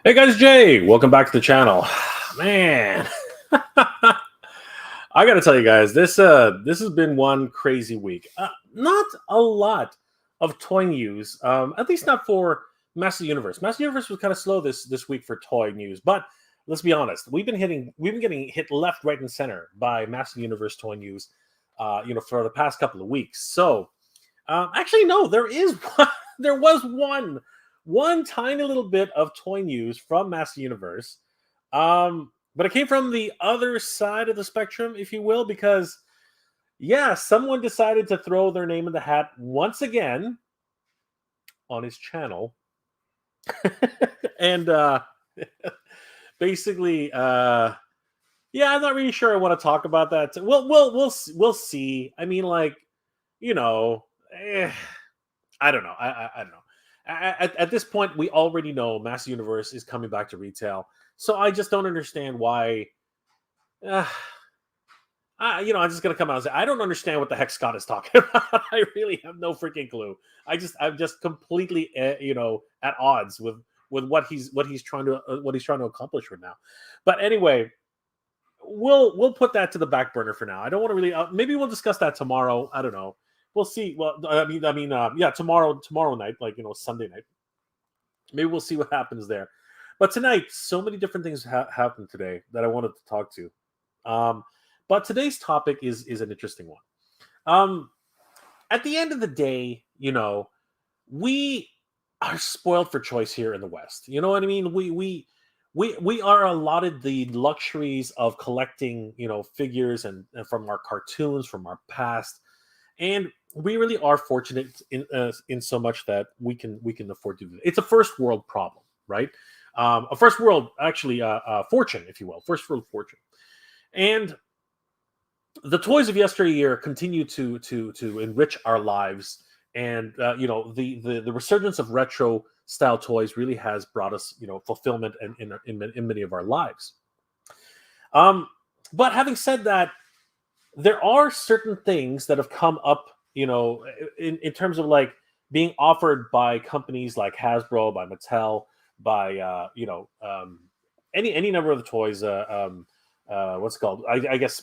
Hey guys, Jay, welcome back to the channel. Man, I gotta tell you guys, this has been one crazy week. Not a lot of toy news, at least not for Master Universe. Master Universe was kind of slow this week for toy news, but let's be honest, we've been getting hit left, right, and center by Master Universe toy news, for the past couple of weeks. So, actually, no, there was one tiny little bit of toy news from Master Universe. But it came from the other side of the spectrum, if you will, because yeah, someone decided to throw their name in the hat once again on his channel. And basically, yeah, I'm not really sure I want to talk about that. We'll see. I mean, like, I don't know. I don't know. At this point, we already know Master Universe is coming back to retail, so I just don't understand why. I'm just gonna come out and say I don't understand what the heck Scott is talking about. I really have no freaking clue. I'm just completely, at odds with what he's trying to accomplish right now. But anyway, we'll put that to the back burner for now. I don't want to really. Maybe we'll discuss that tomorrow. I don't know. We'll see. Well, yeah, tomorrow night, Sunday night. Maybe we'll see what happens there. But tonight, so many different things happened today that I wanted to talk to. But today's topic is an interesting one. At the end of the day, we are spoiled for choice here in the West. You know what I mean? We are allotted the luxuries of collecting, figures and from our cartoons, from our past. And we really are fortunate in so much that we can afford to do it. It's a first world problem, right? A first world, actually, fortune, if you will, first world fortune. And the toys of yesteryear continue to enrich our lives, and the resurgence of retro style toys really has brought us fulfillment in many of our lives. But having said that, there are certain things that have come up, in terms of like being offered by companies like Hasbro, by Mattel, by any number of the toys. What's it called? I guess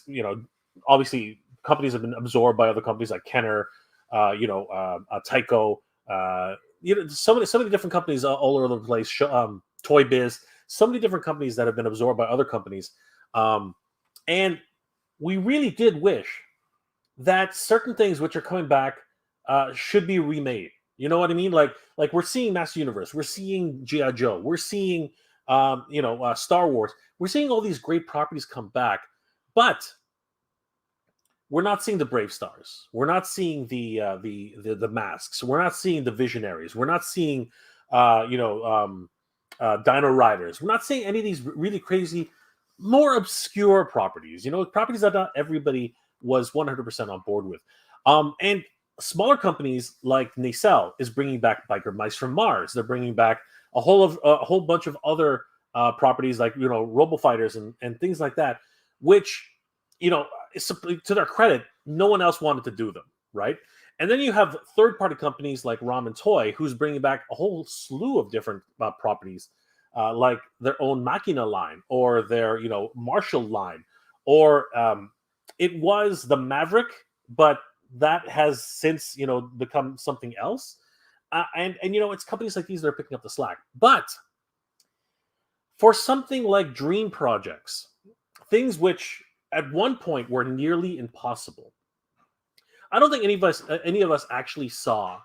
obviously companies have been absorbed by other companies like Kenner, Tyco. So many different companies all over the place. Toy Biz. So many different companies that have been absorbed by other companies, and we really did wish that certain things which are coming back should be remade. You know what I mean? Like we're seeing Master Universe, we're seeing G.I. Joe, we're seeing Star Wars, we're seeing all these great properties come back, but we're not seeing the Brave Stars, we're not seeing the Masks, we're not seeing the Visionaries, we're not seeing Dino Riders, we're not seeing any of these really crazy, more obscure properties, properties that not everybody was 100% on board with. And smaller companies like Nacelle is bringing back Biker Mice from Mars. They're bringing back a whole bunch of other properties like Robo Fighters and things like that, which to their credit, no one else wanted to do them, right? And then you have third-party companies like Ramen Toy, who's bringing back a whole slew of different properties. Like their own Machina line or their Marshall line, or it was the Maverick, but that has since become something else. And it's companies like these that are picking up the slack. But for something like dream projects, things which at one point were nearly impossible, I don't think any of us actually saw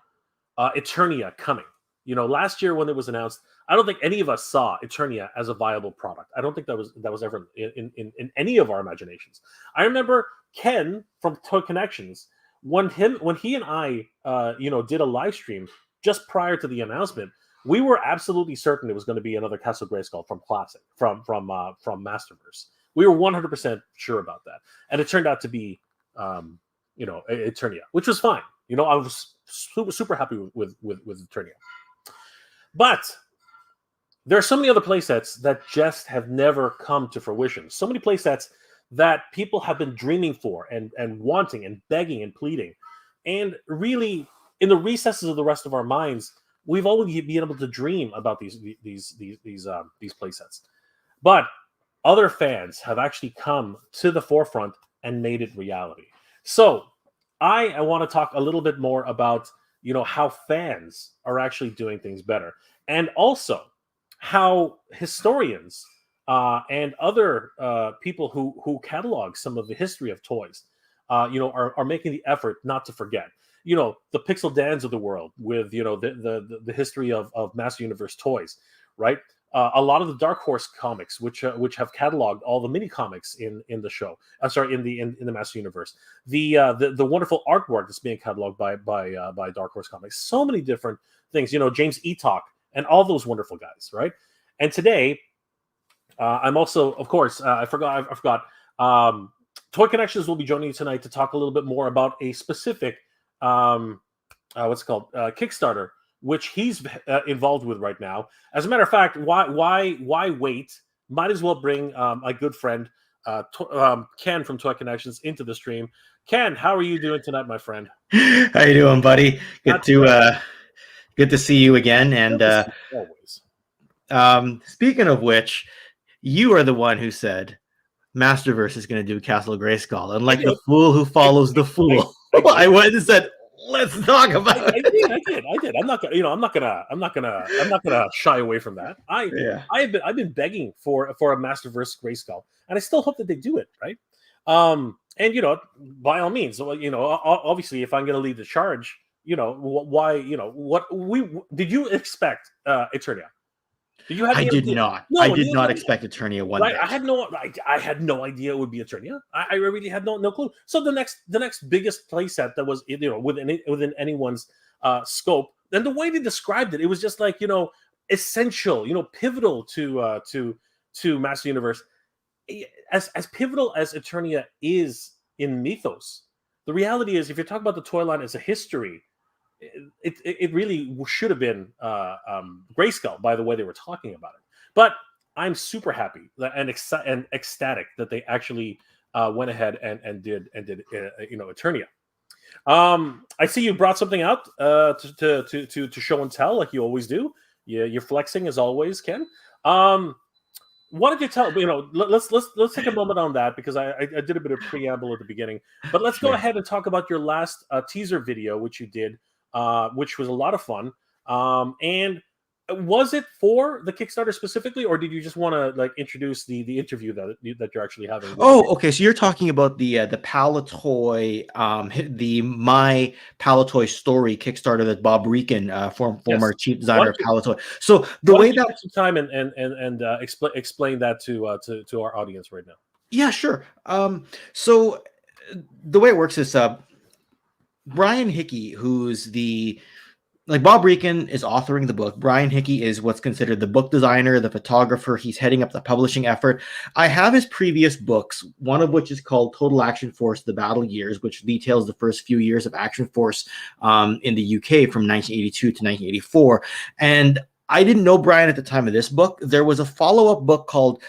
Eternia coming. Last year when it was announced, I don't think any of us saw Eternia as a viable product. I don't think that was ever in any of our imaginations. I remember Ken from Toy Kennections, when he and I did a live stream just prior to the announcement. We were absolutely certain it was going to be another Castle Grayskull from Classic, from Masterverse. We were 100% sure about that, and it turned out to be Eternia, which was fine. I was super happy with Eternia. But there are so many other playsets that just have never come to fruition. So many playsets that people have been dreaming for and wanting and begging and pleading. And really, in the recesses of the rest of our minds, we've always been able to dream about these play sets. But other fans have actually come to the forefront and made it reality. So I want to talk a little bit more about how fans are actually doing things better, and also how historians and other people who catalog some of the history of toys, are making the effort not to forget. The Pixel Dans of the world with the history of Master Universe toys, right? A lot of the Dark Horse comics, which have cataloged all the mini comics in the show. I'm sorry, in the Master Universe. The wonderful artwork that's being cataloged by Dark Horse Comics. So many different things. James Eatock and all those wonderful guys, right? And today, I'm also, of course, I forgot. Toy Kennections will be joining you tonight to talk a little bit more about a specific, what's it called, Kickstarter, which he's involved with right now. As a matter of fact, why wait? Might as well bring my good friend Ken from Toy Kennections into the stream. Ken, how are you doing tonight, my friend? How you doing, buddy? Good to see you again. And always. Speaking of which, you are the one who said Masterverse is going to do Castle Grayskull, and like the fool who follows the fool, I went and said, "Let's talk about it." I did. I'm not gonna shy away from that. I've been begging for a Masterverse Grayskull, and I still hope that they do it, right? And by all means, obviously, if I'm gonna lead the charge, why, did you expect Eternia? Did you have I did not. No, I did not expect Eternia one day. I had no idea it would be Eternia. I really had no clue. So the next biggest playset that was within anyone's scope, and the way they described it, it was just like essential, pivotal to Master Universe. As pivotal as Eternia is in mythos, the reality is, if you're talking about the toy line as a history, it really should have been Grayskull by the way they were talking about it. But I'm super happy and ecstatic that they actually went ahead and did Eternia. I see you brought something out to show and tell, like you always do. You're flexing as always, Ken. Why don't you tell? Let's take a moment on that, because I did a bit of preamble at the beginning. But let's go ahead and talk about your last teaser video, which you did. Which was a lot of fun. And was it for the Kickstarter specifically, or did you just want to introduce the interview that you're actually having? Oh, okay. So you're talking about the Palitoy, the My Palitoy Story Kickstarter that Bob Reekin, former chief designer of Palitoy. So the way that some time and explain that to our audience right now. Yeah, sure. So the way it works is Brian Hickey, who's Bob Reekin is authoring the book. Brian Hickey is what's considered the book designer, the photographer. He's heading up the publishing effort. I have his previous books, one of which is called Total Action Force: The Battle Years, which details the first few years of Action Force in the UK from 1982 to 1984. And I didn't know Brian at the time of this book. There was a follow-up book called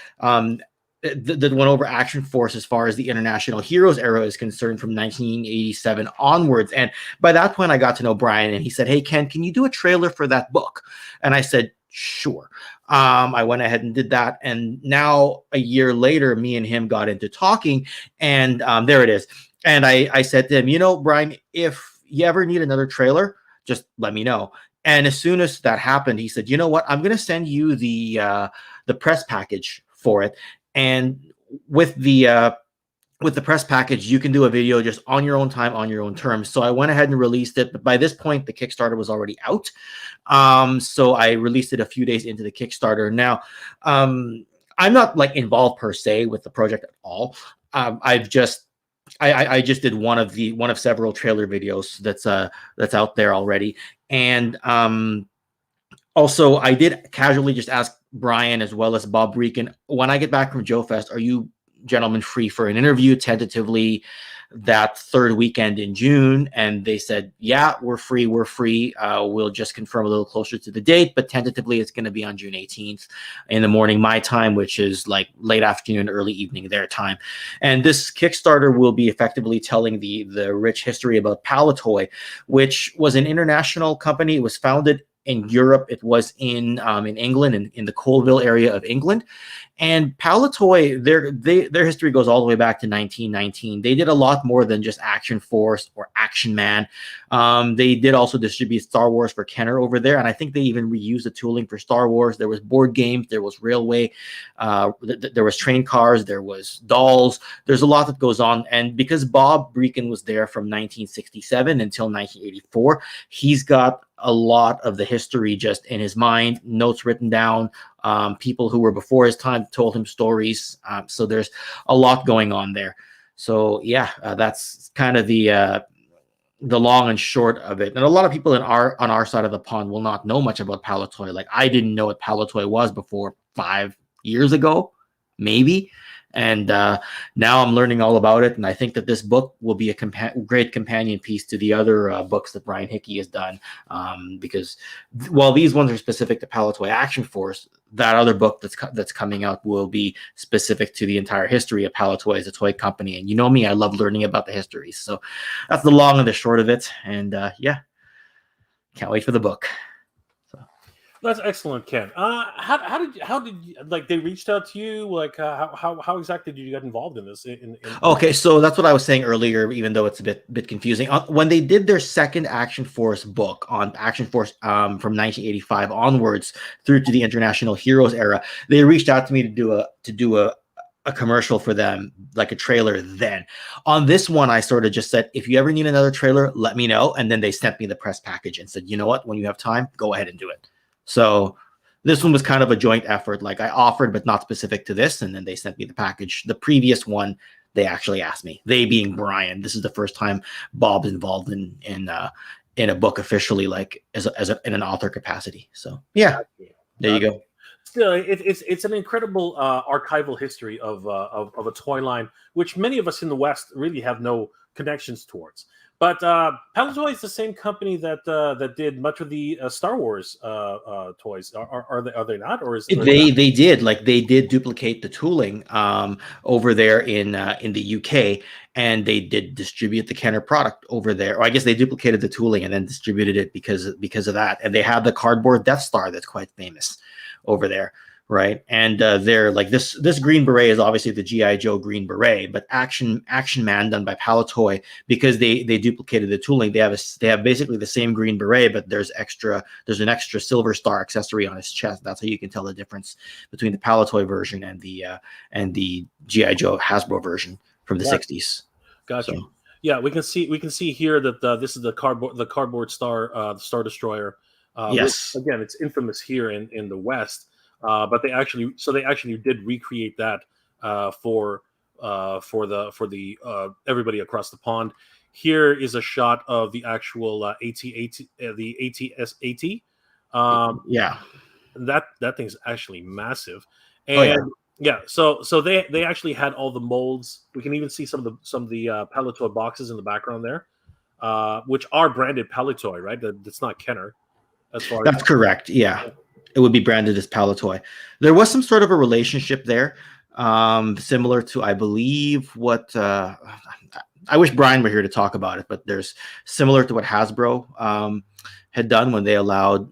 that went over Action Force as far as the International Heroes era is concerned from 1987 onwards. And by that point, I got to know Brian, and he said, "Hey, Ken, can you do a trailer for that book?" And I said, "Sure." I went ahead and did that. And now a year later, me and him got into talking, and there it is. And I said to him, Brian, if you ever need another trailer, just let me know. And as soon as that happened, he said, "You know what? I'm going to send you the press package for it. And with the press package, you can do a video just on your own time, on your own terms." So I went ahead and released it. But by this point, the Kickstarter was already out. So I released it a few days into the Kickstarter. Now, I'm not involved per se with the project at all. I just did one of several trailer videos that's out there already. And also, I did casually just ask Brian as well as Bob Reekin, when I get back from Joe Fest, are you gentlemen free for an interview tentatively that third weekend in June? And they said, "Yeah, we're free. We'll just confirm a little closer to the date, but tentatively it's going to be on June 18th in the morning, my time, which is late afternoon, early evening their time." And this Kickstarter will be effectively telling the rich history about Palitoy, which was an international company. It was founded in Europe. It was in England, in the Colville area of England. And Palitoy, their history goes all the way back to 1919. They did a lot more than just Action Force or Action Man. They did also distribute Star Wars for Kenner over there, and I think they even reused the tooling for Star Wars. There was board games, there was railway, there was train cars, there was dolls. There's a lot that goes on, and because Bob Breakin was there from 1967 until 1984, he's got a lot of the history just in his mind, notes written down. People who were before his time told him stories. So there's a lot going on there. So yeah, that's kind of the long and short of it. And a lot of people on our side of the pond will not know much about Palitoy. Like, I didn't know what Palitoy was before 5 years ago, maybe. And now I'm learning all about it. And I think that this book will be a great companion piece to the other books that Brian Hickey has done. Because while these ones are specific to Palitoy Action Force, that other book that's coming out will be specific to the entire history of Palitoy as a toy company. And you know me, I love learning about the history. So that's the long and the short of it. And yeah, can't wait for the book. That's excellent, Ken. How did you, like, they reached out to you? Like, how exactly did you get involved in this? Okay, so that's what I was saying earlier, even though it's a bit confusing. When they did their second Action Force book on Action Force from 1985 onwards through to the International Heroes era, they reached out to me to do a commercial for them, like a trailer. Then on this one, I sort of just said, if you ever need another trailer, let me know. And then they sent me the press package and said, you know what, when you have time, go ahead and do it. So this one was kind of a joint effort. Like, I offered, but not specific to this. And then they sent me the package. The previous one, they actually asked me, they being Brian. This is the first time Bob's involved in a book officially, like in an author capacity. So yeah, there you go. Still, it's an incredible archival history of a toy line, which many of us in the West really have no connections towards. But Palitoy is the same company that did much of the Star Wars toys. Are they not? Or is they did duplicate the tooling over there in the UK, and they did distribute the Kenner product over there. Or I guess they duplicated the tooling and then distributed it because of that. And they have the cardboard Death Star that's quite famous over there. Right. And they're like this green beret is obviously the G.I. Joe green beret, but Action Man done by Palitoy, because they duplicated the tooling. They have basically the same green beret, but there's an extra silver star accessory on his chest. That's how you can tell the difference between the Palitoy version and the G.I. Joe Hasbro version from the 60s. Gotcha. So, yeah, we can see here that this is the cardboard star, Star Destroyer. Yes. Which, again, it's infamous here in the West. But they actually did recreate that for the everybody across the pond. Here is a shot of the actual the ATS-AT. Yeah, that thing's actually massive, and so they actually had all the molds. We can even see some of the Palitoy boxes in the background there, which are branded Palitoy, right? That's not Kenner. That's correct. Yeah. It would be branded as Palitoy. There was some sort of a relationship there, similar to, I believe, what I wish Brian were here to talk about it, but there's similar to what Hasbro had done when they allowed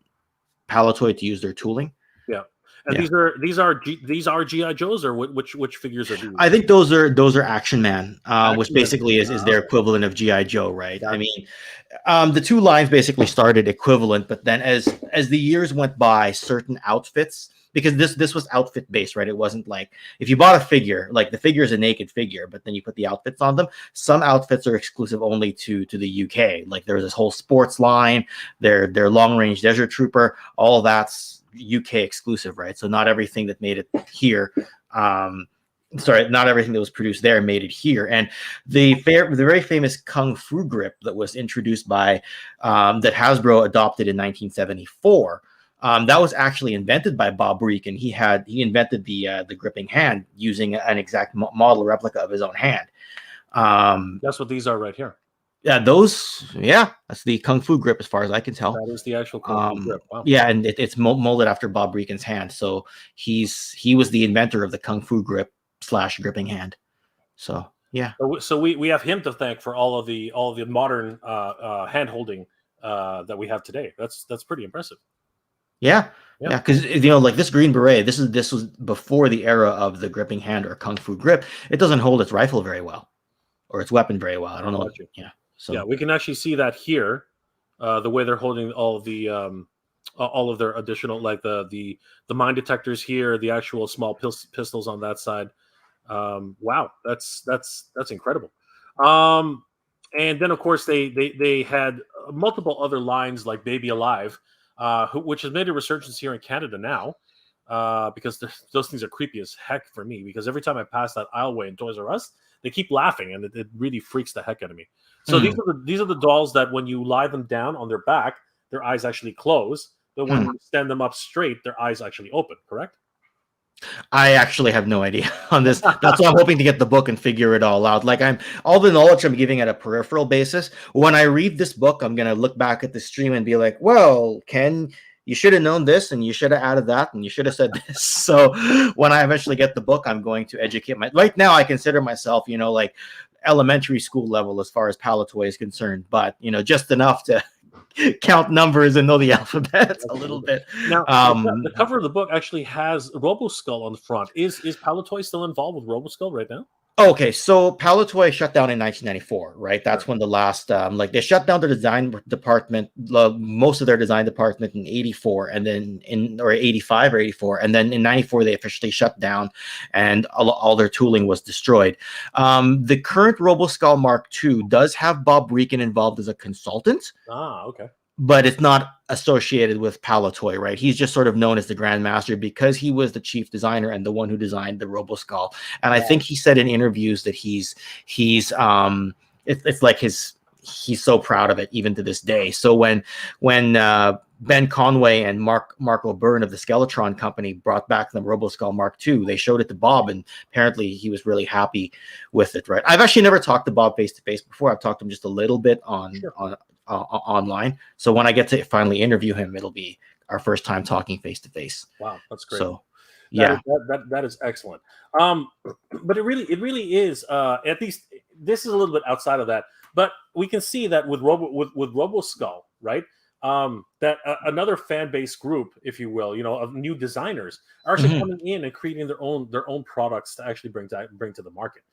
Palitoy to use their tooling. Yeah, and these are GI Joes, or which figures are these? I think those are Action Man, which basically is their equivalent of GI Joe, right? Yeah. I mean, the two lines basically started equivalent, but then as the years went by, certain outfits, because this was outfit based, right? It wasn't like if you bought a figure, like the figure is a naked figure, but then you put the outfits on them. Some outfits are exclusive only to the UK. Like there's this whole sports line, their long range Desert Trooper, all of that's UK exclusive, right? So not everything that made it here. Not everything that was produced there made it here. And the very famous Kung Fu grip that was introduced by that Hasbro adopted in 1974, that was actually invented by Bob Breakin. He invented the gripping hand using an exact model replica of his own hand. That's what these are right here. Yeah, that's the Kung Fu grip as far as I can tell. That is the actual Kung Fu grip. Wow. Yeah, and it's molded after Bob Breakin's hand. So he was the inventor of the Kung Fu grip / gripping hand. So yeah. So we have him to thank for all of the modern hand holding that we have today. That's pretty impressive. Yeah. Yeah. Yeah, because you know, like this Green Beret, this was before the era of the gripping hand or kung fu grip. It doesn't hold its rifle very well, or its weapon very well. I don't know. Got you. Yeah. Yeah, So we can actually see that here, the way they're holding all of their additional, like the mine detectors here, the actual small pistols on that side. Wow, that's incredible. Um, and then of course they had multiple other lines like Baby Alive, which has made a resurgence here in Canada now. Because those things are creepy as heck for me. Because every time I pass that aisleway in Toys R Us, they keep laughing, and it really freaks the heck out of me. So these are the dolls that when you lie them down on their back, their eyes actually close. But when you stand them up straight, their eyes actually open. Correct? I actually have no idea on this. That's why I'm hoping to get the book and figure it all out. Like I'm all the knowledge I'm giving at a peripheral basis. When I read this book, I'm gonna look back at the stream and be like, well, Ken, you should have known this and you should have added that and you should have said this. So when I eventually get the book, I'm going to educate right now I consider myself, you know, like elementary school level as far as Palitoy is concerned, but you know, just enough to count numbers and know the alphabet a little bit. Now, the cover of the book actually has Roboskull on the front. Is Palitoy still involved with Roboskull right now? Okay, so Palitoy shut down in 1994, right? That's when the last, like they shut down the design department, most of their design department in 84, and then or 85 or 84, and then in 94 they officially shut down, and all their tooling was destroyed. The current Roboskull Mark II does have Bob Reekin involved as a consultant. Ah, okay. But it's not associated with Palitoy, right? He's just sort of known as the Grandmaster because he was the chief designer and the one who designed the Roboskull. And I think he said in interviews that it's like he's so proud of it even to this day. So when Ben Conway and Marco Byrne of the Skeletron Company brought back the Roboskull Mark II, they showed it to Bob, and apparently he was really happy with it, right? I've actually never talked to Bob face to face before. I've talked to him just a little bit online. So when I get to finally interview him, it'll be our first time talking face to face. Wow, that's great. So yeah, that is excellent. But it really is. At least this is a little bit outside of that, but we can see that with Roboskull, right? That another fan base group, if you will, you know, of new designers are actually coming in and creating their own products to actually bring to the market.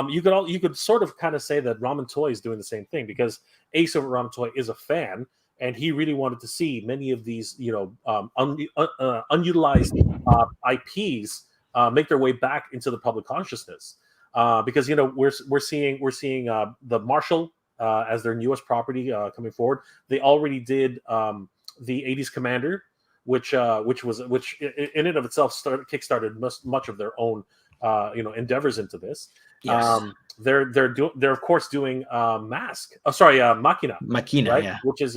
You could sort of kind of say that Ramen Toy is doing the same thing, because Ace over Ramen Toy is a fan, and he really wanted to see many of these, you know, unutilized IPs make their way back into the public consciousness, because you know we're seeing the Marshall as their newest property coming forward. They already did the 80s Commander, which in and of itself kickstarted much of their own endeavors into this. Yes. They're of course doing Machina, right? Yeah. which is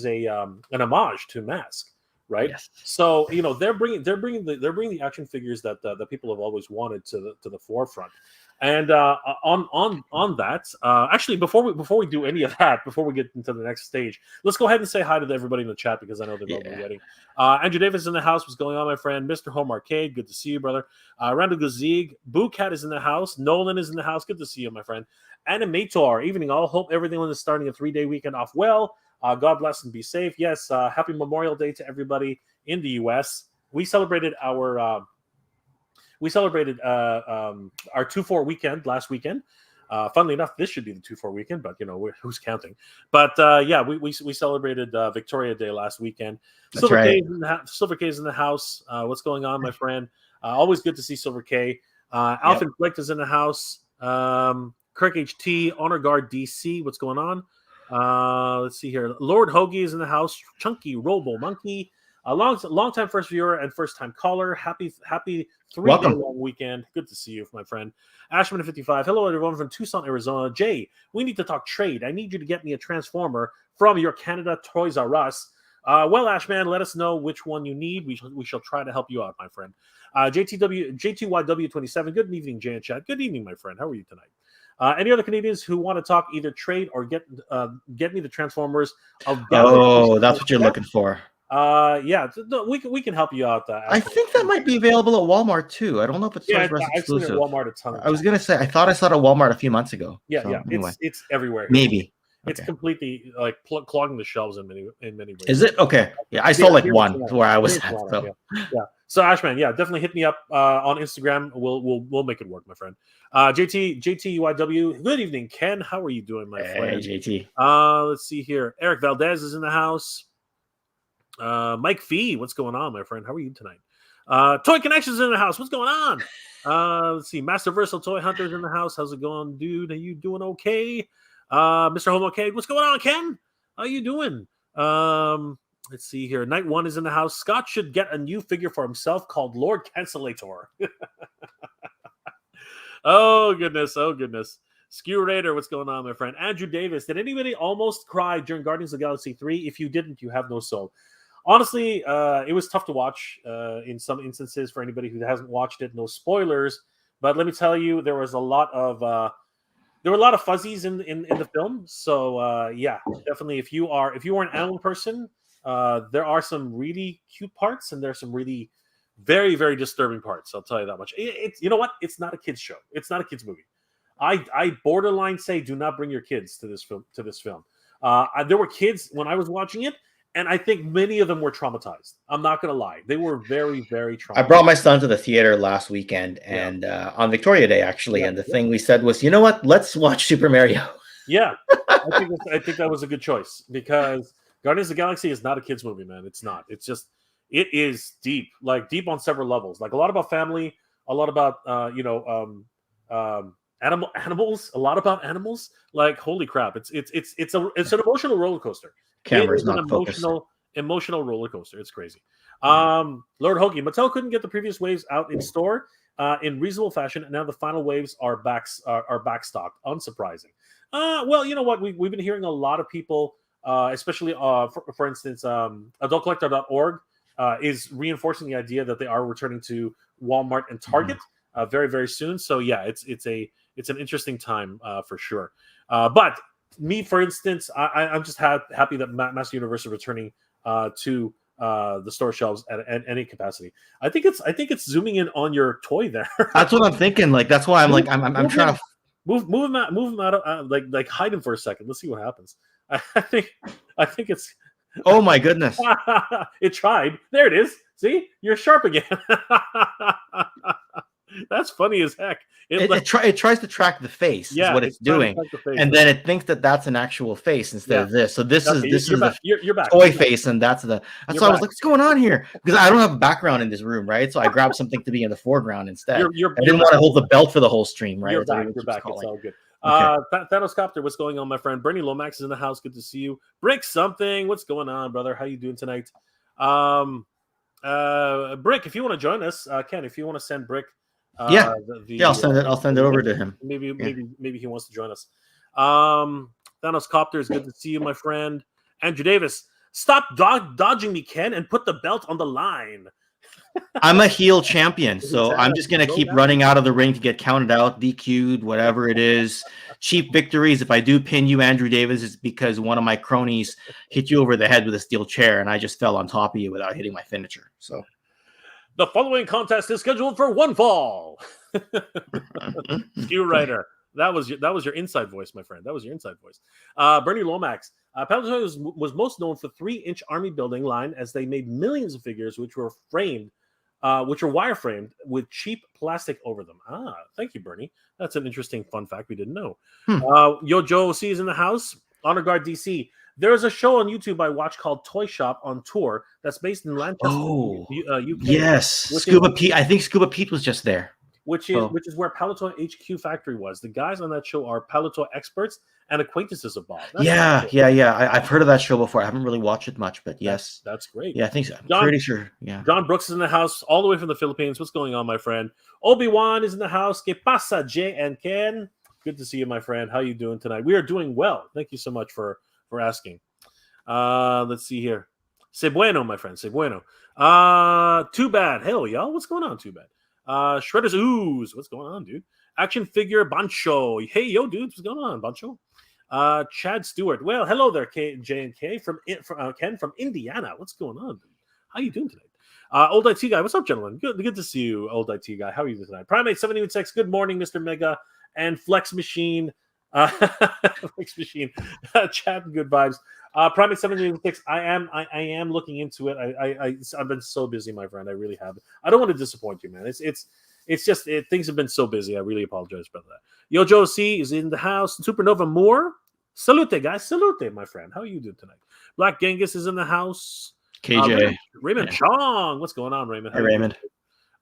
an homage to Mask, right? Yes. So you know they're bringing the action figures that people have always wanted to the forefront. And on that, actually, before we do any of that, before we get into the next stage, let's go ahead and say hi to everybody in the chat, because I know they're probably waiting. Andrew Davis is in the house. What's going on, my friend? Mr. Home Arcade, good to see you, brother. Randall Gazig, Boo Cat is in the house. Nolan is in the house. Good to see you, my friend. Animator, evening all. Hope everyone is starting a 3-day weekend off well. God bless and be safe. Yes, happy Memorial Day to everybody in the U.S. We celebrated our 2-4 weekend last weekend. Funnily enough, this should be the 2-4 weekend, but you know, who's counting? But yeah, we celebrated Victoria Day last weekend. That's Silver right. Silver K is in the house. What's going on, my friend? Always good to see Silver K. Alpha Inflict is in the house. Kirk HT, Honor Guard DC. What's going on? Let's see here. Lord Hoagie is in the house. Chunky Robo Monkey. A long time first viewer and first time caller. Happy 3-day long weekend. Good to see you, my friend. Ashman 55. Hello, everyone from Tucson, Arizona. Jay, we need to talk trade. I need you to get me a Transformer from your Canada Toys R Us. Well, Ashman, let us know which one you need. We shall try to help you out, my friend. J2YW27. Good evening, Jay and Chat. Good evening, my friend. How are you tonight? Any other Canadians who want to talk either trade or get me the Transformers of Oh, that's what you're looking for. Yeah, we can help you out. I think that might be available at Walmart too. I don't know if it's Toys R Us exclusive. I've seen it at Walmart a ton. I was gonna say I thought I saw it at Walmart a few months ago. Yeah, so, yeah, anyway. it's everywhere. Maybe. It's Okay. completely like clogging the shelves in many ways. Is it? Okay. Yeah, I saw like one where I was at. So. Yeah. So Ashman, yeah, definitely hit me up on Instagram. We'll make it work, my friend. JTUIW. Good evening, Ken. How are you doing, my friend? Hey, JT. Let's see here. Eric Valdez is in the house. Mike Fee, what's going on, my friend? How are you tonight? Toy Connections in the house. What's going on? Let's see. Master Versal Toy Hunter's in the house. How's it going, dude? Are you doing okay? Mr. Homocade, what's going on, Ken? How you doing? Let's see here. Night One is in the house. Scott should get a new figure for himself called Lord Cancellator. Oh goodness. Skew Raider, what's going on, my friend? Andrew Davis, did anybody almost cry during Guardians of the Galaxy 3? If you didn't, you have no soul. Honestly, it was tough to watch in some instances for anybody who hasn't watched it. No spoilers, but let me tell you, there were a lot of fuzzies in the film. So yeah, definitely. If you are an animal person, there are some really cute parts, and there's some really very, very disturbing parts. I'll tell you that much. It's you know what? It's not a kids show. It's not a kids movie. I borderline say do not bring your kids to this film. There were kids when I was watching it, and I think many of them were traumatized. I'm not gonna lie; they were very, very traumatized. I brought my son to the theater last weekend, and on Victoria Day actually, and the thing we said was, you know what? Let's watch Super Mario. Yeah, I think that was a good choice because Guardians of the Galaxy is not a kids movie, man. It's not. It's just it is deep, like deep on several levels. Like a lot about family, a lot about animals, a lot lot animals. Like holy crap, it's an emotional roller coaster. Camera's an not emotional roller coaster. It's crazy. Lord Hoagie, Mattel couldn't get the previous waves out in store in reasonable fashion, and now the final waves are backstocked. Unsurprising. Well, you know what? We've been hearing a lot of people, especially for instance, adultcollector.org is reinforcing the idea that they are returning to Walmart and Target very, very soon. So yeah, it's an interesting time for sure. But me, for instance, I'm just happy that Master Universe is returning to the store shelves at any capacity. I think it's zooming in on your toy there. That's what I'm thinking. Like that's why I'm trying to move him out of like hide him for a second. Let's see what happens. I think it's. Oh my goodness! It tried. There it is. See, you're sharp again. That's funny as heck. It tries to track the face. Yeah, is what it's doing, and then it thinks that that's an actual face instead of this. So this is the toy face, and that's why I was like, what's going on here? Because I don't have a background in this room, right? So I grabbed something to be in the foreground instead. I didn't want to hold the belt for the whole stream, right? You're back. It's all good. Okay. Thanos Copter, what's going on, my friend? Bernie Lomax is in the house. Good to see you. Brick something. What's going on, brother? How you doing tonight? Brick, if you want to join us, Ken, if you want to send Brick. I'll send it. I'll send it over to him. Maybe he wants to join us. Thanos Copter is good to see you, my friend. Andrew Davis, stop dodging me, Ken, and put the belt on the line. I'm a heel champion, so I'm just gonna keep running out of the ring to get counted out, DQ'd, whatever it is. Cheap victories. If I do pin you, Andrew Davis, it's because one of my cronies hit you over the head with a steel chair, and I just fell on top of you without hitting my finisher. So. The following contest is scheduled for one fall. Skew Writer. That was your inside voice, my friend. That was your inside voice. Bernie Lomax. Palitoy was most known for 3-inch army building line as they made millions of figures which were wireframed with cheap plastic over them. Thank you, Bernie. That's an interesting fun fact we didn't know. Yo Joe C is in the house. Honor Guard DC. There is a show on YouTube I watch called Toy Shop on Tour that's based in Lancaster, UK. Yes, Scuba Pete. I think Scuba Pete was just there. Which is where Palitoy HQ factory was. The guys on that show are Palitoy experts and acquaintances of Bob. I've heard of that show before. I haven't really watched it much, but yes. That's great. Yeah, I think so. I'm pretty sure. Yeah. John Brooks is in the house all the way from the Philippines. What's going on, my friend? Obi-Wan is in the house. Que pasa, Jay and Ken? Good to see you, my friend. How you doing tonight? We are doing well. Thank you so much for asking. Let's see here. Se bueno, my friend. Se bueno. Too bad. Hell, y'all. What's going on? Too bad. Shredder's Ooze. What's going on, dude? Action Figure Bancho. Hey, yo, dudes. What's going on, Bancho? Chad Stewart. Well, hello there, J&K from Ken from Indiana. What's going on, dude? How you doing tonight? Old IT guy. What's up, gentlemen? Good to see you, old IT guy. How are you doing tonight? Primate 776. Good morning, Mr. Mega and Flex Machine. Mix Machine, chat and good vibes. Primate 786. I am looking into it. I've been so busy, my friend. I really have. I don't want to disappoint you, man. It's just things have been so busy. I really apologize about that. Yo Joe C is in the house. Supernova Moore. Salute, guys. Salute, my friend. How are you doing tonight? Black Genghis is in the house. KJ. Raymond Chong. What's going on, Raymond? Hey, Raymond.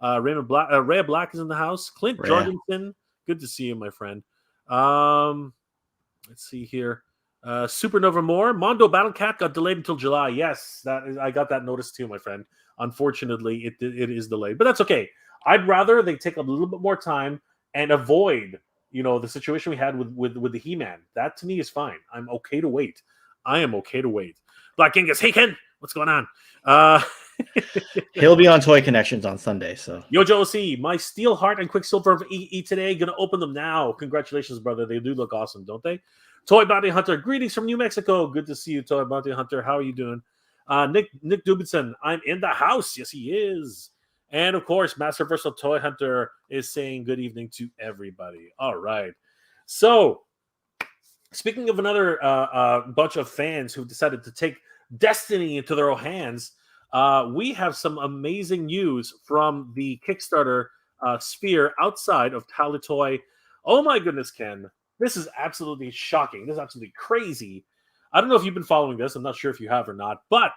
Raymond Black. Ray Black is in the house. Clint Jorgensen. Good to see you, my friend. Let's see here. Supernova Moore. Mondo Battle Cat got delayed until July. Yes, I got that notice too, my friend. Unfortunately, it is delayed, but that's okay. I'd rather they take a little bit more time and avoid, the situation we had with the He-Man. That to me is fine. I'm okay to wait. I am okay to wait. Black Genghis. Hey Ken, what's going on? He'll be on Toy Kennections on Sunday. So Yojo C, my Steel Heart and Quicksilver of E today. Gonna open them now. Congratulations, brother. They do look awesome, don't they? Toy Bounty Hunter, greetings from New Mexico. Good to see you, Toy Bounty Hunter. How are you doing? Nick Dubinson, I'm in the house. Yes, he is. And of course, Master Versal Toy Hunter is saying good evening to everybody. All right. So, speaking of another bunch of fans who decided to take destiny into their own hands, we have some amazing news from the Kickstarter sphere outside of Palitoy. Oh my goodness, Ken. This is absolutely shocking. This is absolutely crazy. I don't know if you've been following this. I'm not sure if you have or not. But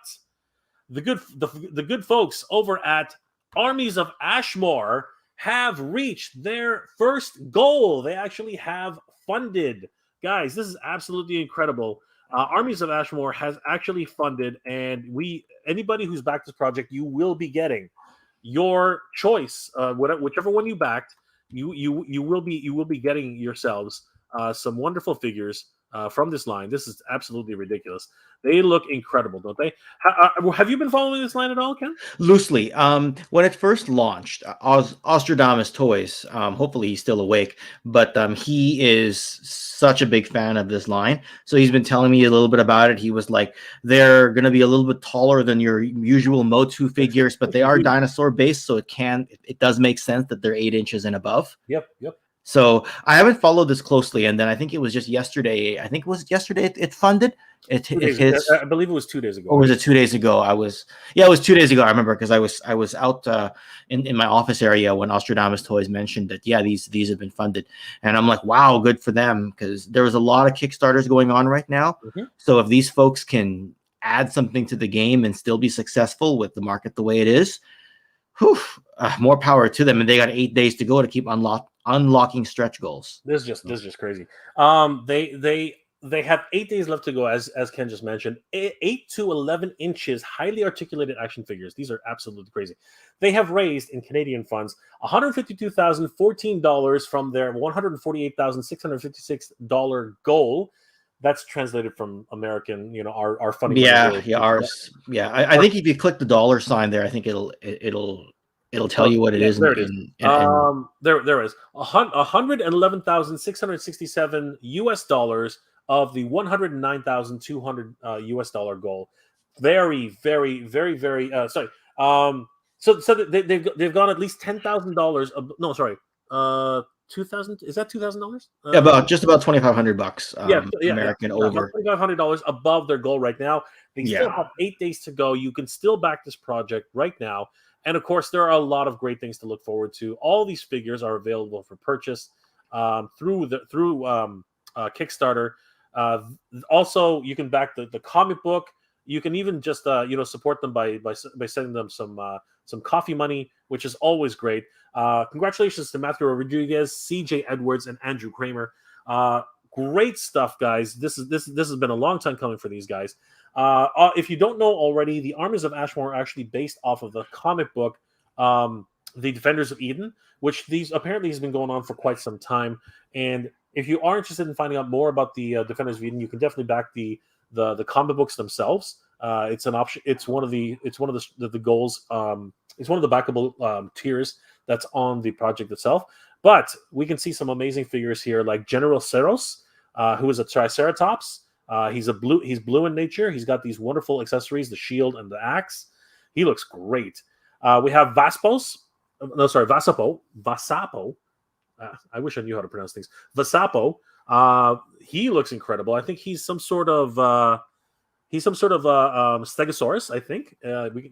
the good folks over at Armies of Ashmore have reached their first goal. They actually have funded. Guys, this is absolutely incredible. Armies of Ashmore has actually funded, and anybody who's backed this project, you will be getting your choice, whichever one you backed. You will be getting yourselves some wonderful figures from this line. This is absolutely ridiculous. They look incredible, don't they? Have you been following this line at all, Ken? Loosely. When it first launched, Ostradamus Toys, hopefully he's still awake, but he is such a big fan of this line. So he's been telling me a little bit about it. He was like, they're going to be a little bit taller than your usual MotU figures, but they are dinosaur based. So it does make sense that they're 8 inches and above. Yep. So I haven't followed this closely, and then I think it was just yesterday. It funded. It hits. I believe it was 2 days ago. Or was it 2 days ago? It was 2 days ago. I remember because I was out in my office area when Ostradamus Toys mentioned that these have been funded, and I'm like, wow, good for them, because there was a lot of Kickstarters going on right now. Mm-hmm. So if these folks can add something to the game and still be successful with the market the way it is, more power to them. And they got 8 days to go to keep unlocking stretch goals. This is just crazy. They have 8 days left to go, as Ken just mentioned. 8 to 11 inches, highly articulated action figures. These are absolutely crazy. They have raised in Canadian funds $152,014 from their $148,656 goal. That's translated from American, our funding. Ours. Yeah, I think if you click the dollar sign there, I think it'll tell you what it is. There it is. There is $111,667 US of the $109,200 US dollar goal. Very, very, very, very. Sorry. So they've gone at least $10,000. No, sorry. 2,000. Is that $2,000? Yeah, about $2,500. American over $2,500 above their goal right now. They still have 8 days to go. You can still back this project right now. And of course, there are a lot of great things to look forward to. All these figures are available for purchase through Kickstarter. Also, you can back the comic book. You can even just support them by sending them some coffee money, which is always great. Congratulations to Matthew Rodriguez, CJ Edwards, and Andrew Kramer. Great stuff, guys. This has been a long time coming for these guys. If you don't know already, the Armies of Ashmore are actually based off of the comic book, The Defenders of Eden, which apparently has been going on for quite some time. And if you are interested in finding out more about the Defenders of Eden, you can definitely back the comic books themselves. It's an option. It's one of the goals. It's one of the backable tiers that's on the project itself. But we can see some amazing figures here, like General Ceros, who is a Triceratops. He's blue in nature. He's got these wonderful accessories, the shield and the axe. He looks great. We have Vasapo. I wish I knew how to pronounce things. Vasapo, He looks incredible. I think he's some sort of Stegosaurus. I think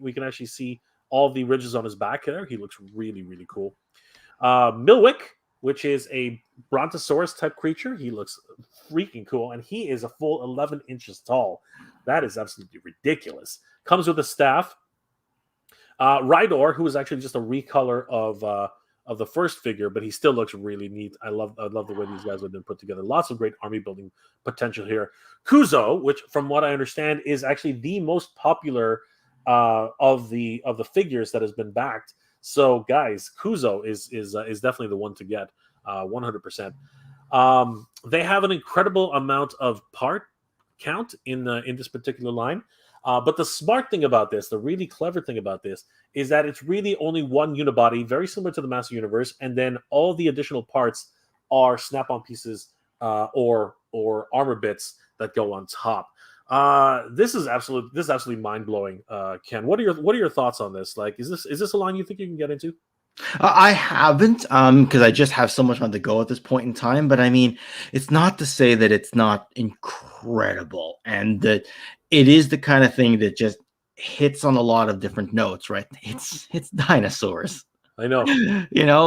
we can actually see all the ridges on his back there. He looks really, really cool. Milwick, which is a Brontosaurus type creature. He looks freaking cool, and he is a full 11 inches tall. That is absolutely ridiculous. Comes with a staff. Rhydor, who is actually just a recolor of the first figure, but he still looks really neat. I love the way these guys have been put together. Lots of great army building potential here. Kuzo, which from what I understand is actually the most popular of the figures that has been backed. So guys, Kuzo is definitely the one to get, 100%. They have an incredible amount of part count in this particular line. But the smart thing about this, the really clever thing about this, is that it's really only one unibody, very similar to the Master Universe, and then all the additional parts are snap-on pieces or armor bits that go on top. This is absolutely mind-blowing. Ken, what are your thoughts on this? Like, is this a line you think you can get into? I haven't, because I just have so much on the go at this point in time. But I mean, it's not to say that it's not incredible, and that it is the kind of thing that just hits on a lot of different notes, right? It's dinosaurs. I know,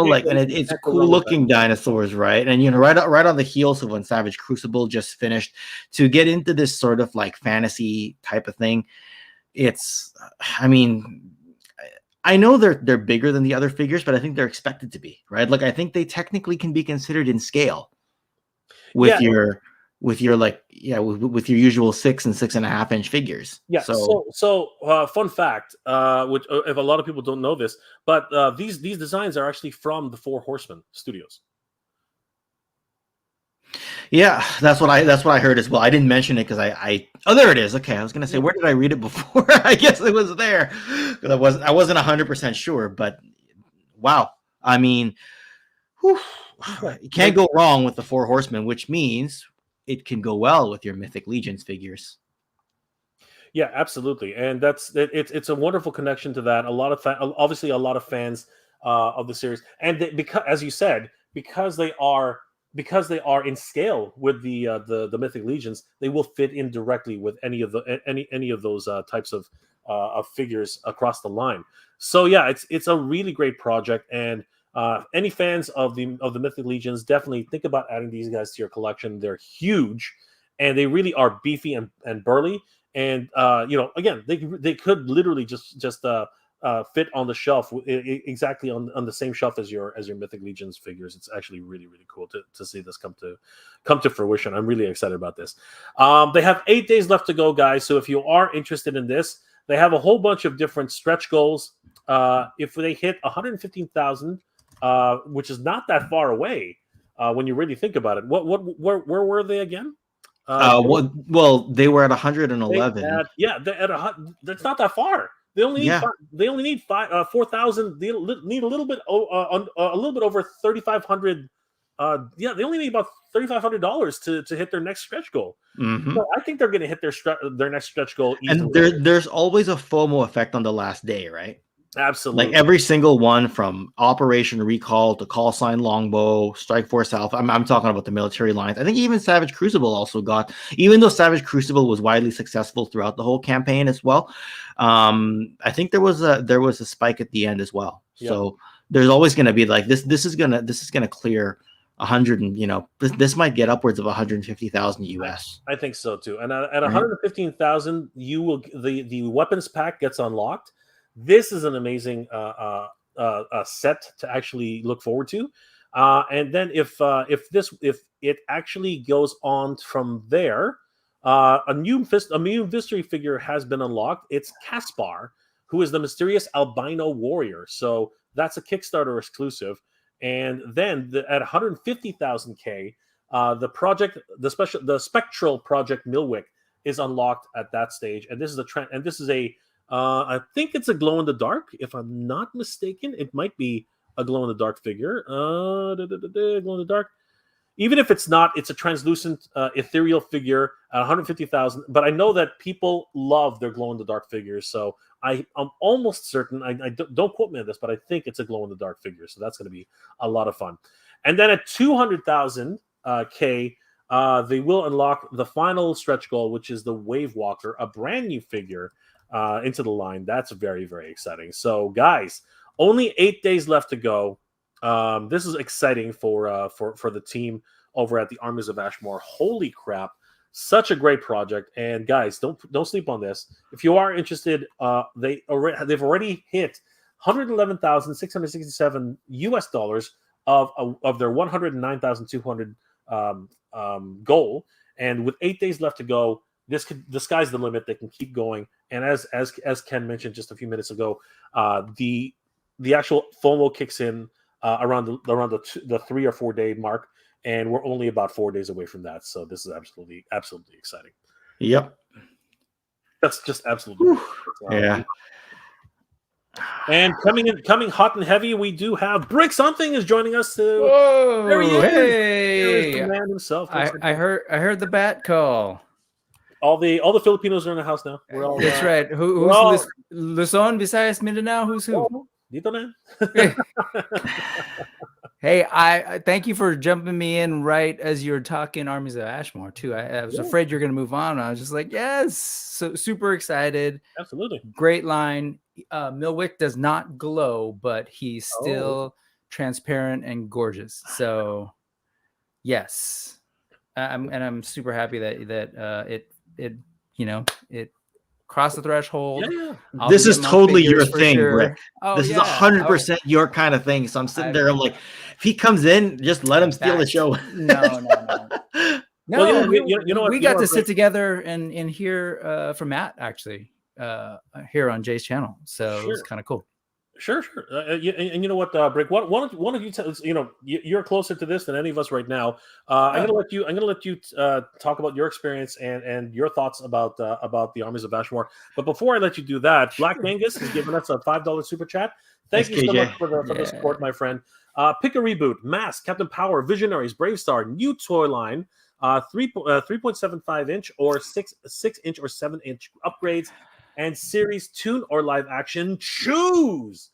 like, and it's cool looking dinosaurs, right? And right on the heels of when Savage Crucible just finished, to get into this sort of like fantasy type of thing. I mean, I know they're bigger than the other figures, but I think they're expected to be, right? Like, I think they technically can be considered in scale with your with your usual 6 and 6.5 inch figures. Yeah. So fun fact, which if a lot of people don't know this, but these designs are actually from the Four Horsemen Studios. Yeah, that's what I heard as well. I didn't mention it because oh, there it is. Okay, I was gonna say, where did I read it before? I guess it was there, because I wasn't 100% sure. But wow, I mean, you can't go wrong with the Four Horsemen, which means it can go well with your Mythic Legions figures. Yeah, absolutely, and it's a wonderful connection to that. Obviously a lot of fans of the series, and because, as you said, because they are in scale with the Mythic Legions, they will fit in directly with any of those types of figures across the line. So yeah, it's a really great project, and any fans of the Mythic Legions, definitely think about adding these guys to your collection. They're huge, and they really are beefy and burly. And again, they could literally just fit on the shelf, exactly on the same shelf as your Mythic Legions figures. It's actually really, really cool to see this come to fruition. I'm really excited about this. They have 8 days left to go, guys. So if you are interested in this, they have a whole bunch of different stretch goals. If they hit 115,000, which is not that far away when you really think about it. Where were they again? Well, they were at 111. That's not that far. They only need 4,000. They need a little bit over 3,500. They only need about $3,500 to hit their next stretch goal. Mm-hmm. So I think they're going to hit their next stretch goal easily. And there's always a FOMO effect on the last day, right? Absolutely. Like every single one, from Operation Recall to Call Sign Longbow, Strike Force Alpha. I'm talking about the military lines. I think even Savage Crucible also got, even though Savage Crucible was widely successful throughout the whole campaign as well. I think there was a spike at the end as well. Yeah. So there's always going to be like this. This is gonna clear 100, and this might get upwards of 150,000 US. I think so too. And at 115,000, you will the weapons pack gets unlocked. This is an amazing set to actually look forward to, and then if it actually goes on from there, a new mystery figure has been unlocked. It's Caspar, who is the mysterious albino warrior. So that's a Kickstarter exclusive. And then at 150,000 K, the Spectral Project Milwick is unlocked at that stage. And this is I think it's a glow in the dark. If I'm not mistaken, it might be a glow in the dark figure. Glow in the dark. Even if it's not, it's a translucent, ethereal figure at 150,000. But I know that people love their glow in the dark figures, so I'm almost certain. I don't quote me on this, but I think it's a glow in the dark figure. So that's going to be a lot of fun. And then at 200,000 K, they will unlock the final stretch goal, which is the Wave Walker, a brand new figure into the line. That's very, very exciting. So, guys, only 8 days left to go. This is exciting for the team over at the Armies of Ashmore. Holy crap! Such a great project. And guys, don't sleep on this. If you are interested, they've already hit $111,667 US of their 109,200 goal. And with 8 days left to go, the sky's the limit. They can keep going. And as Ken mentioned just a few minutes ago, the actual FOMO kicks in around the 3 or 4 day mark, and we're only about 4 days away from that. So this is absolutely exciting. Yep, that's just absolutely yeah. And coming hot and heavy, we do have Brick Something is joining us. Whoa, there he is. hey! There's the man himself. I heard the bat call. All the Filipinos are in the house now. We're all, That's right. Who's Luzon, Visayas, Mindanao? Who's who? Dito na. Hey, I thank you for jumping me in right as you were talking Armies of Ashmore too. I was afraid you're going to move on. I was just like, yes, so super excited. Absolutely, great line. Milwick does not glow, but he's still transparent and gorgeous. So, yes, I'm super happy that it crossed the threshold. Yeah. This is totally your thing, sure. Rick. This is 100% your kind of thing. So I'm sitting there, I'm like, if he comes in, just let him steal the show. No. Well, you know what? We got to sit together and hear from Matt actually here on Jay's channel. So it was kind of cool. Sure. And you know what, Brick? One of you, you're closer to this than any of us right now. I'm gonna let you talk about your experience and your thoughts about the Armies of Ashmore. But before I let you do that, Black Mangus has given us a $5 super chat. Thank you so much for the support, my friend. Pick a reboot: Mask, Captain Power, Visionaries, Brave Star, new toy line, 3.75 inch or 6 inch or 7 inch upgrades. And series, tune, or live action. Choose,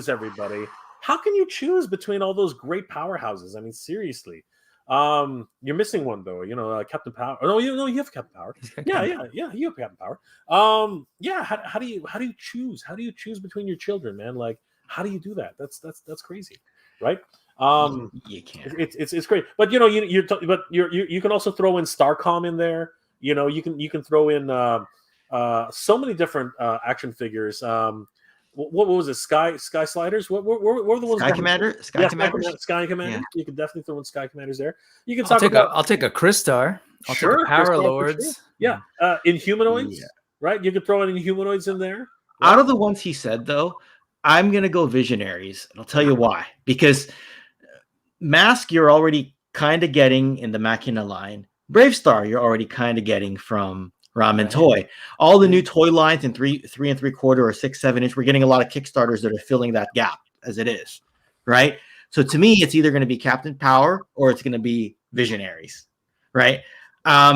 everybody. How can you choose between all those great powerhouses? I mean, seriously. You're missing one though. Captain Power. Oh, no, you have Captain Power. Yeah, you have Captain Power. How do you choose? How do you choose between your children, man? Like, how do you do that? That's crazy, right? You can't. It's great, but you can also throw in Starcom in there. You can throw in. So many different action figures. What was it? Sky Sliders? What were the ones? Sky Commander. Sky Commander. Yeah. You can definitely throw in Sky Commanders there. You can I'll take a Crystar. I'll take a Power Lords. Sure. Yeah. Inhumanoids. Right. You could throw in Inhumanoids in there. Right? Out of the ones he said, though, I'm gonna go Visionaries, and I'll tell you why. Because Mask, you're already kind of getting in the Machina line. Brave Star, you're already kind of getting from Ramen Toy. All the new toy lines in 3 3/4 or 6 7 inch. We're getting a lot of Kickstarters that are filling that gap as it is, right? So to me, it's either going to be Captain Power or it's going to be Visionaries, right?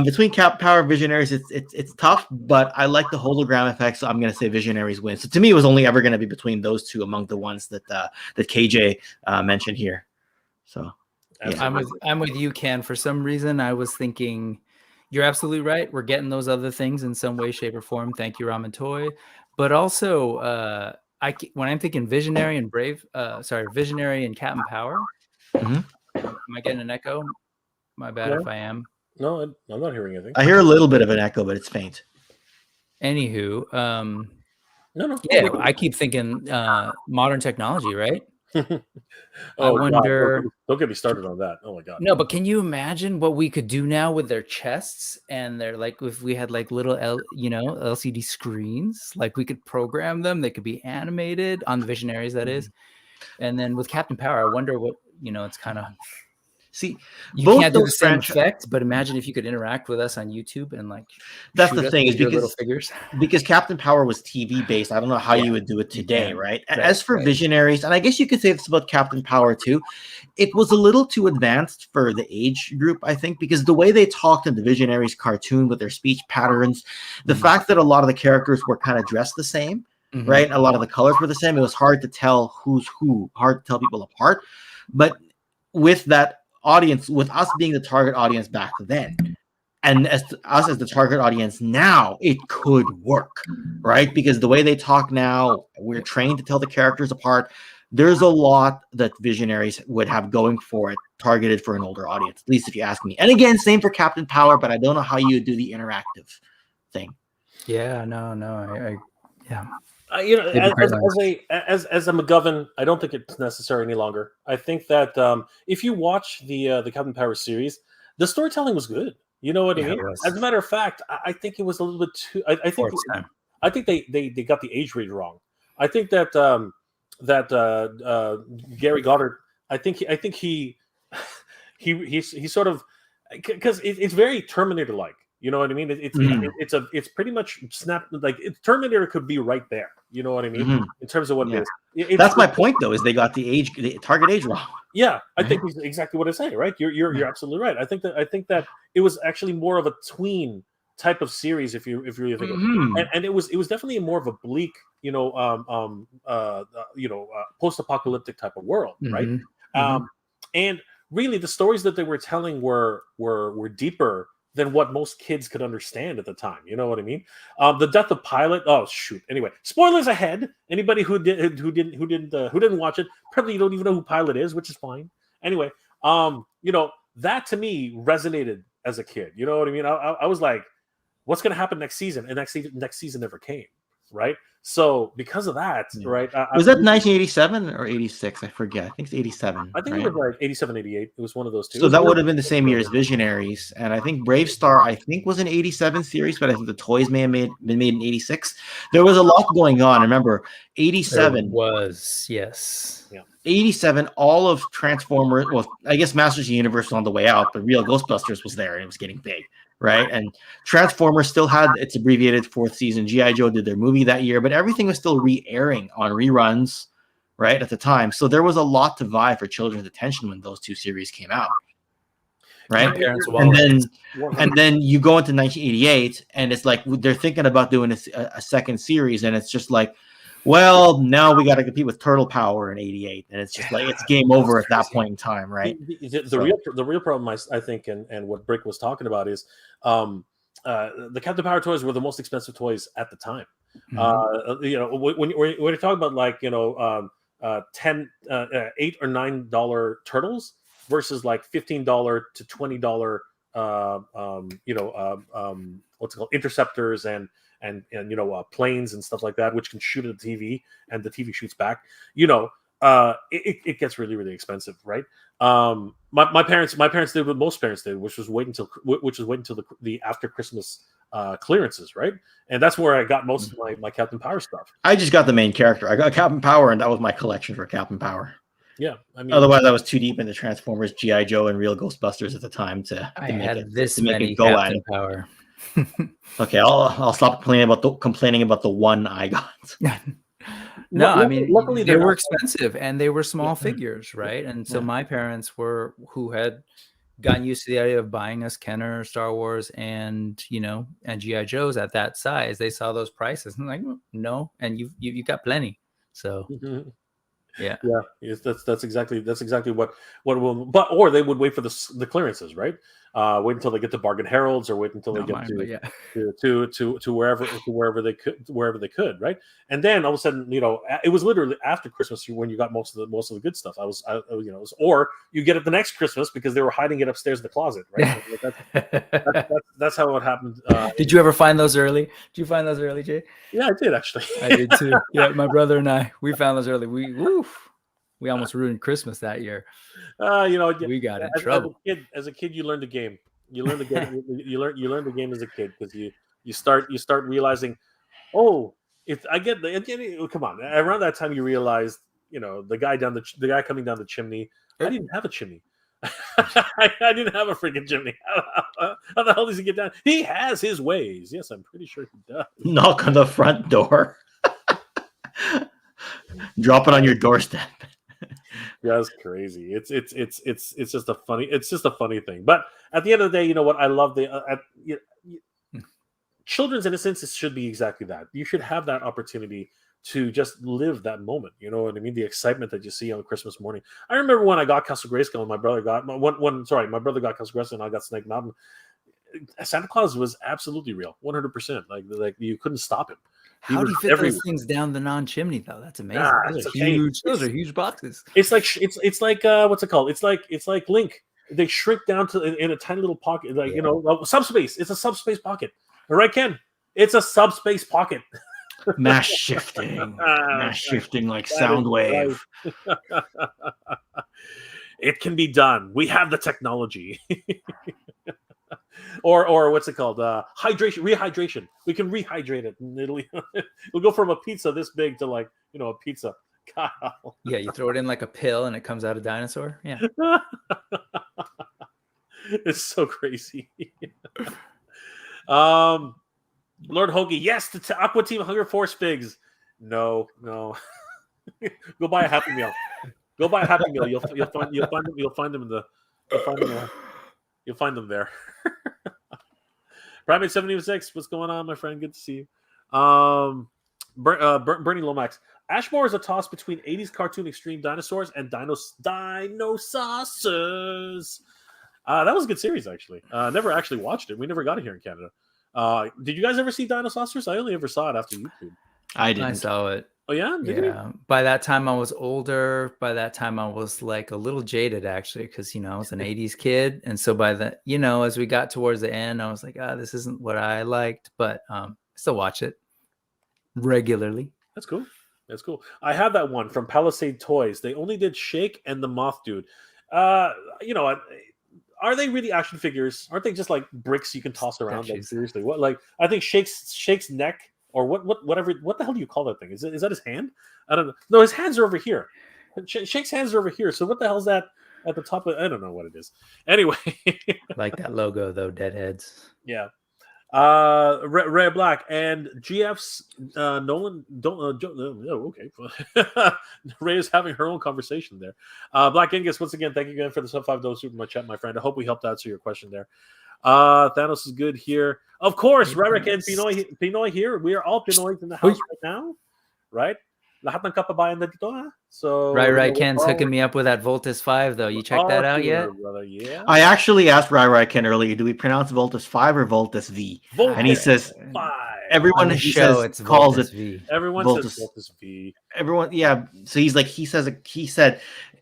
Between Captain Power and Visionaries, it's tough, but I like the hologram effect, so I'm going to say Visionaries win. So to me, it was only ever going to be between those two among the ones that KJ mentioned here. So yeah. I'm with you, Ken. For some reason, I was thinking. You're absolutely right. We're getting those other things in some way, shape, or form. Thank you, Ramen Toy. But also, when I'm thinking Visionary and Visionary and Captain Power. Mm-hmm. Am I getting an echo? My bad if I am. No, I'm not hearing anything. I hear a little bit of an echo, but it's faint. Anywho, no. Yeah, I keep thinking modern technology, right? I wonder. God, don't get me started on that. Oh my God. No, but can you imagine what we could do now with their chests and their if we had little LCD screens, we could program them. They could be animated on the Visionaries, that is. And then with Captain Power, I wonder what it's kind of. See, you can't do the same effect, but imagine if you could interact with us on YouTube and that's the thing is because little figures. Because Captain Power was TV based. I don't know how you would do it today, right? As for Visionaries, and I guess you could say this about Captain Power too, it was a little too advanced for the age group, I think, because the way they talked in the Visionaries cartoon with their speech patterns, the fact that a lot of the characters were kind of dressed the same, right? A lot of the colors were the same. It was hard to tell who's who, hard to tell people apart. But with that audience, with us being the target audience back then, and us as the target audience now, it could work, right? Because the way they talk now, we're trained to tell the characters apart. There's a lot that Visionaries would have going for it, targeted for an older audience, at least if you ask me. And again, same for Captain Power, but I don't know how you do the interactive thing. Yeah, no, yeah. As a McGovern, I don't think it's necessary any longer. I think that if you watch the Captain Power series, the storytelling was good. You know what I mean? As a matter of fact, I think it was a little bit too. I think they got the age range wrong. I think that Gary Goddard. I think he sort of, because it's very Terminator like. You know what I mean? It's pretty much Terminator could be right there. You know what I mean? In terms of what it is. That's my point, though, is they got the target age wrong. Yeah, I think it's exactly what I say. Right? You're absolutely right. I think that it was actually more of a tween type of series, if you really think of it. And it was definitely more of a bleak, post-apocalyptic type of world, right? And really, the stories that they were telling were deeper than what most kids could understand at the time. You know what I mean? The death of Pilot. Oh shoot! Anyway, spoilers ahead. Anybody who didn't watch it, probably you don't even know who Pilot is, which is fine. Anyway, that to me resonated as a kid. You know what I mean? I was like, what's going to happen next season? And next season never came. Right. So because of that, right? Was that 1987 or 86? I forget. I think it's 87. I think it was like 87, 88. It was one of those two. So that would have been the same year as Visionaries. And I think Brave Star, was an 87 series, but I think the toys may have been made in 86. There was a lot going on. Remember, 87 was, yes. Yeah. 87, all of Transformers, well, I guess Masters of the Universe was on the way out, but Real Ghostbusters was there and it was getting big. Right. And Transformers still had its abbreviated fourth season. G.I. Joe did their movie that year, but everything was still re-airing on reruns, right, at the time. So there was a lot to vie for children's attention when those two series came out. Right. And then you go into 1988 and it's like they're thinking about doing a second series, and it's just like, well, now we got to compete with Turtle Power in '88, and it's just like it's game over at that point in time, right? The real problem, I think, and what Brick was talking about is the Captain Power toys were the most expensive toys at the time. When you're talking about like $8 or $9 turtles versus like $15 to $20 what's it called, interceptors and planes and stuff like that, which can shoot at the TV and the TV shoots back. It gets really, really expensive, right? My parents did what most parents did, which was wait until the after Christmas clearances, right? And that's where I got most of my Captain Power stuff. I just got the main character. I got Captain Power, and that was my collection for Captain Power. Yeah, I mean, otherwise I was too deep into Transformers, G.I. Joe, and Real Ghostbusters at the time to make it go at it. Power. Okay, I'll stop complaining about the one I got. No, I mean, luckily they were expensive and they were small figures, right? And so my parents who had gotten used to the idea of buying us Kenner, Star Wars, and G.I. Joes at that size. They saw those prices and like, no, and you got plenty. So yeah, that's exactly what will. But or they would wait for the clearances, right? Wait until they get to Bargain Heralds, or wait until they get to wherever they could, right? And then all of a sudden, it was literally after Christmas when you got most of the good stuff. Or you get it the next Christmas because they were hiding it upstairs in the closet, right? That's how it happened. Did you ever find those early? Did you find those early, Jay? Yeah, I did actually. I did too. Yeah, my brother and I, found those early. We almost ruined Christmas that year. We got in trouble. As a kid, you learn the game. You learn the game. you learn the game as a kid because you start realizing, come on. Around that time, you realized, the guy coming down the chimney. I didn't have a chimney. I didn't have a freaking chimney. How the hell does he get down? He has his ways. Yes, I'm pretty sure he does. Knock on the front door. Drop it on your doorstep. That's crazy. It's just a funny thing. But at the end of the day, you know what? I love children's innocence. It should be exactly that. You should have that opportunity to just live that moment. You know what I mean? The excitement that you see on Christmas morning. I remember when I got Castle Grayskull and my brother got my brother got Castle Grayskull and I got Snake Mountain. Santa Claus was absolutely real, 100%. Like you couldn't stop him. How do you fit those things down the non-chimney though? That's amazing. Those are huge. Those are huge boxes. It's like what's it called? It's like Link. They shrink down to in a tiny little pocket, like subspace. It's a subspace pocket, right, Ken? It's a subspace pocket. Mass shifting like Soundwave. It can be done. We have the technology. or what's it called? Rehydration. We can rehydrate it, and it'll go from a pizza this big to like a pizza. God. Yeah, you throw it in like a pill, and it comes out a dinosaur. Yeah, it's so crazy. Lord Hoagie, yes, the Aqua Team Hunger Force figs. No. Go buy a Happy Meal. Go buy a Happy Meal. You'll find them in the. You'll find them there. Primate 76, what's going on, my friend? Good to see you. Bernie Lomax. Ashmore is a toss between 80s cartoon extreme dinosaurs and Dinosaucers. That was a good series, actually. Never actually watched it. We never got it here in Canada. Did you guys ever see Dinosaucers? I only ever saw it after YouTube. I didn't. I saw it. Oh, yeah? Did you? By that time, I was older. By that time, I was like a little jaded, actually, because, I was an 80s kid. And so by the, as we got towards the end, I was like, this isn't what I liked. But I still watch it regularly. That's cool. I have that one from Palisade Toys. They only did Shake and the Moth Dude. Are they really action figures? Aren't they just like bricks you can toss around? Like, seriously, what? Like, I think Shake's neck or whatever. What the hell do you call that thing? Is that his hand? I don't know. No, his hands are over here. Shake's hands are over here. So what the hell's that at the top of? I don't know what it is. Anyway, like that logo though, Deadheads. Yeah. Red Black and GF's Nolan don't okay. Ray is having her own conversation there. Black Angus, once again, thank you again for the sub $5 super much chat, my friend. I hope we helped answer your question there. Thanos is good here, of course. Rarick and Pinoy here. We are all Pinoys in the house right now, right? Lahat ng kapabayan na dito, ha? So Right. Ken's hooking me up with that Voltus 5 though. You checked that out yet? Brother, yeah. I actually asked Ken earlier, do we pronounce Voltus 5 or Voltus V? Voltus and he says 5. Everyone calls it V. Everyone Voltus, says Voltus V. Everyone, yeah. So he's like, he said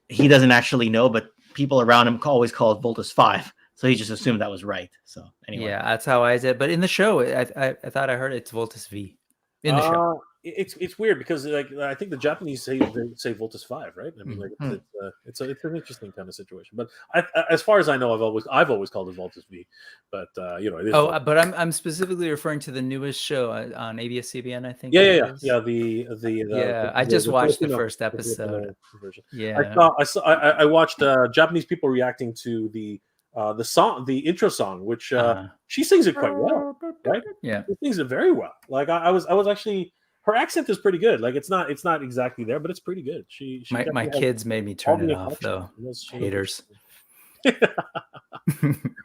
he doesn't actually know, but people around him always call it Voltus 5. So he just assumed that was right. So anyway, yeah, that's how I said. But in the show, I thought I heard it's Voltus V in the show. It's weird because like I think the Japanese say Voltus 5, right? I mean, like it's an interesting kind of situation. But as far as I know, I've always called it Voltus V. But it is. But I'm specifically referring to the newest show on ABS-CBN, I think. Yeah. I just watched the first episode. Yeah, I watched Japanese people reacting to the song, the intro song, which she sings it quite well, right? Yeah, she sings it very well. Like I was actually. Her accent is pretty good. Like it's not exactly there, but it's pretty good. She my kids made me turn it off though. Haters.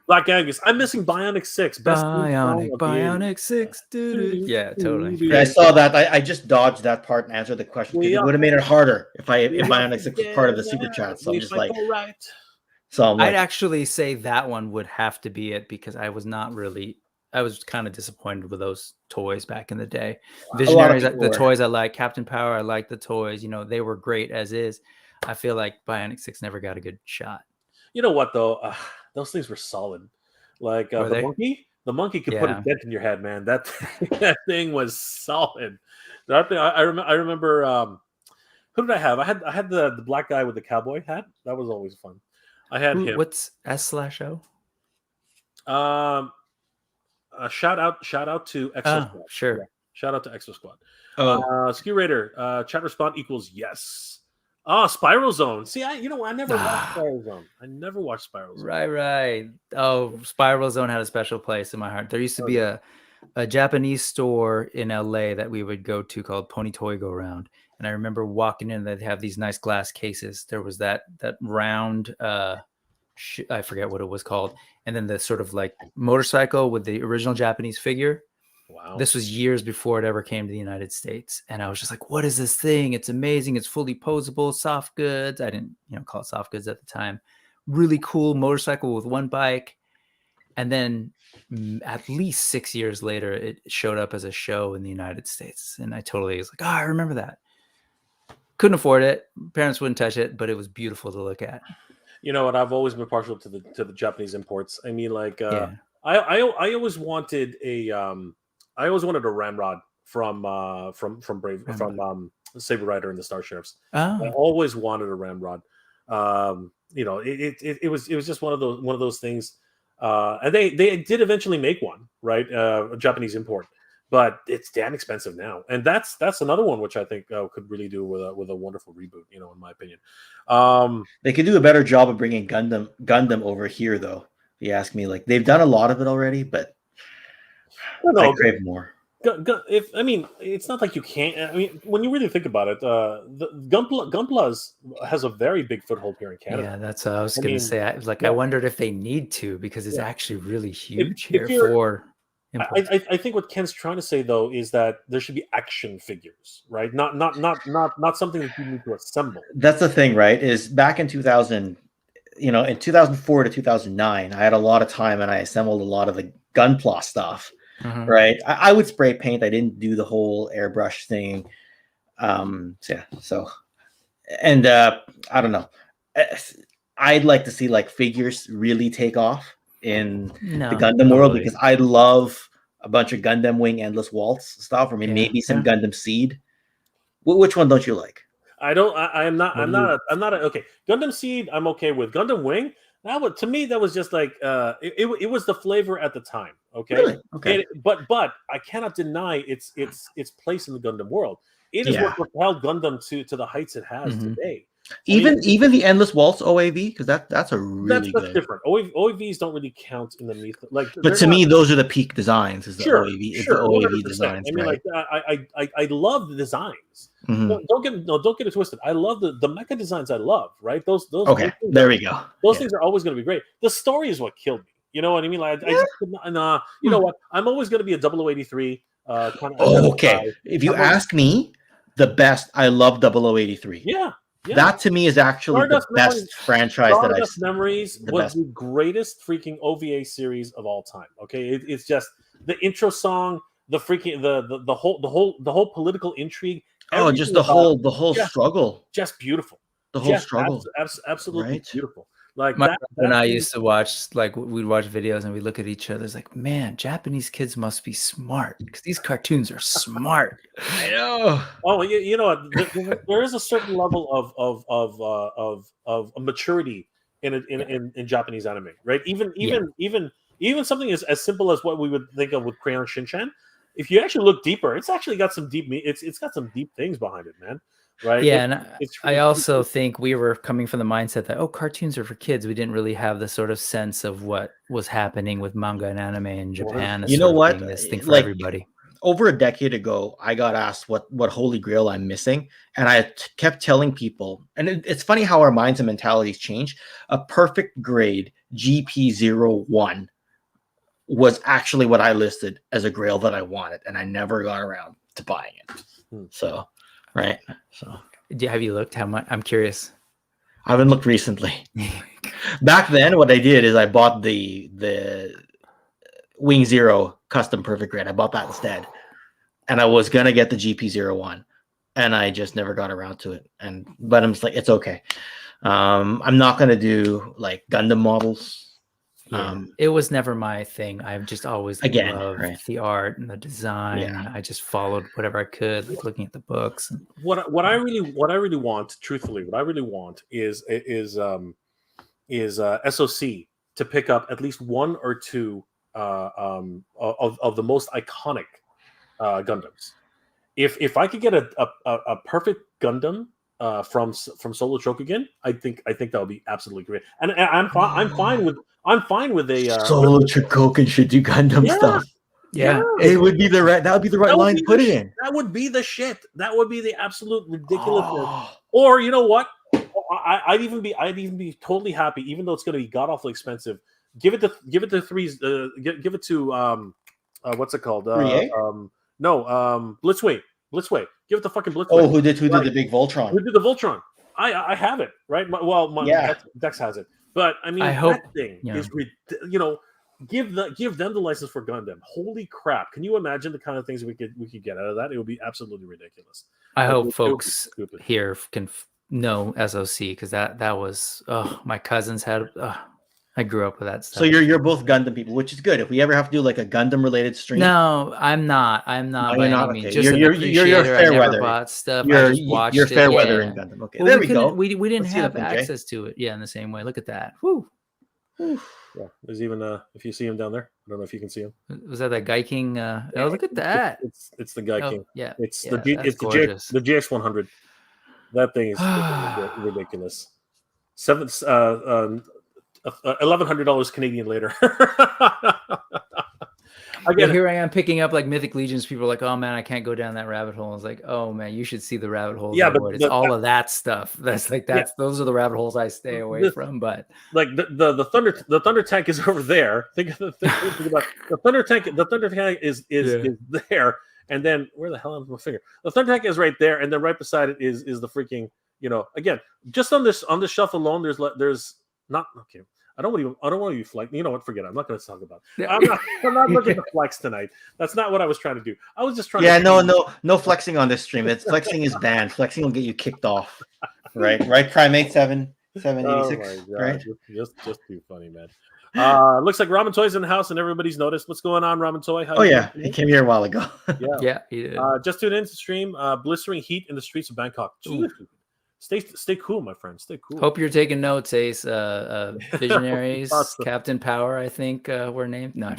Black Angus, I'm missing Bionic 6. Best Bionic 6. Yeah, totally. Yeah, I saw that. I just dodged that part and answered the question. It would have made it harder if Bionic 6 was part of the super chat. So I'm just like, I'd actually say that one would have to be it because I was kind of disappointed with those toys back in the day. Visionaries, the toys I like. Captain Power, I like the toys. They were great as is. I feel like Bionic 6 never got a good shot. You know what, though? Those things were solid. Like the monkey could put a dent in your head, man. That thing was solid. That thing, I remember. Who did I have? I had the black guy with the cowboy hat. That was always fun. I had him. What's S/O? Shout out to Exo Squad. Sure. Yeah. Shout out to Exo Squad. Skew Raider, chat response equals yes. Spiral Zone. See, I never watched Spiral Zone. I never watched Spiral Zone. Right. Oh, Spiral Zone had a special place in my heart. There used to be a Japanese store in LA that we would go to called Pony Toy Go Round. And I remember walking in, they'd have these nice glass cases. There was that round I forget what it was called, and then the sort of like motorcycle with the original Japanese figure, Wow. This was years before it ever came to the United States. And I was just like, what is this thing? It's amazing. It's fully posable, soft goods. I didn't, call it soft goods at the time. Really cool motorcycle with one bike. And then at least 6 years later, it showed up as a show in the United States. And I totally was like, I remember that. Couldn't afford it. Parents wouldn't touch it, but it was beautiful to look at. You know what? I've always been partial to the Japanese imports. I mean, like, Yeah. I always wanted a ramrod from Saber Rider and the Star Sheriffs. I Oh, always wanted a ramrod. It was just one of those things. And they did eventually make one, right? A Japanese import, but it's damn expensive now. And that's another one which I think could really do with a wonderful reboot. In my opinion. They could do a better job of bringing Gundam over here, though. If you ask me, like they've done a lot of it already, but I crave more. It's not like you can't. I mean, when you really think about it, the Gunpla has a very big foothold here in Canada. yeah, that's what I was going to say. I wondered if they need to, because it's actually really huge If here for imports. I think what Ken's trying to say though is that there should be action figures, right? Not something that you need to assemble. That's the thing, right? Is back in 2000, in 2004 to 2009, I had a lot of time and I assembled a lot of the Gunpla stuff. Right, I would spray paint. I didn't do the whole airbrush thing. And I don't know. I'd like to see like figures really take off in the Gundam world, because I love a bunch of Gundam Wing Endless Waltz stuff, or maybe some Gundam Seed. Which one don't you like? I'm not. Okay, Gundam Seed, I'm okay with. Gundam Wing, to me that was just like it was the flavor at the time. Okay, really? Okay. But I cannot deny its place in the Gundam world. It is what propelled Gundam to the heights it has today. Even the Endless Waltz OAV, because that's a really that's different. OAVs don't really count in the myth. But to me, those are the peak designs. Is the OAV? Is the OAV 100%. designs? I mean, right? I love the designs. Don't get it twisted. I love the mecha designs. I love, right? Those okay. There we go. Those things are always going to be great. The story is what killed me. You know what I mean? Like I just could not, you know what? I'm always going to be a 0083 kind of. Okay. If you ask me, the best. I love 0083. Yeah. That to me is actually the best franchise that I've seen. Memories was the greatest freaking OVA series of all time. Okay, it's just the intro song, the freaking the whole political intrigue. Oh, just the whole struggle. Just beautiful. The whole struggle. Absolutely beautiful. Like my brother and I used to watch, like we'd watch videos and we look at each other. It's like, man, Japanese kids must be smart, because these cartoons are smart. I know. Oh, you know what? There is a certain level of maturity in Japanese anime, right? Even something as simple as what we would think of with Crayon Shinchan. If you actually look deeper, it's actually got some deep. It's got some deep things behind it, man. Right. Yeah, I also think we were coming from the mindset that cartoons are for kids. We didn't really have the sort of sense of what was happening with manga and anime in Japan. You know what? This thing for everybody. Over a decade ago, I got asked what Holy Grail I'm missing, and I kept telling people. And it's funny how our minds and mentalities change. A perfect grade GP01 was actually what I listed as a Grail that I wanted, and I never got around to buying it. So. Right. So have you looked? How much? I'm curious. I haven't looked recently. Back then, what I did is I bought the Wing Zero custom perfect grade. I bought that instead. And I was gonna get the GP01. And I just never got around to it. But I'm just like, it's okay. I'm not gonna do like Gundam models. It was never my thing. I've just always loved the art and the design. Yeah. I just followed whatever I could, like looking at the books. What I really want, truthfully, is SOC to pick up at least one or two of the most iconic Gundams. If I could get a perfect Gundam from Solo Chokugen, I think that would be absolutely great. And I'm fine with a Solo Chokugen should do Gundam stuff. Yeah, it would be that would be the right line to put it in. That would be the shit. That would be the absolute ridiculousness. Or you know what? I'd even be totally happy, even though it's going to be god awfully expensive. Give it to what's it called? 3A? No, Blitzway. Give it the fucking Blitzway. Oh, who did the big Voltron? Who did the Voltron? I have it, right? Yeah. Dex has it. But I mean, I hope, that thing yeah. is, give them the license for Gundam. Holy crap! Can you imagine the kind of things we could get out of that? It would be absolutely ridiculous. I Like, hope it would folks be stupid. here can know SOC, because that was my cousins had. I grew up with that stuff. So you're both Gundam people, which is good. If we ever have to do like a Gundam related stream, No, I'm not. No, By you're not. any means. Okay. Just You're an appreciator. fair I never weather. bought stuff. I just watched You're fair it. weather Yeah. in Gundam. Okay, Well, there we go. We didn't Let's see have the thing, Jay. access to it. Yeah, in the same way. Look at that. Whew. Yeah, there's even if you see him down there. I don't know if you can see him. Was that Guy King? Oh, look at that. It's the Guy Oh, King. yeah. It's Yeah, the that's gorgeous. the GX100. That thing is freaking ridiculous. $1,100 Canadian later. Again, here I am picking up like Mythic Legions. People are like, "Oh man, I can't go down that rabbit hole." I was like, "Oh man, you should see the rabbit holes." Yeah, but it's all of that stuff. Those are the rabbit holes I stay away from. But like the thunder tank is over there. Think about the thunder tank. The thunder tank is there, and then where the hell is my finger? The thunder tank is right there, and then right beside it is the freaking again, just on this shelf alone. There's not okay. I don't want to flex. You know what? Forget it. I'm not going to talk about it. I'm not looking to flex tonight. That's not what I was trying to do. I was just trying. Yeah, no flexing on this stream. Flexing is banned. Flexing will get you kicked off. Right, Primate 786. Oh right. Just too funny, man. Looks like Ramen Toy's in the house, and everybody's noticed. What's going on, Ramen Toy? Oh yeah, he came here a while ago. Yeah, he did. Just tuned in to stream. Blistering heat in the streets of Bangkok. Stay cool, my friend. Stay cool. Hope you're taking notes, Ace. Visionaries, Captain Power, I think were named. No,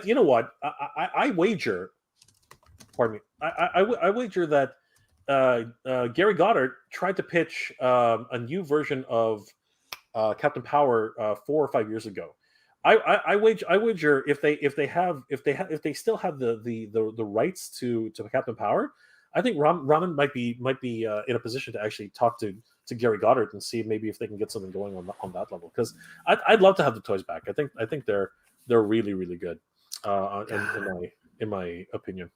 you know what? I wager. Pardon me. I wager that Gary Goddard tried to pitch a new version of Captain Power 4 or 5 years ago. I wager if they still have the rights to Captain Power, I think Ramen might be in a position to actually talk to Gary Goddard and see maybe if they can get something going on that level, because I'd love to have the toys back. I think they're really, really good in my opinion.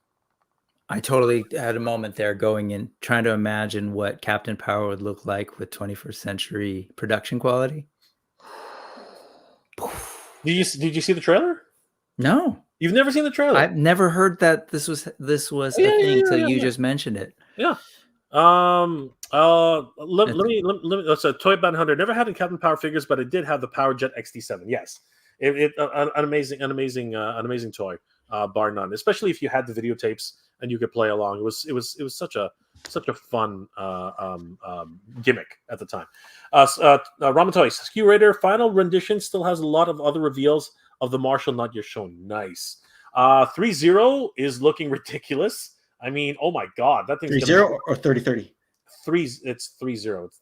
I totally had a moment there going in trying to imagine what Captain Power would look like with 21st century production quality. Did you see the trailer? No. You've never seen the trailer? I've never heard that this was a thing until you just mentioned it. Yeah. Let me. That's a Toy Band 100. Never had any Captain Power figures, but I did have the Power Jet XT7. Yes, an amazing toy, bar none. Especially if you had the videotapes and you could play along. It was such a fun gimmick at the time. Ramen Toys SKU Raider final rendition still has a lot of other reveals of the Marshal not yet shown. Nice. 3-0 is looking ridiculous. I mean, oh my god, that thing's 3-0 or 30-30? It's 3-0. It's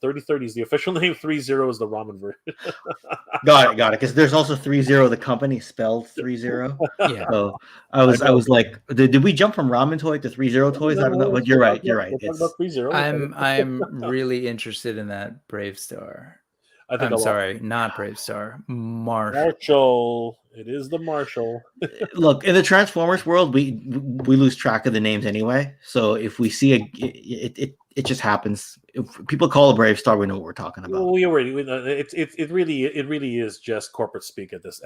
30-30 is the official name. 3-0 is the ramen version. Got it. Because there's also 3-0, the company spelled 3-0. Yeah. So I was like, did we jump from Ramen Toy to 3-0 toys? I don't know, but you're right. It's 3-0. I'm really interested in that Brave Star. I'm sorry, not Brave Star. Marshall. It is the Marshal. Look, in the Transformers world, we lose track of the names anyway. So if we see it just happens. If people call a Brave Star, we know what we're talking about. Well, it really is just corporate speak at this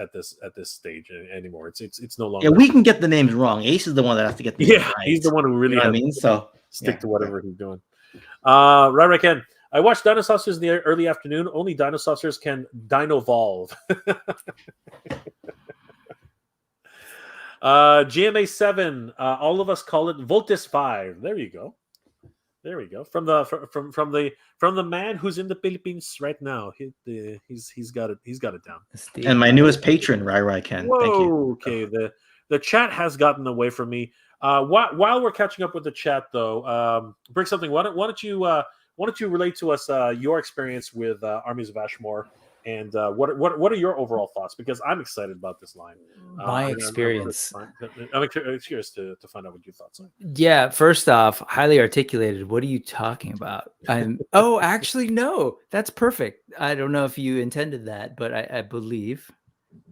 stage anymore. It's no longer. Yeah, we can get the names wrong. Ace is the one that has to get the names right. He's the one who really. I mean, so stick to whatever he's doing. Right, Ken. I watched Dinosaurs in the early afternoon. Only Dinosaurs can dino-volve. GMA7. All of us call it Voltis 5. There you go. From the man who's in the Philippines right now. He's got it down. And my newest patron, Rai Ken. Whoa, thank you. Okay, the chat has gotten away from me. While we're catching up with the chat, though, Brick something. Why don't you relate to us your experience with Armies of Ashmore, and what are your overall thoughts? Because I'm excited about this line. My experience. I'm curious to find out what your thoughts are. Yeah, first off, highly articulated. What are you talking about? Actually, no, that's perfect. I don't know if you intended that, but I believe,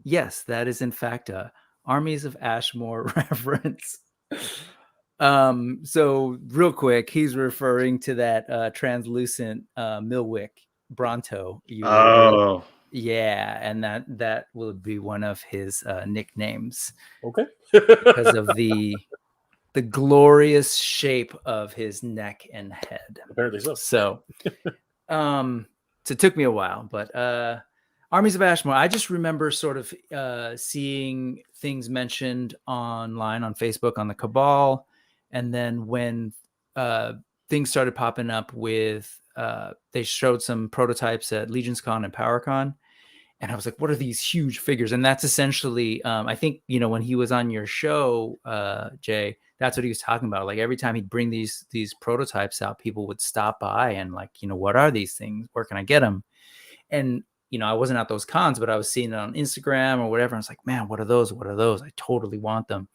yes, that is in fact a Armies of Ashmore reference. So real quick, he's referring to that translucent Milwick Bronto. Yeah, and that will be one of his nicknames. Okay. Because of the glorious shape of his neck and head. Apparently so. So it took me a while, but Armies of Ashmore, I just remember sort of seeing things mentioned online on Facebook on the Cabal. And then when things started popping up with, they showed some prototypes at LegionsCon and PowerCon. And I was like, what are these huge figures? And that's essentially, I think, when he was on your show, Jay, that's what he was talking about. Like every time he'd bring these prototypes out, people would stop by and like, what are these things? Where can I get them? And, I wasn't at those cons, but I was seeing it on Instagram or whatever. I was like, man, what are those? What are those? I totally want them.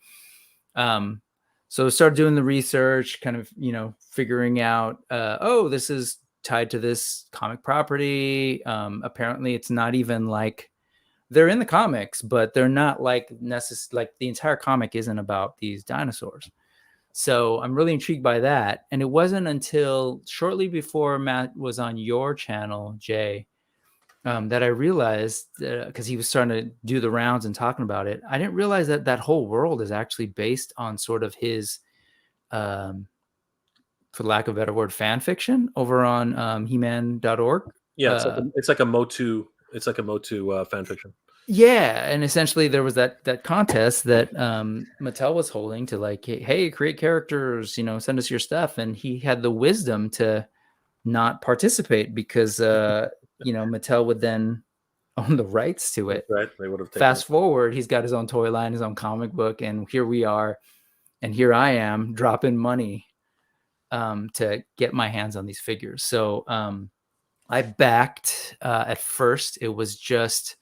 So I started doing the research, kind of, figuring out, this is tied to this comic property. Apparently it's not even like they're in the comics, but they're not like like the entire comic isn't about these dinosaurs. So I'm really intrigued by that. And it wasn't until shortly before Matt was on your channel, Jay, that I realized, because he was starting to do the rounds and talking about it, I didn't realize that that whole world is actually based on sort of his, for lack of a better word, fan fiction over on He-Man.org. Yeah, it's like a MotU. It's like a MotU fan fiction. Yeah, and essentially there was that contest that Mattel was holding to like, hey, create characters, send us your stuff, and he had the wisdom to not participate because Mattel would then own the rights to it. Right, they would have. Fast forward, he's got his own toy line, his own comic book, and here we are, and here I am dropping money to get my hands on these figures. So I backed at first. It was just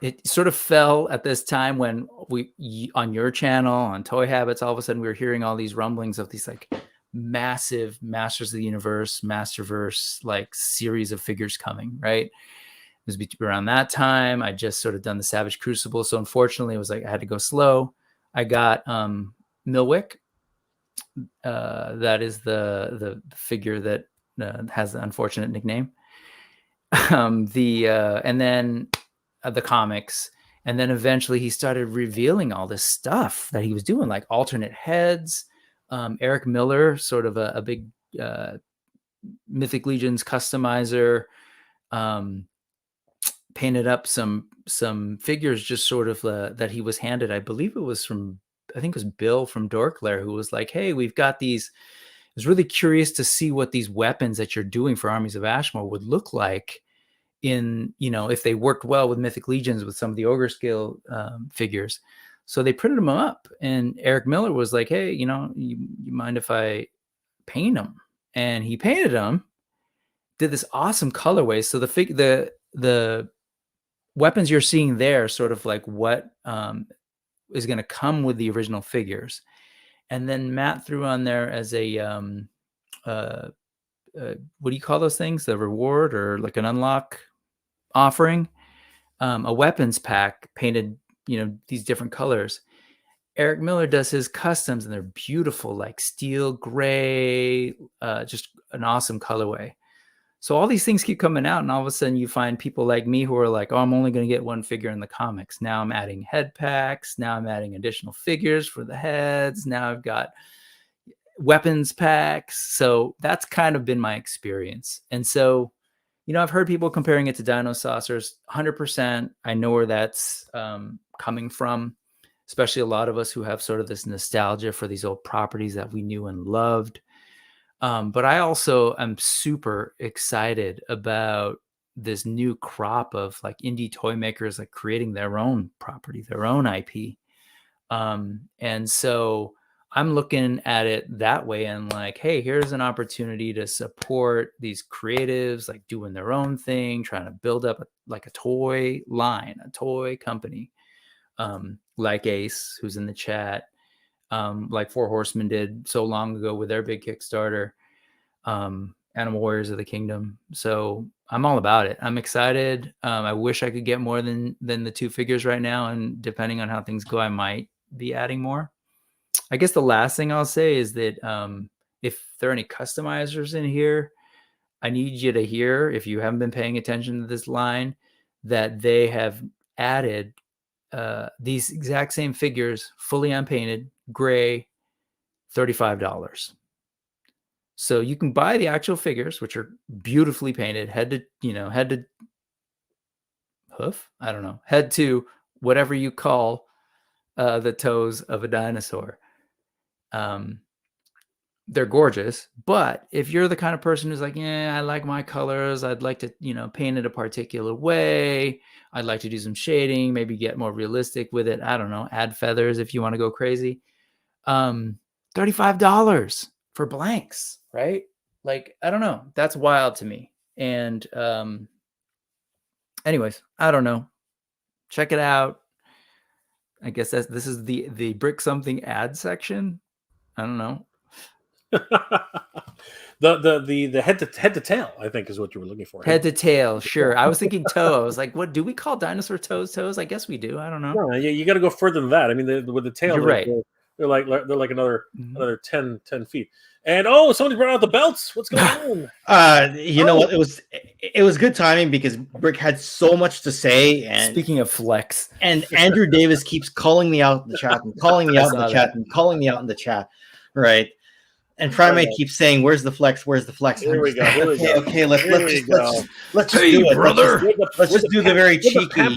it sort of fell at this time when we on your channel on Toy Habits, all of a sudden we were hearing all these rumblings of these like massive Masters of the Universe, Masterverse like series of figures coming, right? It was around that time. I just sort of done the Savage Crucible, so unfortunately it was like I had to go slow. I got Milwick. That is the figure that has the unfortunate nickname. And then the comics, and then eventually he started revealing all this stuff that he was doing, like alternate heads. Eric Miller, sort of a big Mythic Legions customizer, painted up some figures just sort of that he was handed. I believe it was I think it was Bill from Dorklair, who was like, hey, we've got these. I was really curious to see what these weapons that you're doing for Armies of Ashmore would look like in, if they worked well with Mythic Legions with some of the Ogre Scale figures. So they printed them up, and Eric Miller was like, hey, you mind if I paint them? And he painted them, did this awesome colorway. So the weapons you're seeing there, sort of like what is going to come with the original figures. And then Matt threw on there as a what do you call those things? The reward or like an unlock offering, a weapons pack painted, these different colors. Eric Miller does his customs, and they're beautiful, like steel gray, just an awesome colorway. So all these things keep coming out, and all of a sudden you find people like me who are like, oh, I'm only going to get one figure in the comics. Now I'm adding head packs. Now I'm adding additional figures for the heads. Now I've got weapons packs. So that's kind of been my experience. And so, I've heard people comparing it to Dino Saucers. 100%. I know where that's coming from, especially a lot of us who have sort of this nostalgia for these old properties that we knew and loved. But I also am super excited about this new crop of like indie toy makers, like creating their own property, their own IP. And so I'm looking at it that way and like, hey, here's an opportunity to support these creatives, like doing their own thing, trying to build up like a toy line, a toy company, like Ace, who's in the chat, like Four Horsemen did so long ago with their big Kickstarter, Animal Warriors of the Kingdom. So I'm all about it. I'm excited. I wish I could get more than the 2 figures right now, and depending on how things go, I might be adding more. I guess the last thing I'll say is that if there are any customizers in here, I need you to hear, if you haven't been paying attention to this line, that they have added these exact same figures, fully unpainted, gray, $35. So you can buy the actual figures, which are beautifully painted, head to hoof. I don't know, head to whatever you call the toes of a dinosaur. They're gorgeous, but if you're the kind of person who's like, yeah, I like my colors, I'd like to, paint it a particular way, I'd like to do some shading, maybe get more realistic with it, I don't know, add feathers if you want to go crazy. $35 for blanks, right? Like, I don't know, that's wild to me. And anyways, I don't know, check it out. I guess this is the brick something ad section. I don't know. the head to tail, I think, is what you were looking for. Head to tail, sure. I was thinking toe. I was like, what do we call dinosaur toes? I guess we do. I don't know. No, you got to go further than that. I mean, with the tail, You're right. They're like another 10 feet. And somebody brought out the belts. What's going on? You know what? It was good timing because Brick had so much to say. And speaking of flex, and Andrew Davis keeps calling me out in the chat and calling me out in the chat and calling me out in the chat, right? And Primate keeps saying, "Where's the flex? Where's the flex?" Here we go. Okay, let's just do it, brother. Let's just do the very cheeky.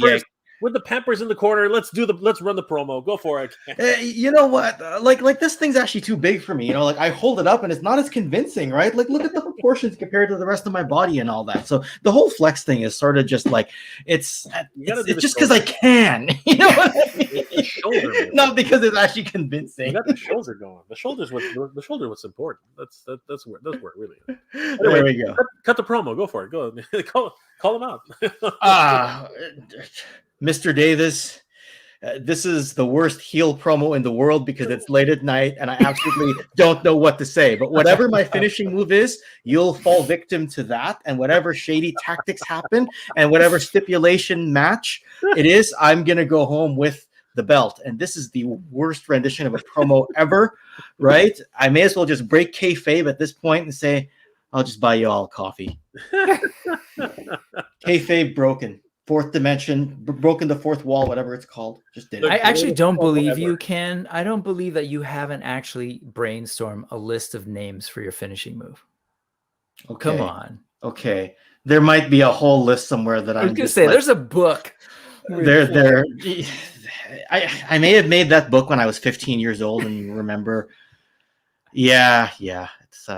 With the Pampers in the corner, let's run the promo. Go for it. You know what? Like this thing's actually too big for me. Like I hold it up and it's not as convincing, right? Like look at the proportions compared to the rest of my body and all that. So the whole flex thing is sort of just like it's just because I can. You know what I mean? Shoulder, not because it's actually convincing. You got the shoulder going. The shoulder what's important. That's where it really is. Anyway, there we go. Cut the promo. Go for it. Go call him out. Mr. Davis, this is the worst heel promo in the world because it's late at night and I absolutely don't know what to say. But whatever my finishing move is, you'll fall victim to that. And whatever shady tactics happen and whatever stipulation match it is, I'm going to go home with the belt. And this is the worst rendition of a promo ever, right? I may as well just break kayfabe at this point and say, I'll just buy you all coffee. Kayfabe broken. Fourth dimension, broken the fourth wall, whatever it's called. Just did it. I actually don't believe you, Ken. I don't believe that you haven't actually brainstormed a list of names for your finishing move. Okay. Come on. Okay. There might be a whole list somewhere that I'm just say there's a book. There. I may have made that book when I was 15 years old, and you remember. Yeah. It's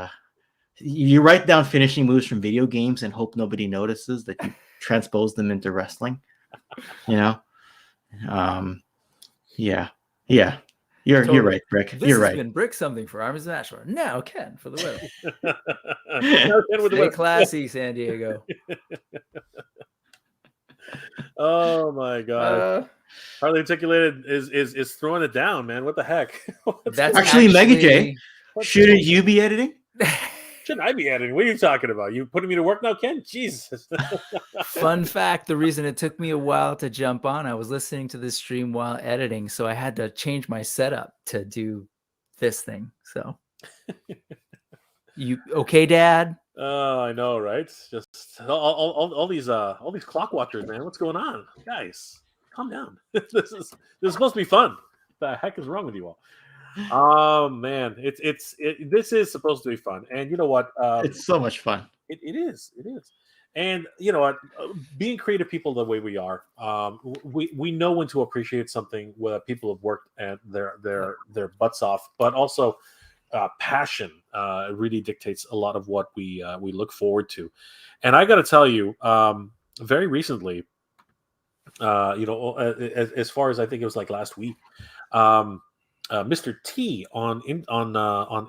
you write down finishing moves from video games and hope nobody notices that you transpose them into wrestling, Yeah. You're right, Brick. You're right. This has been Brick something for Armies of Ashmore. Now Ken for the win. Stay classy, San Diego. Oh my god. Hardly Articulated is throwing it down, man. What the heck? That's actually Mega J. Shouldn't you be editing? Shouldn't I be editing? What are you talking about? You putting me to work now, Ken? Jesus. Fun fact, the reason it took me a while to jump on, I was listening to this stream while editing, so I had to change my setup to do this thing. So you okay, Dad? I know, right? Just all these clock watchers, man. What's going on? Guys, calm down. This is supposed to be fun. What the heck is wrong with you all? Oh man, this is supposed to be fun, and you know what? It's so much fun. It is, and you know what? Being creative people the way we are, we know when to appreciate something where people have worked at their butts off, but also passion really dictates a lot of what we look forward to. And I got to tell you, very recently, as far as I think it was like last week. Mr. T on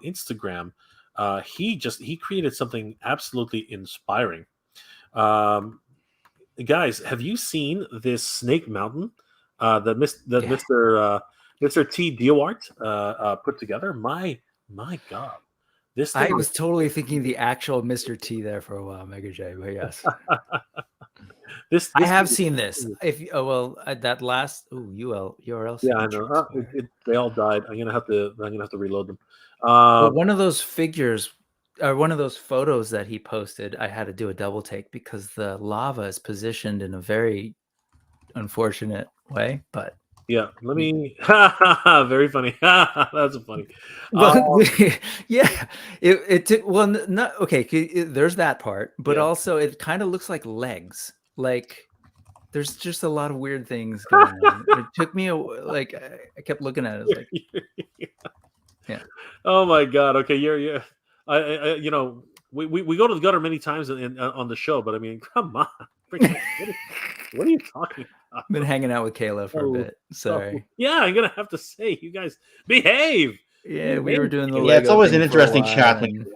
Instagram, he created something absolutely inspiring. Guys, have you seen this Snake Mountain that Mr. T Diawart put together? My God, This I thing, was totally thinking the actual Mr. T there for a while, Mega J, but yes. I have seen this. That last URL Yeah, I signature. know. They all died. I'm gonna have to reload them. But one of those figures, or one of those photos that he posted, I had to do a double take because the lava is positioned in a very unfortunate way. But yeah, let me. Very funny. That's funny. well, yeah, it took not okay. There's that part, but Yeah. also it kind of looks like legs. Like there's just a lot of weird things going on. It took me I kept looking at it. It's like, yeah. Oh my God. Okay, you're. I you know, we go to the gutter many times on the show, but I mean, come on. What are you talking about? Been hanging out with Kayla for a bit. Sorry. Yeah, I'm gonna have to say, you guys behave. Yeah, we were doing the Yeah, it's Lego always an thing for a interesting while, chat and-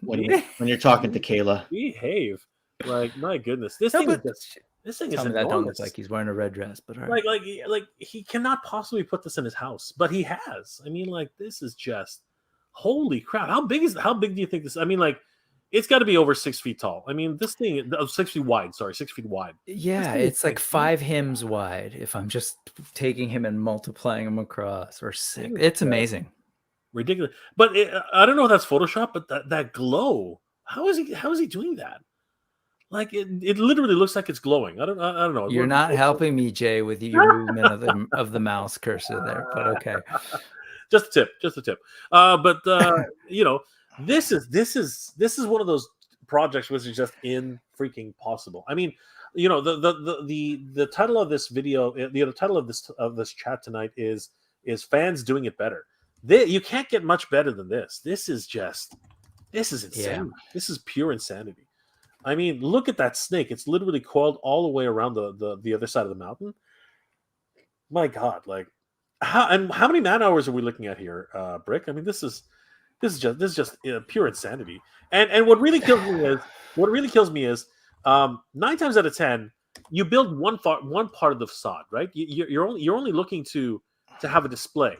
when you're talking to Kayla. Behave. Like, my goodness, this No, thing is but just. This thing tell is me that don't look enormous. like he's wearing a red dress, but all right. Like he cannot possibly put this in his house, but he has. I mean, like, this is just holy crap. How big do you think this? I mean, like, it's got to be over 6 feet tall. I mean, this thing 6 feet wide. Sorry, 6 feet wide. Yeah, it's like 5 hymns wide if I'm just taking him and multiplying him across, or 6. It's amazing. Ridiculous. But I don't know if that's Photoshop, but that glow. How is he doing that? Like, it literally looks like it's glowing. I don't know. You're not helping me, Jay, with your movement of the mouse cursor there, but okay. Just a tip. But you know, this is one of those projects which is just in freaking possible. I mean, you know, the title of this video, the title of this chat tonight is fans doing it better. You can't get much better than this. This is insane. Yeah. This is pure insanity. I mean, look at that snake. It's literally coiled all the way around the other side of the mountain. My God, like, how many man hours are we looking at here, Brick? I mean, this is just pure insanity. And what really kills me is 9 times out of 10, you build one part of the facade, right? You're only looking to have a display,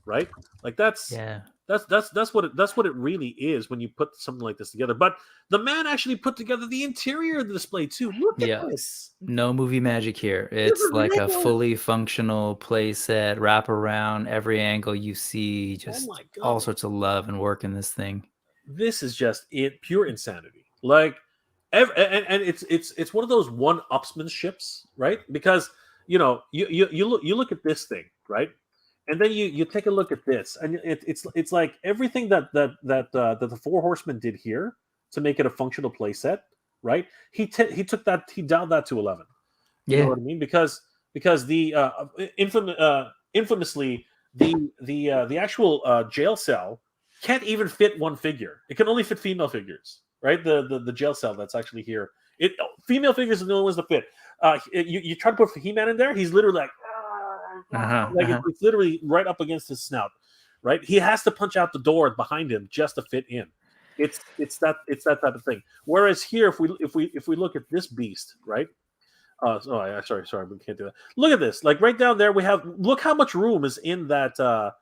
right? Like that's what it really is when you put something like this together. But the man actually put together the interior of the display too. Look at this. No movie magic here. It's like a fully functional play set, wrap around every angle you see, just all sorts of love and work in this thing. This is just pure insanity. Like, and it's one of those one-upsmanships, right? Because you know you look at this thing, right? And then you take a look at this, and it's like everything that the Four Horsemen did here to make it a functional play set, right? He dialed that to 11. You know what I mean? Because the infamously the actual jail cell can't even fit one figure. It can only fit female figures, right? The jail cell that's actually here. Female figures are the only ones to fit. You try to put He-Man in there, he's literally like. It's literally right up against his snout, right? He has to punch out the door behind him just to fit in. It's that type of thing. Whereas here, if we look at this beast, right? Sorry, we can't do that. Look at this, like right down there. Look how much room is in that.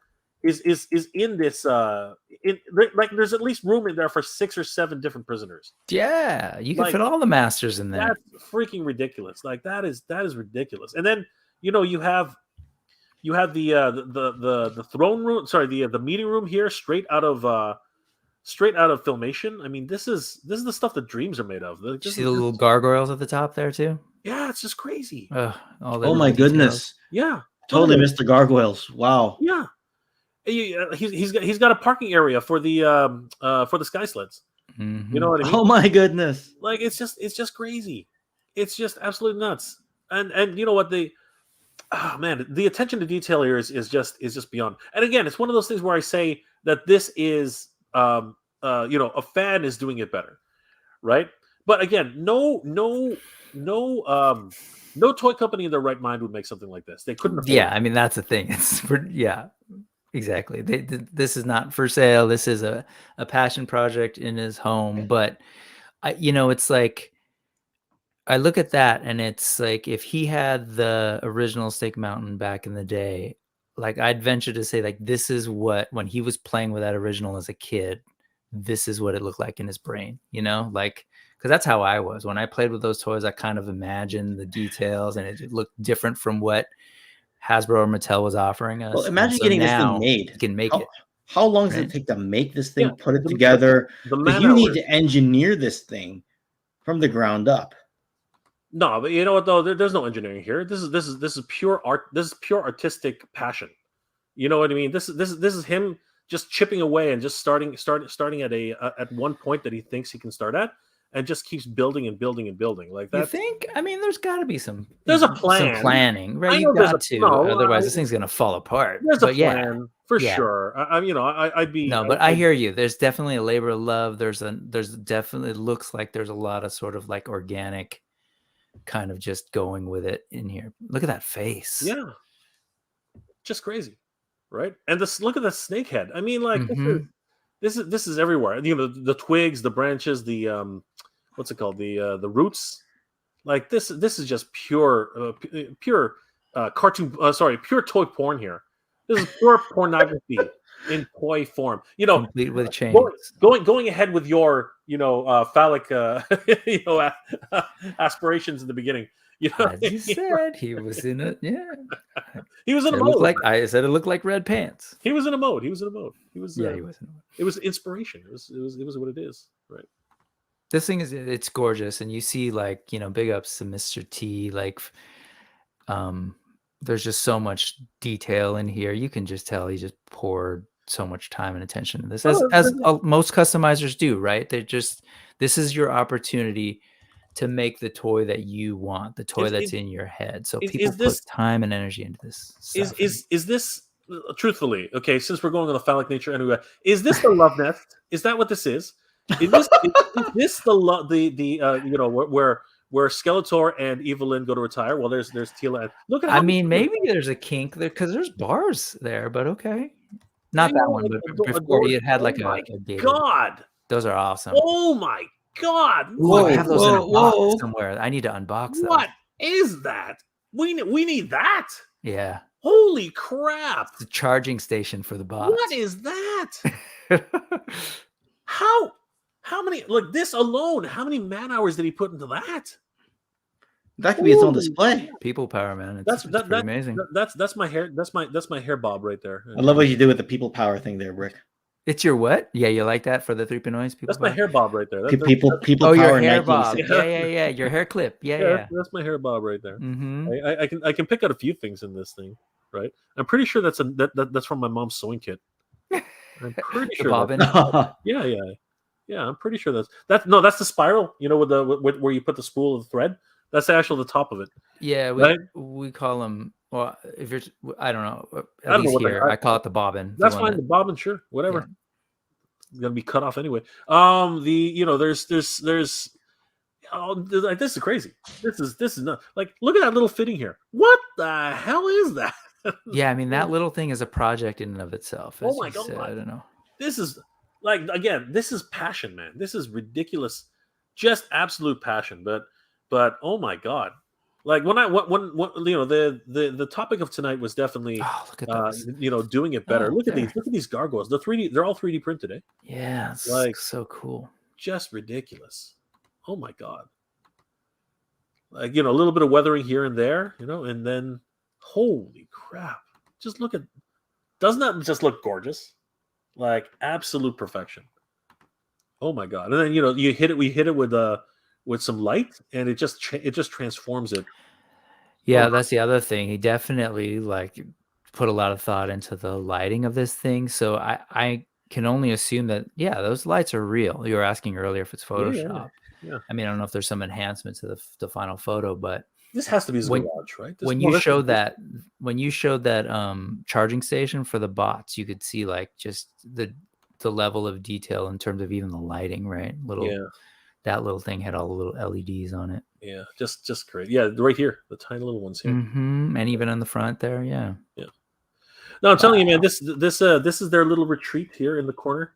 Is in this. There's at least room in there for 6 or 7 different prisoners. Yeah, you can fit all the masters in there. That's freaking ridiculous. Like that is ridiculous. And then you have the throne room. Sorry, the meeting room here, straight out of Filmation. I mean, this is the stuff that dreams are made of. See the little gargoyles at the top there too? Yeah, it's just crazy. Oh my goodness! Yeah, totally missed the gargoyles. Wow. Yeah, he's got a parking area for the sky sleds. Mm-hmm. You know what I mean? Oh my goodness! Like it's just crazy. It's just absolutely nuts. And you know what the attention to detail here is just beyond. And again, it's one of those things where I say that this is a fan is doing it better, right? But again, no toy company in their right mind would make something like this. They couldn't afford it. I mean, that's the thing. Exactly. This is not for sale. This is a passion project in his home. But it's like, I look at that and it's like, if he had the original Stake Mountain back in the day, like I'd venture to say, like, this is what, when he was playing with that original as a kid, this is what it looked like in his brain, you know, like, because that's how I was when I played with those toys. I kind of imagined the details, and it looked different from what Hasbro or Mattel was offering us. Well, And imagine so getting this now thing made. you can make how, it. How long does right? it take to make this thing, Yeah, put it the- together? the Because man you need hours. to engineer this thing from the ground up. No, but you know what though? There's no engineering here. This is pure art. This is pure artistic passion. You know what I mean? This is him just chipping away and just starting at at one point that he thinks he can start at, and just keeps building and building and building like You that. think? I mean, there's got to be some. There's a plan. Some planning, right? I You know there's got a- to. no, Otherwise, this thing's gonna fall apart. There's But a plan for yeah. sure. I'd be No, but I hear you. There's definitely a labor of love. There's definitely, it looks like there's a lot of sort of like organic kind of just going with it in here. Look at that face. Yeah, just crazy, right? And look at the snake head. I mean, like this is everywhere. You know, the twigs, the branches, the what's it called? The roots. Like this is just pure cartoon. Pure toy porn here. This is pure pornography in toy form. You know, complete with chains. Going ahead with your phallic aspirations in the beginning. You know, As you said, he was in it. Yeah, he was in a it mode. looked like I said. It looked like red pants. He was in a mode. He was in a mode. He was. Yeah, he was in a mode. It was inspiration. It was what it is, right? This thing it's gorgeous, and you see, like, you know, big ups to Mr. T. Like, there's just so much detail in here. You can just tell he just poured so much time and attention to this, as most customizers do, right? This is your opportunity to make the toy that you want, the toy that's in your head. So people put time and energy into this stuff. Is this truthfully, okay, since we're going on the phallic nature anyway, is this the love nest? Is that what this is? Is this where Skeletor and Evelyn go to retire? Well, there's Tila. Look at. I mean, maybe there's a kink there because there's bars there, but okay, not that one. But before it had like a God, those are awesome. Oh my God! Whoa, I have those in a box somewhere. I need to unbox them. What is that? We need that. Yeah. Holy crap! It's a charging station for the box. What is that? How many? Look, this alone. How many man hours did he put into that? That could be its own display. People power, man. That's pretty amazing. That's my hair. That's my hair bob right there. I love what you did with the people power thing there, Brick. It's your what? Yeah, you like that for the 3 noise? That's my hair bob right there. People oh, power. Your hair Nikes. bob. Yeah. Your hair clip. Yeah. That's my hair bob right there. Mm-hmm. I can pick out a few things in this thing, right? I'm pretty sure that's from my mom's sewing kit. I'm pretty sure. Bobbin. Yeah. I'm pretty sure that's the spiral. You know, with where you put the spool of the thread. That's actually the top of it. Yeah, we call them. Well, if you're, I don't know. At least here, I call it the bobbin. That's fine. The bobbin, sure, whatever. Yeah. It's gonna be cut off anyway. There's like, this is crazy. This is not like, look at that little fitting here. What the hell is that? Yeah, I mean, that little thing is a project in and of itself. Oh my God! Said. I don't know. This is like, again, this is passion, man. This is ridiculous, just absolute passion. But oh my God. Like when the topic of tonight was definitely doing it better. Look at these gargoyles. They're all 3D printed, eh? Yeah, it's like so cool. Just ridiculous. Oh my God. Like, a little bit of weathering here and there, and then holy crap. Just look at, doesn't that just look gorgeous? Like absolute perfection. Oh my God. And then we hit it with some light, and it just transforms it. Yeah, that's the other thing. He definitely put a lot of thought into the lighting of this thing. So I can only assume that those lights are real. You were asking earlier if it's Photoshop. Yeah. I mean, I don't know if there's some enhancement to the final photo, but this has to be Garage, right? When you showed that charging station for the bots, you could see just the level of detail in terms of even the lighting, right? That little thing had all the little LEDs on it. Yeah, just great. Yeah, right here, the tiny little ones here, and even on the front there, yeah. No, I'm telling you, man, this is their little retreat here in the corner.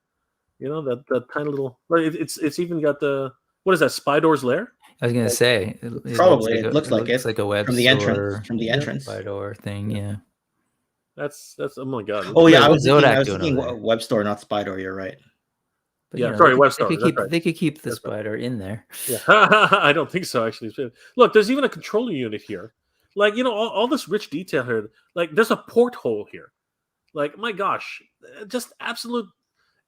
That tiny little. It's even got the, what is that? Spy Door's lair. I was gonna say probably it looks like a web from the entrance. From the entrance, Spy Door thing. Yeah. That's oh my God. Oh yeah, I was thinking web store, not Spy Door. You're right. But Yeah, you know, sorry, Web Star. That's right. they could keep the That's right. spider in there. Yeah, I don't think so. Actually, look, there's even a controller unit here. Like all this rich detail here. Like there's a porthole here. Like my gosh, just absolute.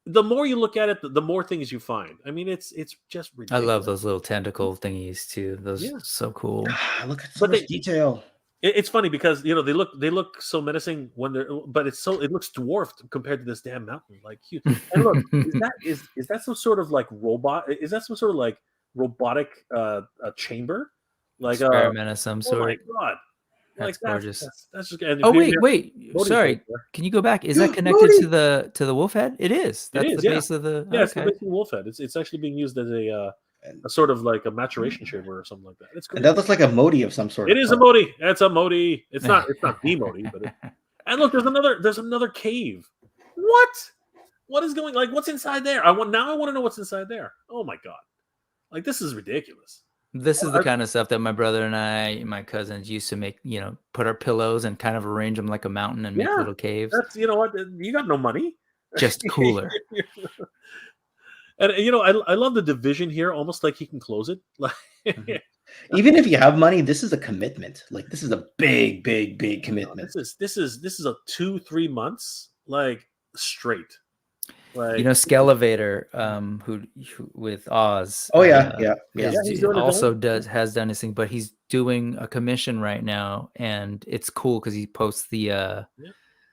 The more you look at it, the more things you find. I mean, it's just I ridiculous. love those little tentacle thingies too. Those are so cool. Look at so much detail. It's funny because they look so menacing when they're, but it looks dwarfed compared to this damn mountain. Like, huge. And look, is that some sort of like robot? Is that some sort of like robotic chamber? Like experiment of some sort. Oh my god, that's gorgeous. That's just. Oh wait. Sorry, can you go back? Is that connected to the wolf head? It is. That's the base of the. Yeah, it's the base of the wolf head. It's actually being used as a sort of like a maturation chamber or something like that. It's great. And that looks like a MotU of some sort. It is a MotU. It's a MotU. It's not the MotU, but and look, there's another cave. What is going? Like, what's inside there? I want to know what's inside there. Oh my god, like this is ridiculous. This is the kind of stuff that my brother and I, my cousins, used to make. You know, put our pillows and kind of arrange them like a mountain and make little caves. That's what you got no money. Just cooler. And I love the division here, almost like he can close it. Like, even if you have money, this is a commitment. Like this is a big commitment. This is a 2-3 months like straight. Like, Skelevator, who with Oz. Oh yeah. Has done his thing, but he's doing a commission right now, and it's cool because he posts the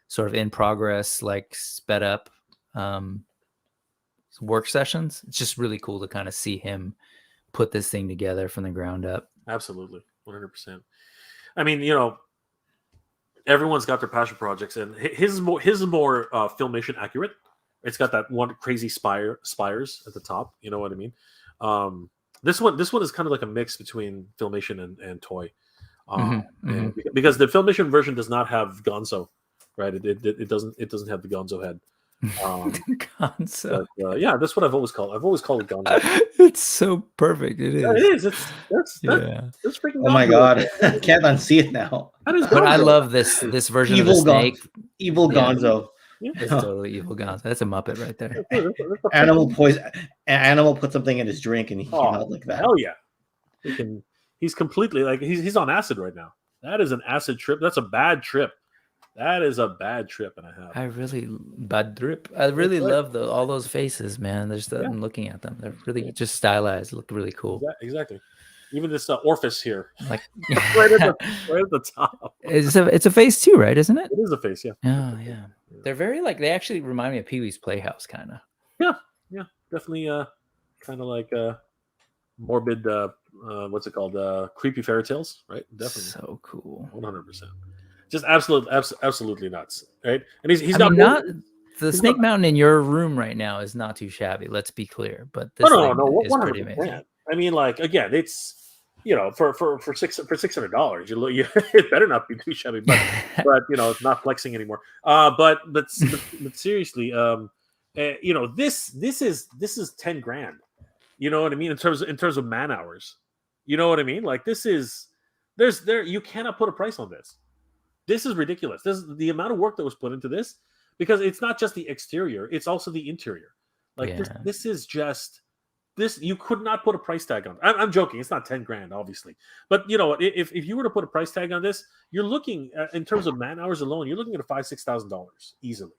sort of in progress, like sped up work sessions. It's just really cool to kind of see him put this thing together from the ground up. Absolutely, 100%. I mean, everyone's got their passion projects, and his is more filmation accurate. It's got that one crazy spires at the top. You know what I mean? This one is kind of like a mix between filmation and toy, and because the filmation version does not have Gonzo, right? It doesn't have the Gonzo head. Gonzo. But, yeah, that's what I've always called. I've always called it Gonzo. It's so perfect. It is. Yeah, it is. That's freaking. Oh my god, I can't unsee it now. But I love this version of the snake. Evil Gonzo. Yeah. It's totally evil Gonzo. That's a Muppet right there. Animal put something in his drink and he came out like that. Hell yeah. He's completely like he's on acid right now. That is an acid trip. That's a bad trip. That is a bad trip and a half. I really love all those faces, man. I'm looking at them. They're really just stylized. Look really cool. Exactly. Even this orifice here, like right at the top. It's a face too, right? Isn't it? It is a face, yeah. Oh, yeah. They're very they actually remind me of Pee-wee's Playhouse, kind of. Yeah, definitely. Kind of like morbid. What's it called? Creepy fairy tales, right? Definitely. So cool. 100%. Just absolutely nuts, right? And he's not the Snake Mountain in your room right now is not too shabby. Let's be clear, but this is pretty amazing. I mean, like again, it's for $600, it better not be too shabby, but it's not flexing anymore. But seriously, this is 10 grand. You know what I mean in terms of man hours. You know what I mean? Like you cannot put a price on this. This is ridiculous. This is the amount of work that was put into this, because it's not just the exterior; it's also the interior. Like this is just this. You could not put a price tag on. I'm joking. It's not 10 grand, obviously. But you know what? If you were to put a price tag on this, you're looking in terms of man hours alone. You're looking at $5,000-$6,000 easily.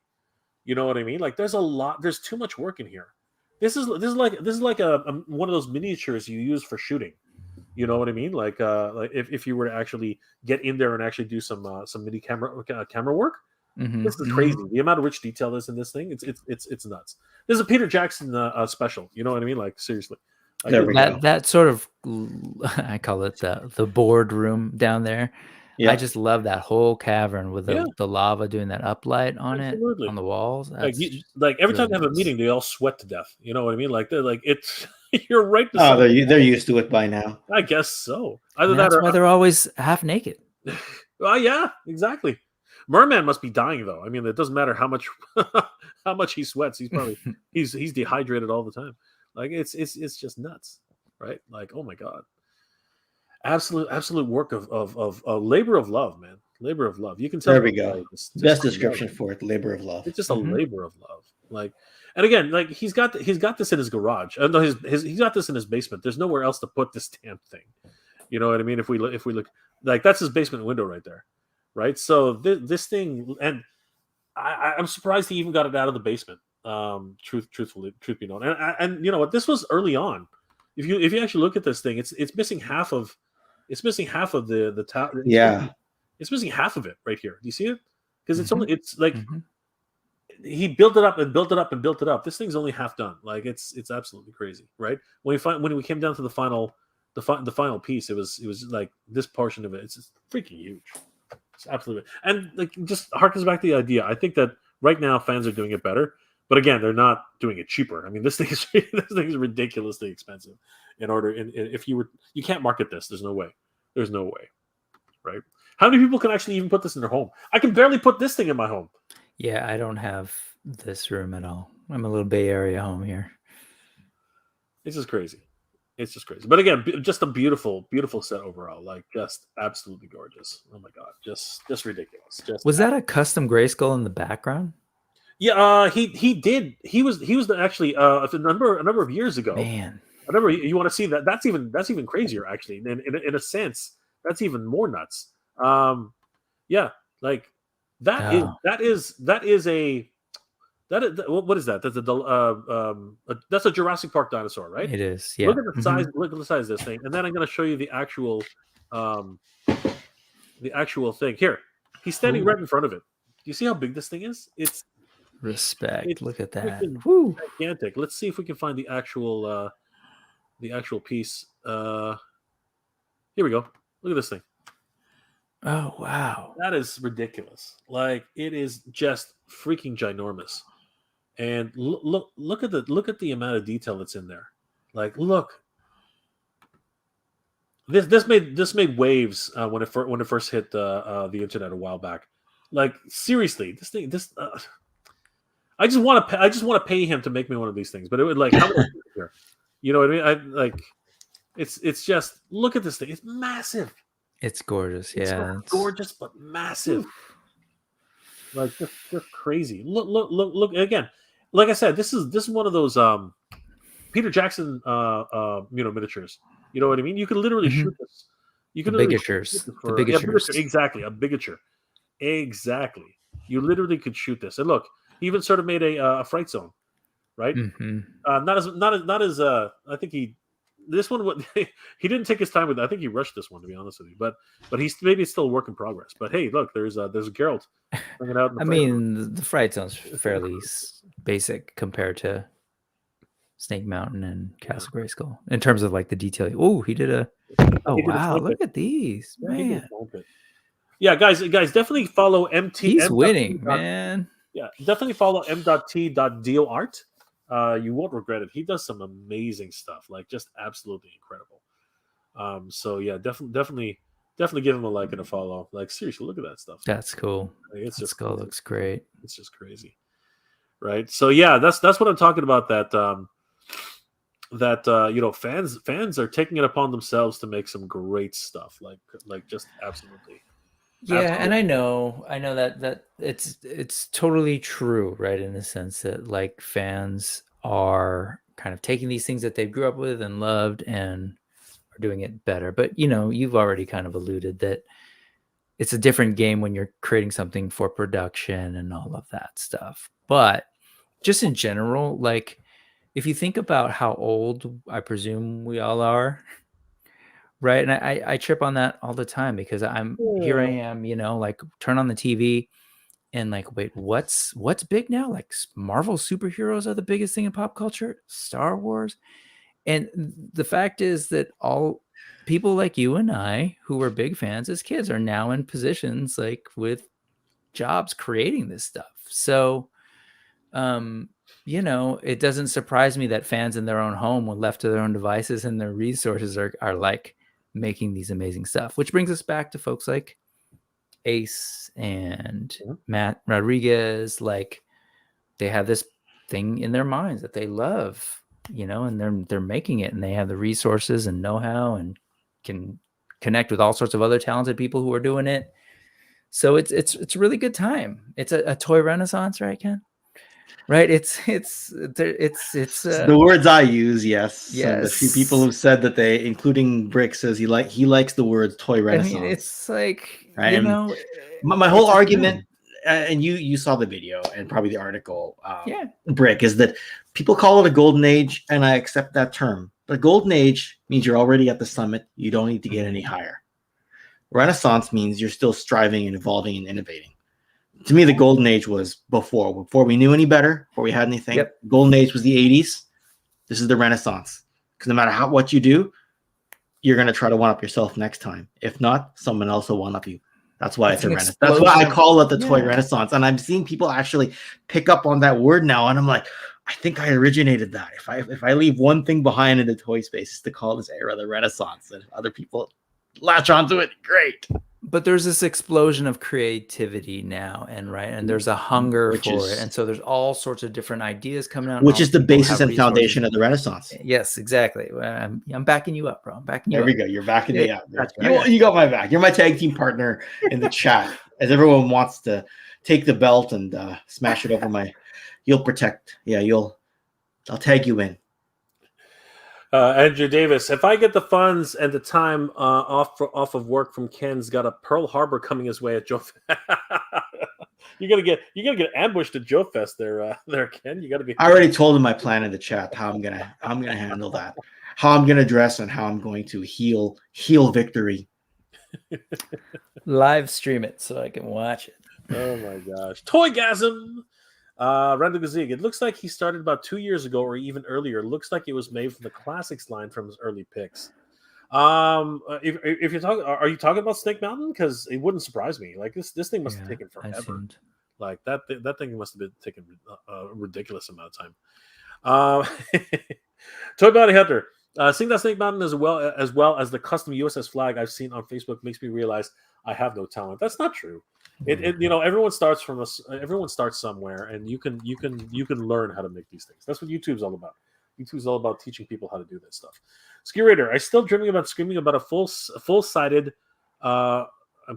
You know what I mean? Like there's a lot. There's too much work in here. This is like a one of those miniatures you use for shooting. You know what I mean? Like if you were to actually get in there and actually do some mini camera work, this is crazy. The amount of rich detail that's in this thing, it's nuts. This is a Peter Jackson special. You know what I mean? Like seriously. That sort of, I call it the boardroom down there. Yeah. I just love that whole cavern with the lava doing that uplight on Absolutely. it on the walls. Like every time they have a meeting, they all sweat to death. You know what I mean? Like they're like it's. You're right. They're used to it by now. I guess so. That's why they're always half naked. Well, yeah, exactly. Merman must be dying though. I mean, it doesn't matter how much he sweats. He's probably he's dehydrated all the time. Like it's just nuts, right? Like oh my god, absolute work of labor of love, man. Labor of love. You can tell. There we go. Best description for it. Labor of love. It's just a labor of love. Like, And again, like he's got this in his garage. No, he's got this in his basement. There's nowhere else to put this damn thing. You know what I mean? If we look, like that's his basement window right there, right? So this thing, and I'm surprised he even got it out of the basement. Truth be known, and you know what? This was early on. If you actually look at this thing, it's missing half of the top. Yeah. It's missing half of it right here. Do you see it? Because Mhm. it's like Mhm. he built it up and built it up and built it up. This thing's only half done. Like it's absolutely crazy, right? When we came down to the final piece, it was like this portion of it. It's freaking huge. It's absolutely, and like just harkens back to the idea. I think that right now fans are doing it better, but again, they're not doing it cheaper. I mean, this thing is ridiculously expensive. If you can't market this. There's no way. There's no way, right? How many people can actually even put this in their home? I can barely put this thing in my home. Yeah, I don't have this room at all. I'm a little Bay Area home here. It's just crazy. It's just crazy. But again, just a beautiful, beautiful set overall. Like just absolutely gorgeous. Oh my god, just ridiculous. Was that a custom Grayskull in the background? Yeah, he did. He was actually a number of years ago. Man, I remember you want to see that. That's even crazier actually. In a sense, that's even more nuts. Yeah, like that is what is that? That's a Jurassic Park dinosaur, right? it is. Yeah. Look at the size. Look at the size of this thing, and then I'm going to show you the actual thing. Here, he's standing right in front of it. Do you see how big this thing is? It's respect. Look at that. freaking Woo. gigantic. Let's see if we can find the actual piece. Here we go. Look at this thing. Oh wow. That is ridiculous. Like it is just freaking ginormous. And look at the amount of detail that's in there. Like look. This made waves when it first hit the internet a while back. Like seriously, I just want to pay him to make me one of these things. But it would like how much here? You know what I mean? I like it's just look at this thing. It's massive. It's gorgeous. Yeah. It's gorgeous but massive. Like just crazy. Look again. Like I said, this is one of those Peter Jackson miniatures. You know what I mean? You could literally shoot this. You could bigatures. The bigatures. Exactly, a bigature. Exactly. You literally could shoot this. And look, he even sort of made a fright zone, right? Not as I think this one he didn't take his time with it. I think he rushed this one, to be honest with you. But maybe it's still a work in progress. But hey, look, there's Geralt hanging out. I mean, the fright zone's fairly basic compared to Snake Mountain and Castle Grayskull in terms of like the detail. Oh, he did a. Oh wow! Look at these, man. Yeah, guys, definitely follow MT. He's winning, man. Yeah, definitely follow m.t.dio art. You won't regret it. He does some amazing stuff, like just absolutely incredible. So yeah, definitely give him a like and a follow. Like seriously, look at that stuff. That's cool. Like, it's just skull looks great. It's just crazy, right? So yeah, that's what I'm talking about. That fans are taking it upon themselves to make some great stuff. Like just absolutely. Yeah, absolutely. And I know that it's totally true, right? In the sense that like fans are kind of taking these things that they grew up with and loved and are doing it better. But you've already kind of alluded that it's a different game when you're creating something for production and all of that stuff. But just in general, like if you think about how old I presume we all are. Right. And I trip on that all the time because here I am, like turn on the TV and like, wait, what's big now? Like Marvel superheroes are the biggest thing in pop culture, Star Wars. And the fact is that all people like you and I who were big fans as kids are now in positions like with jobs creating this stuff. So, it doesn't surprise me that fans in their own home, when left to their own devices and their resources, are like making these amazing stuff, which brings us back to folks like Ace and Matt Rodriguez. Like they have this thing in their minds that they love, and they're making it, and they have the resources and know-how and can connect with all sorts of other talented people who are doing it. So it's a really good time. It's a toy renaissance, right, Ken? right? It's The words I use, yes. And a few people yes. have said that they, including Brick, says he likes the words toy I renaissance. mean, it's like, right? you And know, my whole it's a argument, thing. and you saw the video and probably the article, Yeah. Brick, is that people call it a golden age, and I accept that term. But golden age means you're already at the summit. You don't need to get any higher. Renaissance means you're still striving and evolving and innovating. To me, the golden age was before we knew any better, before we had anything. Yep. Golden age was the 80s. This is the Renaissance. Because no matter what you do, you're going to try to one up yourself next time. If not, someone else will one up you. That's why it's a Renaissance. That's why I call it the toy Renaissance. And I'm seeing people actually pick up on that word now. And I'm like, I think I originated that. If I leave one thing behind in the toy space, it's to call this era the Renaissance. And other people latch onto it. Great. But there's this explosion of creativity now, and there's a hunger for it, and so there's all sorts of different ideas coming out. Which is the basis and foundation of the Renaissance. Yes, exactly. I'm backing you up, bro. I'm backing you up. There we go. You're backing me up. You got my back. You're my tag team partner in the chat. As everyone wants to take the belt and smash it over my, you'll protect. Yeah, I'll tag you in. Andrew Davis, if I get the funds and the time off of work from Ken's got a Pearl Harbor coming his way at Joe. you're gonna get ambushed at Joe Fest there, Ken. You gotta be. I already told him my plan in the chat how I'm gonna handle that, how I'm gonna dress, and how I'm going to heal victory. Live stream it so I can watch it. Oh my gosh, Toygasm. Randall Gazig, it looks like he started about 2 years ago or even earlier. It looks like it was made from the classics line from his early picks. If you're talking, are you talking about Snake Mountain? Because it wouldn't surprise me. Like this thing must have taken forever. Like that thing must have been taking a ridiculous amount of time. Toy Bounty Hunter, seeing that Snake Mountain as well as the custom USS flag I've seen on Facebook makes me realize I have no talent. That's not true. Everyone starts everyone starts somewhere, and you can learn how to make these things. That's what YouTube's all about. YouTube's all about teaching people how to do this stuff. Ski Raider, I still dreaming about screaming about a full-sided. I'm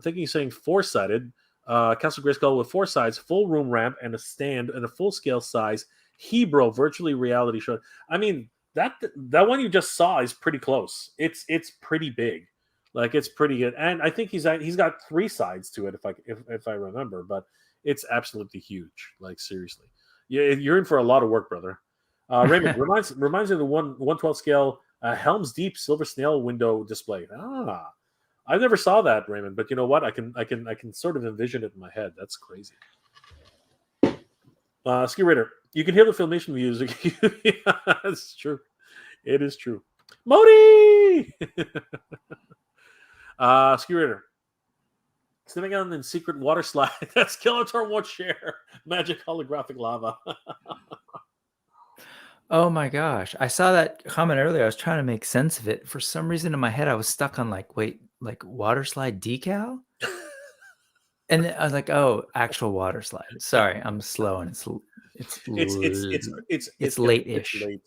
thinking he's saying four-sided Castle Grayskull with 4 sides, full room ramp, and a stand, and a full-scale size Hebro virtually reality show. I mean that one you just saw is pretty close. It's pretty big. Like it's pretty good, and I think he's got 3 sides to it if I remember, but it's absolutely huge. Like seriously, you're in for a lot of work, brother. Raymond reminds me of the 1/12 scale Helm's Deep silver snail window display. I never saw that, Raymond, but you know what? I can sort of envision it in my head. That's crazy. Ski Raider, you can hear the Filmation music. It's true. It is true. Modi. Ski Raider. Sitting on in secret water slide. That Skeletor won't share. Magic holographic lava. Oh my gosh. I saw that comment earlier. I was trying to make sense of it. For some reason in my head, I was stuck on like water slide decal? And then I was like, oh, actual water slide. Sorry, I'm slow and it's late-ish.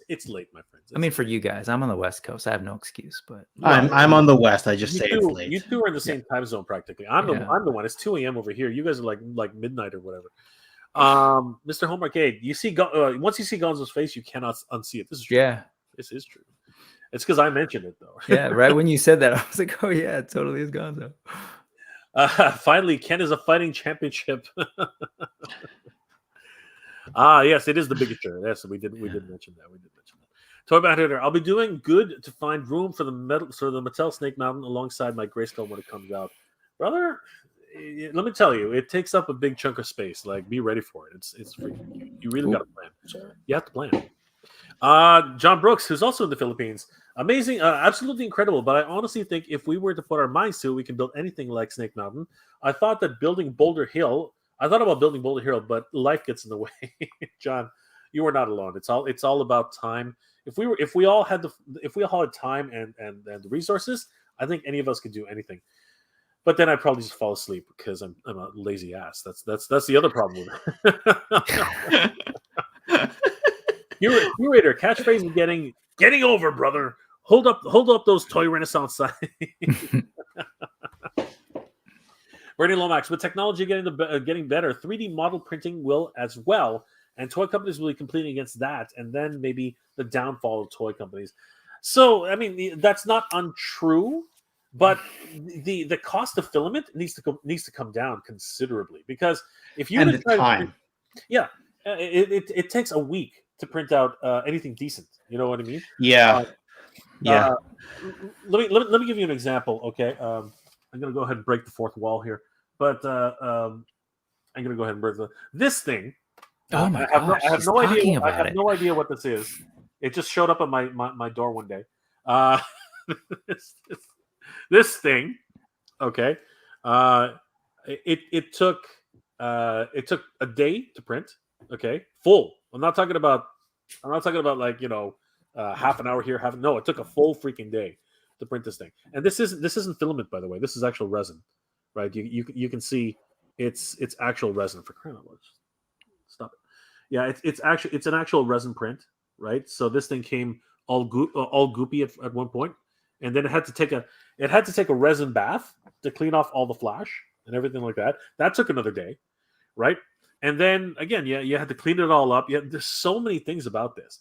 It's late, my friends. I mean, for you guys, I'm on the West Coast. I have no excuse, but I'm on the West. I just say it's late. You two are in the same time zone practically. I'm the one. It's 2 a.m. over here. You guys are like midnight or whatever. Mr. Home Arcade, you see, once you see Gonzo's face, you cannot unsee it. This is true. Yeah, this is true. It's because I mentioned it though. Yeah, right when you said that, I was like, oh yeah, it totally is Gonzo. Finally, Ken is a fighting championship. Yes, it is the biggest shirt. Yes, we did mention that. Toy Bat Hitter, I'll be doing good to find room for the Mattel Snake Mountain alongside my Grayskull when it comes out, brother. Let me tell you, it takes up a big chunk of space. Like, be ready for it. It's freaking. You really got to plan. You have to plan. John Brooks, who's also in the Philippines, amazing, absolutely incredible. But I honestly think if we were to put our minds to it, we can build anything like Snake Mountain. I thought about building Boulder Hill, but life gets in the way. John, you are not alone. It's all about time. If we all had time and the resources, I think any of us could do anything. But then I'd probably just fall asleep because I'm a lazy ass. That's the other problem with it. Curator, catchphrase is getting over, brother. Hold up those toy Renaissance signs. Bernie Lomax, with technology getting better, 3D model printing will as well, and toy companies will be competing against that, and then maybe the downfall of toy companies. So, I mean, that's not untrue, but the cost of filament needs to come down considerably, because if you And were the to try time. it takes a week to print out anything decent. You know what I mean? Yeah. Yeah. Uh, let me give you an example. Okay, I'm gonna go ahead and break the fourth wall here, but I'm gonna go ahead and break this thing. Oh my I have gosh, he's no idea. talking I about have it. no idea what this is. It just showed up on my door one day. This, this, this thing, okay. It took a day to print. Okay, full. I'm not talking about like half an hour here. No, it took a full freaking day to print this thing. And this isn't filament, by the way. This is actual resin, right? You can see it's actual resin, for crying out loud. Stop it. Yeah, it's an actual resin print, right? So this thing came all goopy at one point, and then it had to take a resin bath to clean off all the flash and everything like that. That took another day, right? And then again, you had to clean it all up. There's so many things about this.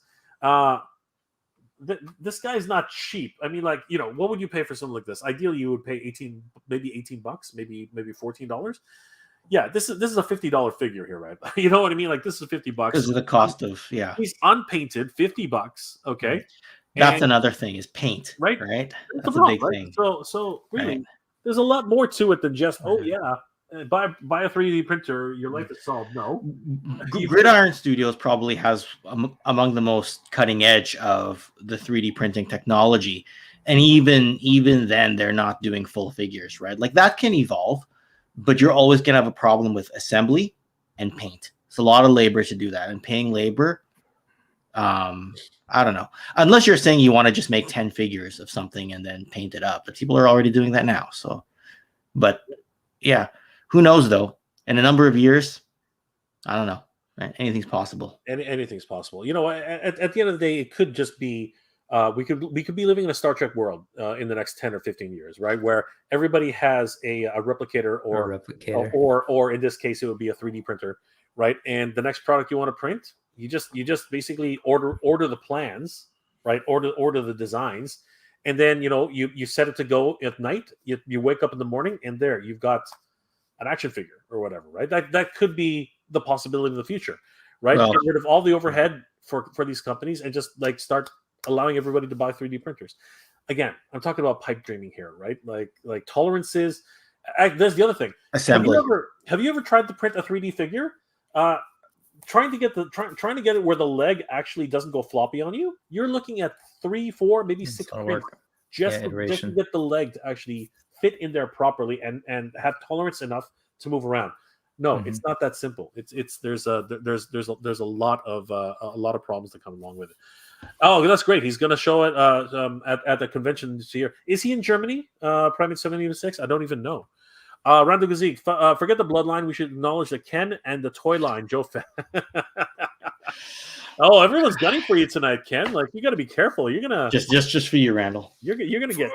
This guy's not cheap. I mean, like, what would you pay for something like this? Ideally, you would pay $18 bucks, maybe $14. Yeah, this is a $50 figure here, right? You know what I mean? Like, this is $50 Because of the cost of He's unpainted, $50. Okay, That's and, another thing is paint, right? That's a big thing. So really, Right. there's a lot more to it than just buy a 3D printer, your life is solved. No, Gridiron Studios probably has among the most cutting edge of the 3D printing technology, and even then they're not doing full figures, right? Like, that can evolve, but you're always gonna have a problem with assembly and paint. It's a lot of labor to do that, and paying labor. I don't know, unless you're saying you want to just make 10 figures of something and then paint it up, but people are already doing that now. So, but yeah, who knows though? In a number of years, I don't know. Right? Anything's possible. Anything's possible. At the end of the day, it could just be we could be living in a Star Trek world in the next 10 or 15 years, right? Where everybody has a replicator or in this case, it would be a 3D printer, right? And the next product you want to print, you just basically order the plans, right? Order the designs, and then you set it to go at night. You wake up in the morning, and there you've got an action figure or whatever, right? That could be the possibility of the future, right? Well, get rid of all the overhead for these companies and just like start allowing everybody to buy 3D printers. Again, I'm talking about pipe dreaming here, right? Like tolerances. There's the other thing. Assembly. Have you ever tried to print a 3D figure? Trying to get it where the leg actually doesn't go floppy on you. You're looking at 3, 4, maybe 6 prints just to get the leg to actually fit in there properly and have tolerance enough to move around. No, it's not that simple. There's a lot of problems that come along with it. Oh, that's great. He's going to show it at the convention this year. Is he in Germany? Primate 76? I don't even know. Rando Gazik, forget the bloodline. We should acknowledge the Ken and the toy line. Joe Oh, everyone's gunning for you tonight, Ken. Like, you got to be careful. You're gonna just for you, Randall. You're gonna get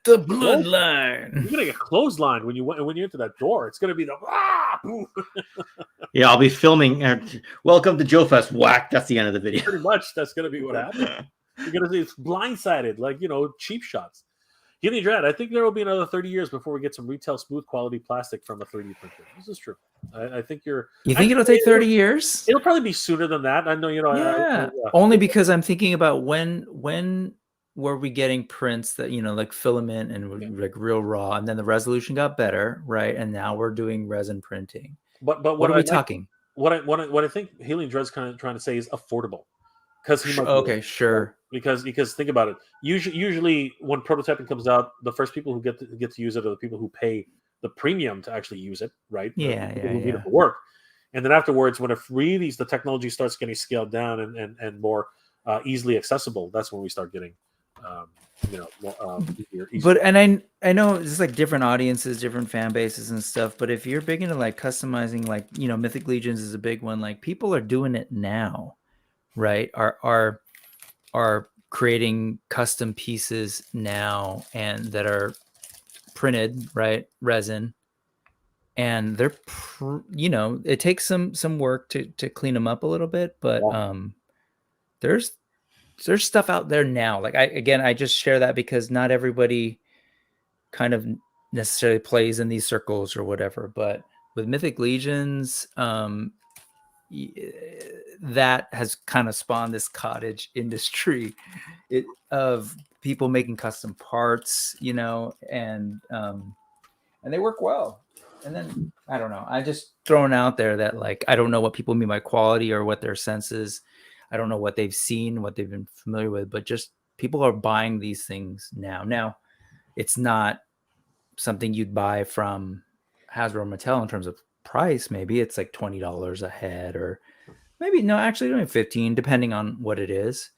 the bloodline. You're gonna get clotheslined when you enter that door. It's gonna be the Yeah, I'll be filming. Welcome to Joe Fest. Whack. That's the end of the video. Pretty much, that's gonna be what happens. You're gonna see it's blindsided, like cheap shots. Healy Dread, I think there will be another 30 years before we get some retail smooth quality plastic from a 3D printer. This is true. I think You think it'll take 30 years? It'll probably be sooner than that. I know, Yeah. Only because I'm thinking about when were we getting prints that like filament and like real raw, and then the resolution got better, right? And now we're doing resin printing. But what are we talking? What I think Healing Dread's kind of trying to say is affordable. Sure. Because think about it. Usually when prototyping comes out, the first people who get to use it are the people who pay the premium to actually use it, right? Who need it for work. And then afterwards, when the technology starts getting scaled down and more easily accessible, that's when we start getting easier. But I know it's like different audiences, different fan bases and stuff. But if you're big into like customizing, like Mythic Legions is a big one. Like, people are doing it now, right? Are creating custom pieces now and that are printed, right? Resin. and they're it takes some work to clean them up a little bit, but there's stuff out there now. Like I just share that because not everybody kind of necessarily plays in these circles or whatever, but with Mythic Legions, that has kind of spawned this cottage industry of people making custom parts, and they work well. And then I don't know, I just thrown out there that like I don't know what people mean by quality or what their sense is. I don't know what they've seen, what they've been familiar with, but just people are buying these things now. It's not something you'd buy from Hasbro or Mattel in terms of price. Maybe it's like $20 a head, or maybe no, actually only 15, depending on what it is.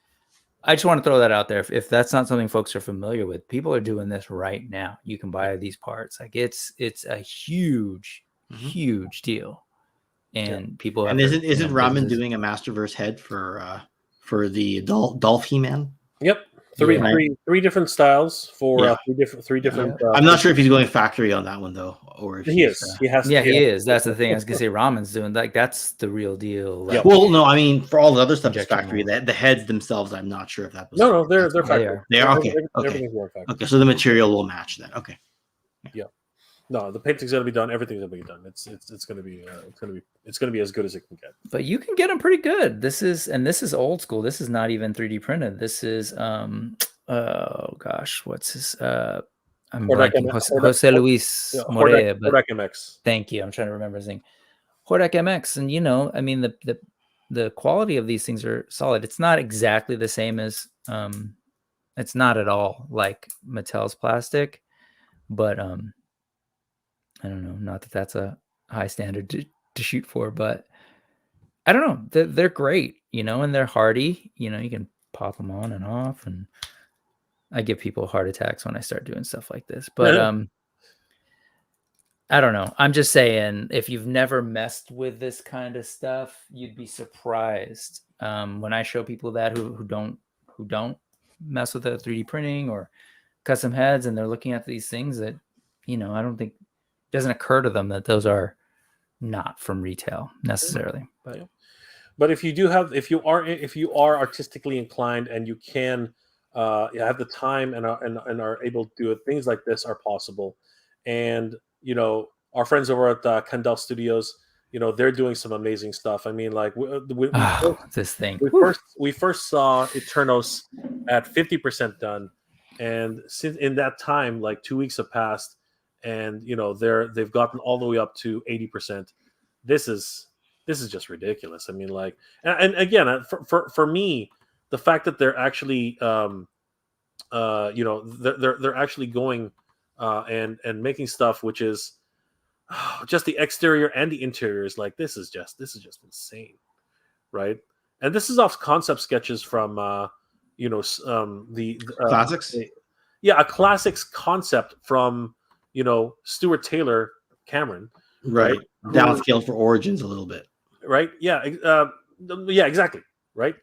I just want to throw that out there. If that's not something folks are familiar with, people are doing this right now. You can buy these parts. Like it's a huge deal, and people. And isn't Ramen doing a Masterverse head for the Dolph He-Man? Yep. Three different styles for three different. I'm not sure if he's going factory on that one though, or if he is. He has. Yeah, he is. That's the thing. I was gonna say Ramen's doing like that's the real deal. Like, well, no, I mean for all the other stuff, it's factory. The heads themselves, I'm not sure if that was. No, they're factory. They are okay. Okay, so the material will match that. Okay. Yeah. No, the painting's gonna be done. Everything's gonna be done. It's gonna be as good as it can get. But you can get them pretty good. This is old school. This is not even 3D printed. This is oh gosh, what's his I'm blanking. Jose Luis Morea. Hordak MX. Thank you. I'm trying to remember his name. Hordak MX, and I mean the quality of these things are solid. It's not exactly the same as it's not at all like Mattel's plastic, but I don't know. Not that that's a high standard to shoot for, but I don't know. They're great, and they're hardy. You can pop them on and off, and I give people heart attacks when I start doing stuff like this. But I don't know. I'm just saying, if you've never messed with this kind of stuff, you'd be surprised when I show people that who don't mess with the 3D printing or custom heads, and they're looking at these things that I don't think. Doesn't occur to them that those are not from retail necessarily. But if you are artistically inclined and you can have the time and are able to do it, things like this are possible. And our friends over at Kendall Studios, they're doing some amazing stuff. I mean, like this thing. We first saw Eternos at 50% done, and since in that time, like 2 weeks have passed. And they've gotten all the way up to 80%. This is just ridiculous. I mean, like, and again, for me, the fact that they're actually, they're actually going and making stuff which is just the exterior and the interior is like this is just insane, right? And this is off concept sketches from the classics. A classics concept from. Stuart Taylor Cameron, right? Downscaled for Origins a little bit, right? Yeah, exactly, right.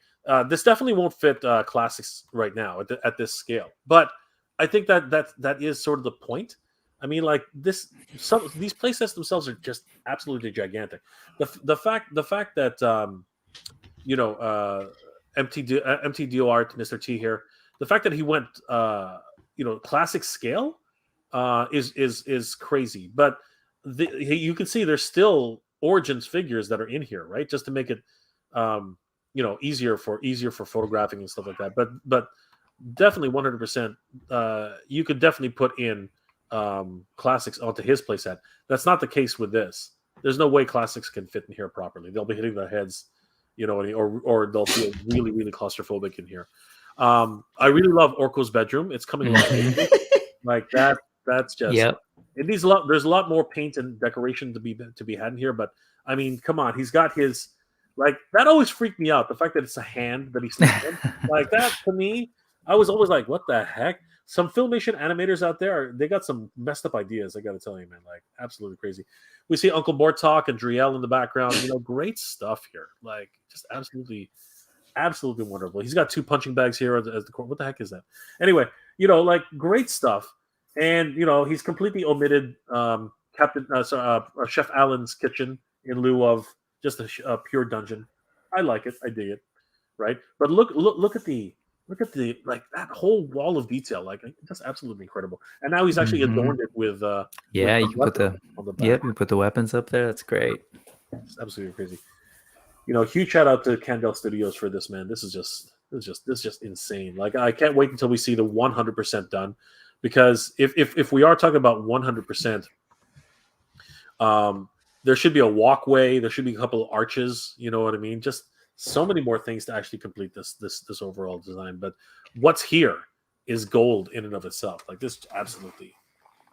This definitely won't fit classics right now at this scale, but I think that is sort of the point. I mean, like these playsets themselves are just absolutely gigantic. The fact that MTDO art, Mr. T here, the fact that he went classic scale. Is crazy, but you can see there's still Origins figures that are in here, right? Just to make it, easier for photographing and stuff like that. But definitely 100%, you could definitely put in classics onto his playset. That's not the case with this. There's no way classics can fit in here properly. They'll be hitting their heads, or they'll feel really, really claustrophobic in here. I really love Orko's bedroom. It's coming along like that. That's just it needs a lot. There's a lot more paint and decoration to be had in here. But I mean, come on, he's got his like that always freaked me out. The fact that it's a hand that he's like that to me, I was always like, what the heck? Some Filmation animators out there, they got some messed up ideas. I got to tell you, man, like absolutely crazy. We see Uncle Mortok and Driel in the background. Great stuff here. Like just absolutely wonderful. He's got 2 punching bags here as the core. What the heck is that? Anyway, like great stuff. And he's completely omitted Chef Allen's kitchen in lieu of just a pure dungeon. I like it. I dig it. Right, but look at the like that whole wall of detail. Like that's absolutely incredible. And now he's actually adorned it with yeah, with you can put the on the back. you can put the weapons up there. That's great. It's absolutely crazy. Huge shout out to Candel Studios for this, man. This is just insane. Like I can't wait until we see the 100% done, because if we are talking about 100%, there should be a walkway. There should be a couple of arches. You know what I mean? Just so many more things to actually complete this overall design. But what's here is gold in and of itself. Like this, absolutely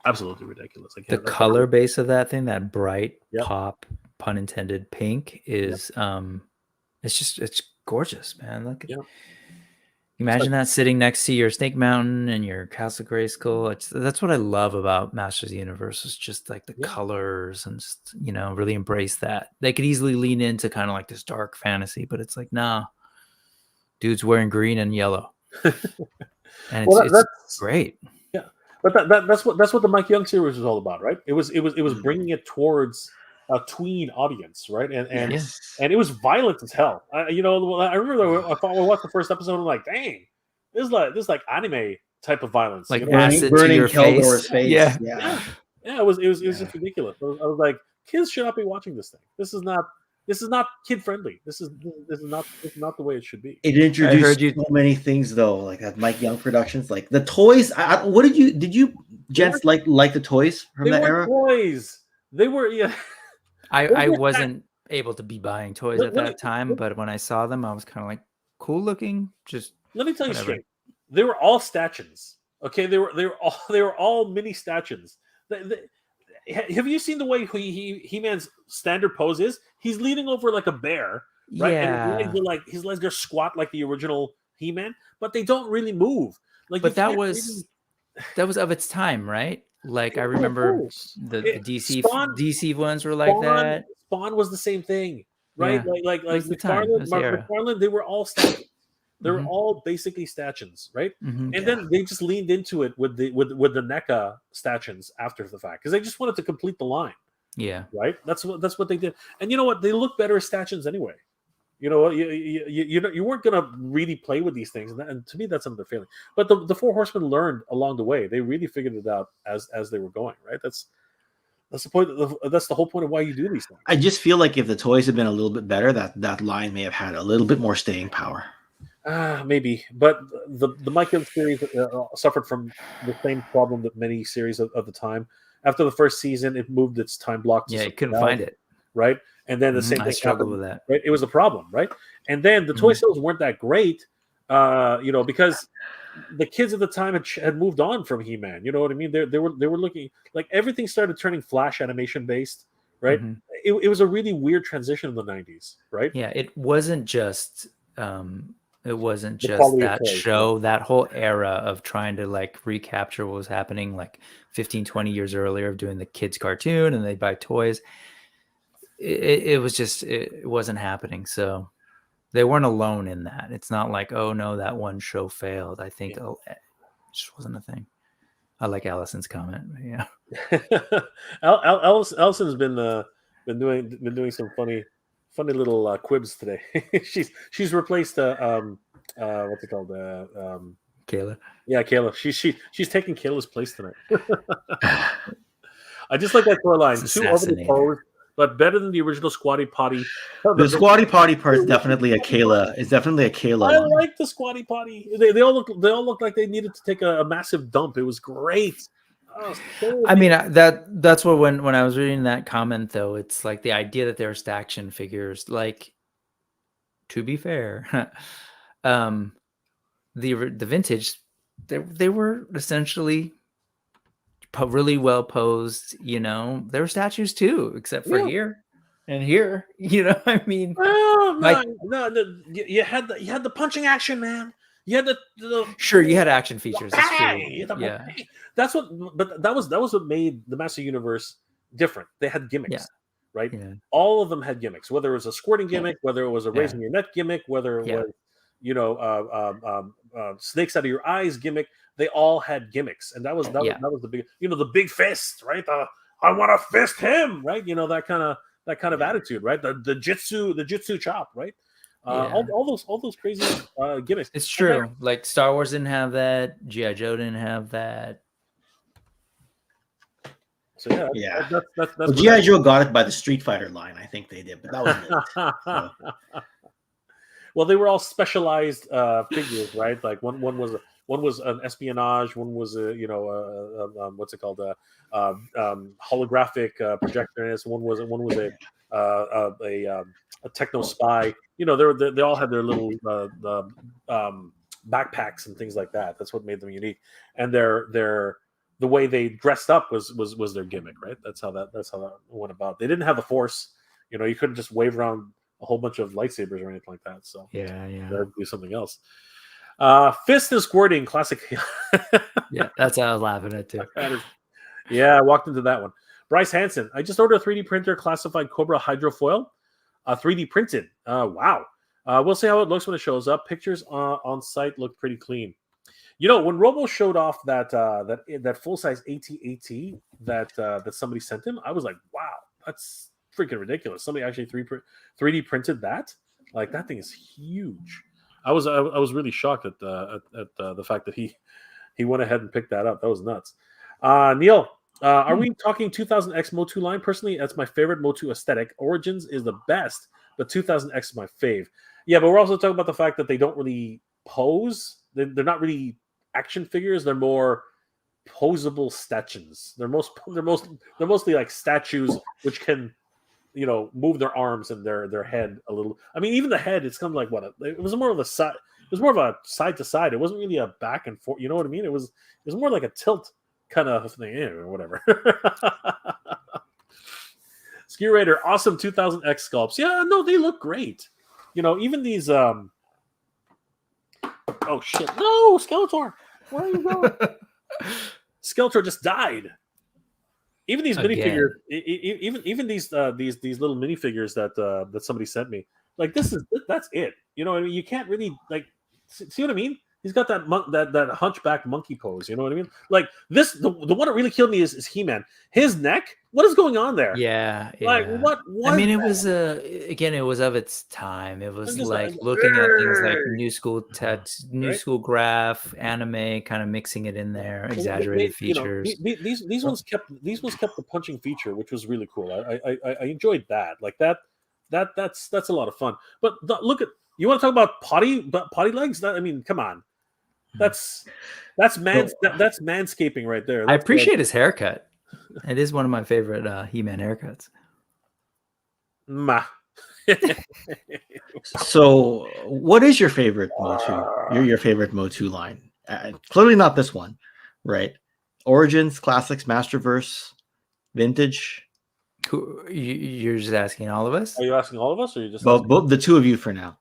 ridiculous. The color base of that thing, that bright pop, pun intended, pink is it's gorgeous, man. Look at imagine that sitting next to your Snake Mountain and your Castle Grayskull. That's what I love about Masters of the Universe, is just like the colors, and just, really embrace that. They could easily lean into kind of like this dark fantasy, but it's like, nah, dude's wearing green and yellow. And it's great. Yeah. But that's what the Mike Young series was all about, right? It was bringing it towards a tween audience, right? And it was violent as hell. I remember I watched the first episode and I'm like, dang, this is like anime type of violence, like acid to your face. Yeah. It was just ridiculous. I was like, kids should not be watching this thing. This is not kid friendly. This is not the way it should be. It introduced so many things though, like that Mike Young Productions, like the toys. What did you gents like the toys from that era? Toys. They were I wasn't able to be buying toys at that time, but when I saw them, I was kind of like, cool looking. Just let me tell you straight, they were all statchins. Okay, they were all mini statchins. Have you seen the way He-Man's standard pose is? He's leaning over like a bear, right? Yeah. And his legs are squat like the original He-Man, but they don't really move. Like, but that was of its time, right? Like I remember the DC ones were like that. Spawn was the same thing, right? Yeah. Like McFarlane, they were all statchins. They were all basically statchins, right? And then they just leaned into it with the NECA statchins after the fact, because they just wanted to complete the line. Yeah, right. That's what they did. And you know what? They look better as statchins anyway. You know, you weren't gonna really play with these things, and to me, that's another failing. But the Four Horsemen learned along the way. They really figured it out as they were going. Right. That's the point. That's the whole point of why you do these things. I just feel like if the toys had been a little bit better, that line may have had a little bit more staying power. Maybe, but the Mike Young series suffered from the same problem that many series of the time. After the first season, it moved its time block. You couldn't find it, right? And then the same thing. I struggled with that. Right? It was a problem, right? And then the toy sales weren't that great, because the kids at the time had moved on from He-Man. You know what I mean? They were looking like everything started turning Flash animation based, right? It was a really weird transition in the 90s, right? Yeah, it wasn't just. It wasn't just that show, that whole era of trying to like recapture what was happening like 15, 20 years earlier of doing the kids cartoon and they buy toys. It wasn't happening. So they weren't alone in that. It's not like, oh no, that one show failed. I think it just wasn't a thing. I like Allison's comment. Yeah. Allison's been doing some funny little quibs today. she's replaced what's it called? Kayla. Yeah, Kayla. She's taking Kayla's place tonight. I just like that core line. Too over the pose, but better than the original Squatty Potty. The Squatty Potty part is definitely a Kayla. It's definitely a Kayla. I like the Squatty Potty. They all look like they needed to take a massive dump. It was great. I mean, that's what when I was reading that comment though, it's like the idea that they're action figures. Like, to be fair, the vintage, they were essentially really well posed. You know, they were statues too, except for here and here. You know, I mean, you had the punching action, man. You had the sure you had action features. That's true. Yeah, but that was what made the Master Universe different. They had gimmicks, right? Yeah. All of them had gimmicks. Whether it was a squirting gimmick, whether it was a raising your neck gimmick, whether it was snakes out of your eyes gimmick, they all had gimmicks, and that was the big, the big fist, right? I want to fist him, right? You know, that kind of attitude, right? The jitsu chop, right? All those crazy gimmicks. It's true. Like Star Wars didn't have that. G.I. Joe didn't have that. So that's well, G.I. Joe got it by the Street Fighter line. I think they did, but that was it. So. Well, they were all specialized figures, right? Like one was an espionage, one was what's it called, holographic projectionist, one was a techno spy. You know, they all had their little backpacks and things like that. That's what made them unique, and the way they dressed up was their gimmick, right? That's how that went about. They didn't have the Force. You know, you couldn't just wave around a whole bunch of lightsabers or anything like that. So yeah, that'd do something else. Fist and squirting, classic. Yeah, that's how I was laughing at too. Yeah, I walked into that one. Bryce Hansen, I just ordered a 3D printer classified Cobra hydrofoil, 3D printed. Wow. We'll see how it looks when it shows up. Pictures on site look pretty clean. You know, when Robo showed off that full size AT-AT that somebody sent him, I was like, wow, that's freaking ridiculous. Somebody actually 3D printed that. Like, that thing is huge. I was really shocked at the fact that he went ahead and picked that up. That was nuts. Neil, are we talking 2000X MotU line? Personally, that's my favorite MotU aesthetic. Origins is the best, but 2000X is my fave. Yeah, but we're also talking about the fact that they don't really pose. They're not really action figures. They're more posable statues. They're mostly like statues which can, you know, move their arms and their head a little. I mean, even the head, it's kind of like it was more of a side. It was more of a side to side. It wasn't really a back and forth. You know what I mean? It was more like a tilt kind of thing, or whatever. Ski Raider, awesome 2000X sculpts. Yeah, no, they look great. You know, even these. Oh shit! No, Skeletor, where are you going? Skeletor just died. Even these minifigures, even these little minifigures that somebody sent me, like that's it. You know what I mean? You can't really like see what I mean? He's got that hunchback monkey pose. You know what I mean? Like this, the one that really killed me is He-Man. His neck. What is going on there? Yeah. Like what? I mean, it was again, it was of its time. It was like looking at things like new school text, new school graph, anime, kind of mixing it in there, exaggerated features. You know, these ones kept the punching feature, which was really cool. I enjoyed that. Like that's a lot of fun. But look at, you want to talk about potty legs? I mean, come on. That's manscaping right there. I appreciate his haircut. It is one of my favorite He-Man haircuts. So, what is your favorite MotU? Your favorite MotU line? Clearly not this one, right? Origins, Classics, Masterverse, Vintage. You're just asking all of us? Are you asking all of us, or you just both the two of you for now?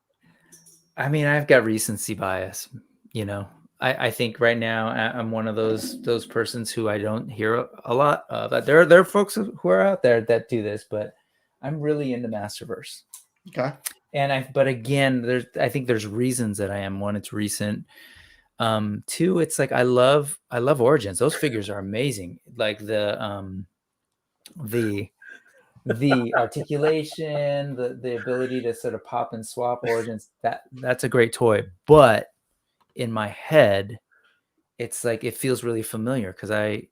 I mean, I've got recency bias. You know, I think right now I'm one of those persons who I don't hear a lot of. There are folks who are out there that do this, but I'm really into Masterverse. Okay. But again, I think there's reasons that I am. One, it's recent. Two, it's like I love Origins. Those figures are amazing. Like the articulation, the ability to sort of pop and swap Origins. That's a great toy, but in my head, it's like it feels really familiar because I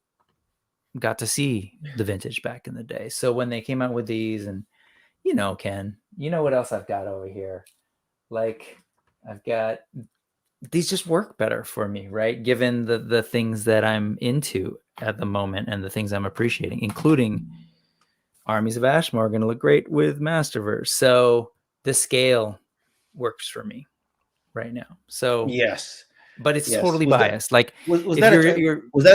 got to see the Vintage back in the day. So when they came out with these, and you know, Ken, you know what else I've got over here? Like I've got these just work better for me, right? Given the things that I'm into at the moment and the things I'm appreciating, including Armies of Ashmore are going to look great with Masterverse. So the scale works for me right now. So yes, but it's totally biased. Like was that a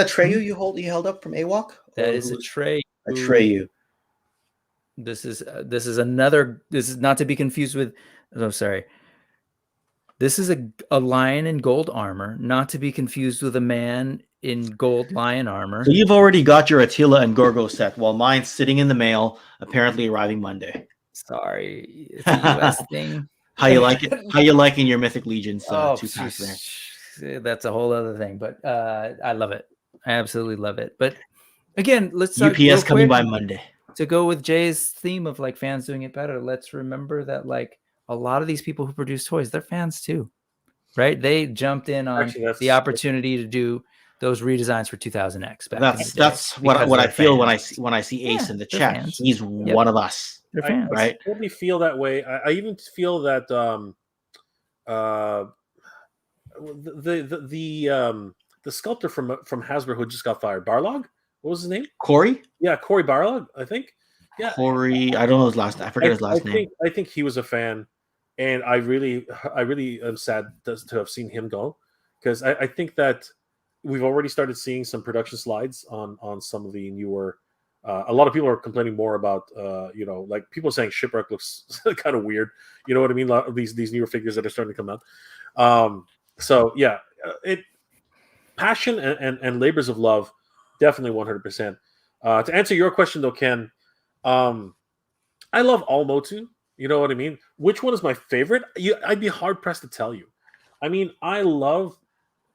Treyu you held up from AWOC? That is a Treyu. A Treyu. This is another. This is not to be confused with. Oh, sorry. This is a lion in gold armor, not to be confused with a man in gold lion armor. So you've already got your Attila and Gorgo set, while mine's sitting in the mail, apparently arriving Monday. Sorry, it's a US thing. How you like it? How you liking your Mythic Legions? That's a whole other thing, but I love it. I absolutely love it. But Again, let's UPS coming by Monday. To go with Jay's theme of like fans doing it better. Let's remember that like a lot of these people who produce toys, they're fans too, right? They jumped in on the opportunity to do those redesigns for 2000X. That's what I feel when I see Ace in the chat. Fans. He's one of us. They're fans, right? I totally feel that way. I even feel that the sculptor from Hasbro who just got fired, Barlog. What was his name? Corey? Yeah, Corey Barlog, I think. Yeah. Corey, I don't know his last name. I forget his last name. I think he was a fan, and I really am sad to have seen him go, because I think that we've already started seeing some production slides on some of the newer. A lot of people are complaining more about like people saying Shipwreck looks kind of weird. You know what I mean? These newer figures that are starting to come out. So yeah, passion and labors of love. Definitely 100%. To answer your question, though, Ken, I love all MotU. You know what I mean? Which one is my favorite? I'd be hard-pressed to tell you. I mean, I love,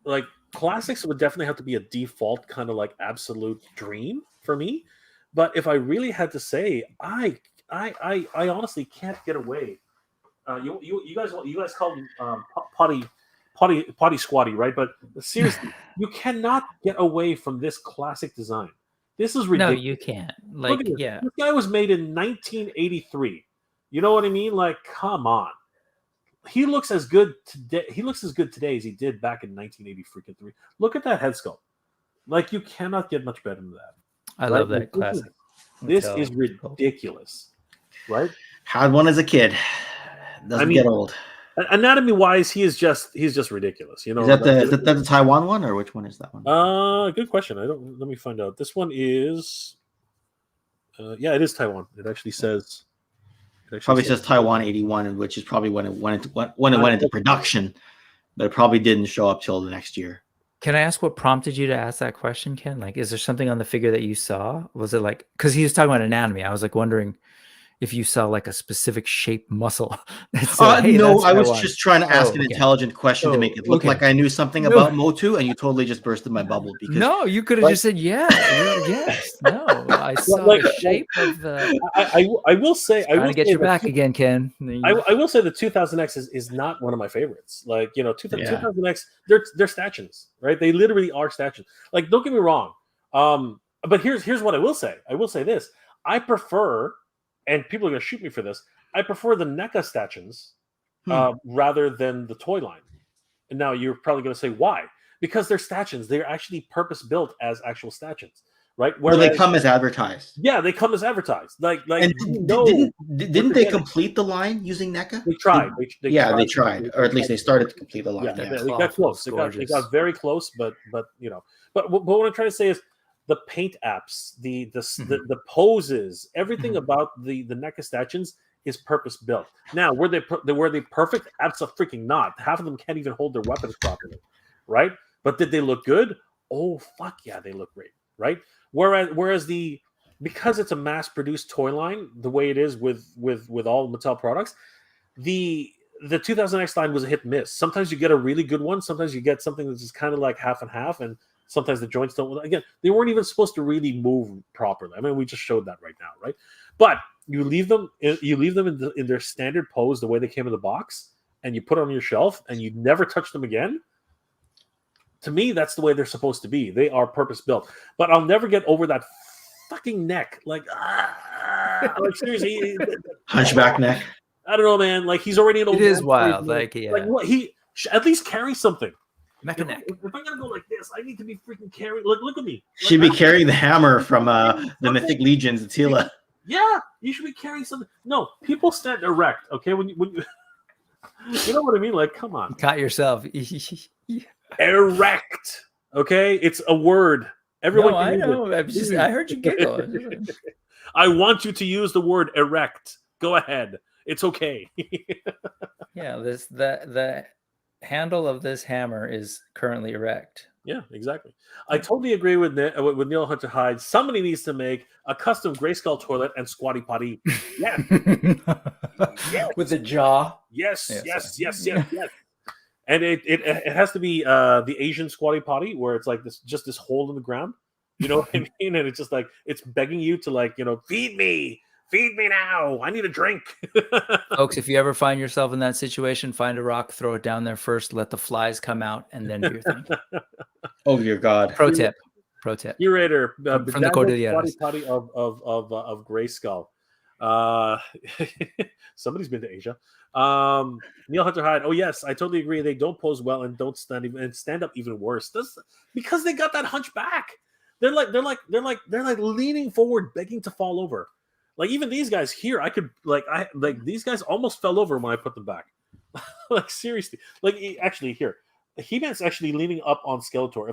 like, classics would definitely have to be a default kind of, like, absolute dream for me. But if I really had to say, I honestly can't get away. You guys call them potty squatty, right? But seriously, you cannot get away from this classic design. This is ridiculous. No, you can't. Like, yeah, this guy was made in 1983. You know what I mean? Like, come on. He looks as good today. He looks as good today as he did back in 1983. Look at that head sculpt. Like, you cannot get much better than that. I love that classic. This is ridiculous, right? Had one as a kid. Doesn't get old. Anatomy wise, he's just ridiculous. You know, is that the Taiwan one, or which one is that one? Good question. Let me find out. This one is it is Taiwan. It actually says probably says Taiwan 81, which is probably when it went into production, but it probably didn't show up till the next year. Can I ask what prompted you to ask that question, Ken? Like, is there something on the figure that you saw? Was it like, because he was talking about anatomy, I was like wondering if you saw like a specific shape muscle. No, I was just trying to ask an intelligent question to make it look like I knew something about MotU, and you totally just bursted my bubble. Because you could have just said yes. No, I saw the shape of the. I will say, I will get your back again, Ken. I will say the 2000X is not one of my favorites. Like 2000X, they're stanchions, right? They literally are stanchions. Like, don't get me wrong. But here's what I will say. I will say this. I prefer. And people are going to shoot me for this. I prefer the NECA stanchions rather than the toy line. And now you're probably going to say, why? Because they're stanchions. They're actually purpose-built as actual stanchions, right? Whereas, they come as advertised. Yeah, they come as advertised. And didn't they complete the line using NECA? They tried. They tried. Or at least they started to complete the line. Yeah, they got close. They got very close, but what I'm trying to say is, the paint apps, the poses, everything about the NECA stanchions is purpose built. Now, were they perfect? Absolutely not. Half of them can't even hold their weapons properly, right? But did they look good? Oh fuck yeah, they look great, right? Whereas because it's a mass-produced toy line, the way it is with all Mattel products, the 2000X line was a hit and miss. Sometimes you get a really good one. Sometimes you get something that's just kind of like half and half, and sometimes the joints don't. Again, they weren't even supposed to really move properly. I mean, we just showed that right now, right? But you leave them in their standard pose, the way they came in the box, and you put it on your shelf, and you never touch them again. To me, that's the way they're supposed to be. They are purpose built. But I'll never get over that fucking neck. Like seriously, hunchback neck. I don't know, man. Like, he's already an old. It is wild. Like, yeah. Like, what, he at least carry something. Mecha neck. If I'm gonna go like this, I need to be freaking carrying. Look at me. Like, should be carrying the hammer from the Mythic Legions, Attila. Yeah, you should be carrying something. No, people stand erect. Okay, when you you know what I mean? Like, come on. You caught yourself. Erect. Okay, it's a word. Everyone. No, I know. I heard you giggle. I want you to use the word erect. Go ahead. It's okay. Yeah, the handle of this hammer is currently erect. Yeah, exactly. I totally agree with Neil Hunter Hyde. Somebody needs to make a custom Grayskull toilet and squatty potty. Yeah. Yes. With the jaw. Yes. And it has to be the Asian squatty potty, where it's like this hole in the ground. You know what I mean? And it's just like it's begging you to like, feed me now. I need a drink. Folks, if you ever find yourself in that situation, find a rock, throw it down there first, let the flies come out, and then do your thing. Oh dear God! Pro tip. Curator, From the Cordilleras. Potty of Grayskull. Somebody's been to Asia. Neil Hunter Hyde. Oh yes, I totally agree. They don't pose well and don't stand up even worse. Because they got that hunch back. They're like leaning forward, begging to fall over. Like even these guys here, these guys almost fell over when I put them back. Like seriously, like actually here, He-Man's actually leaning up on Skeletor.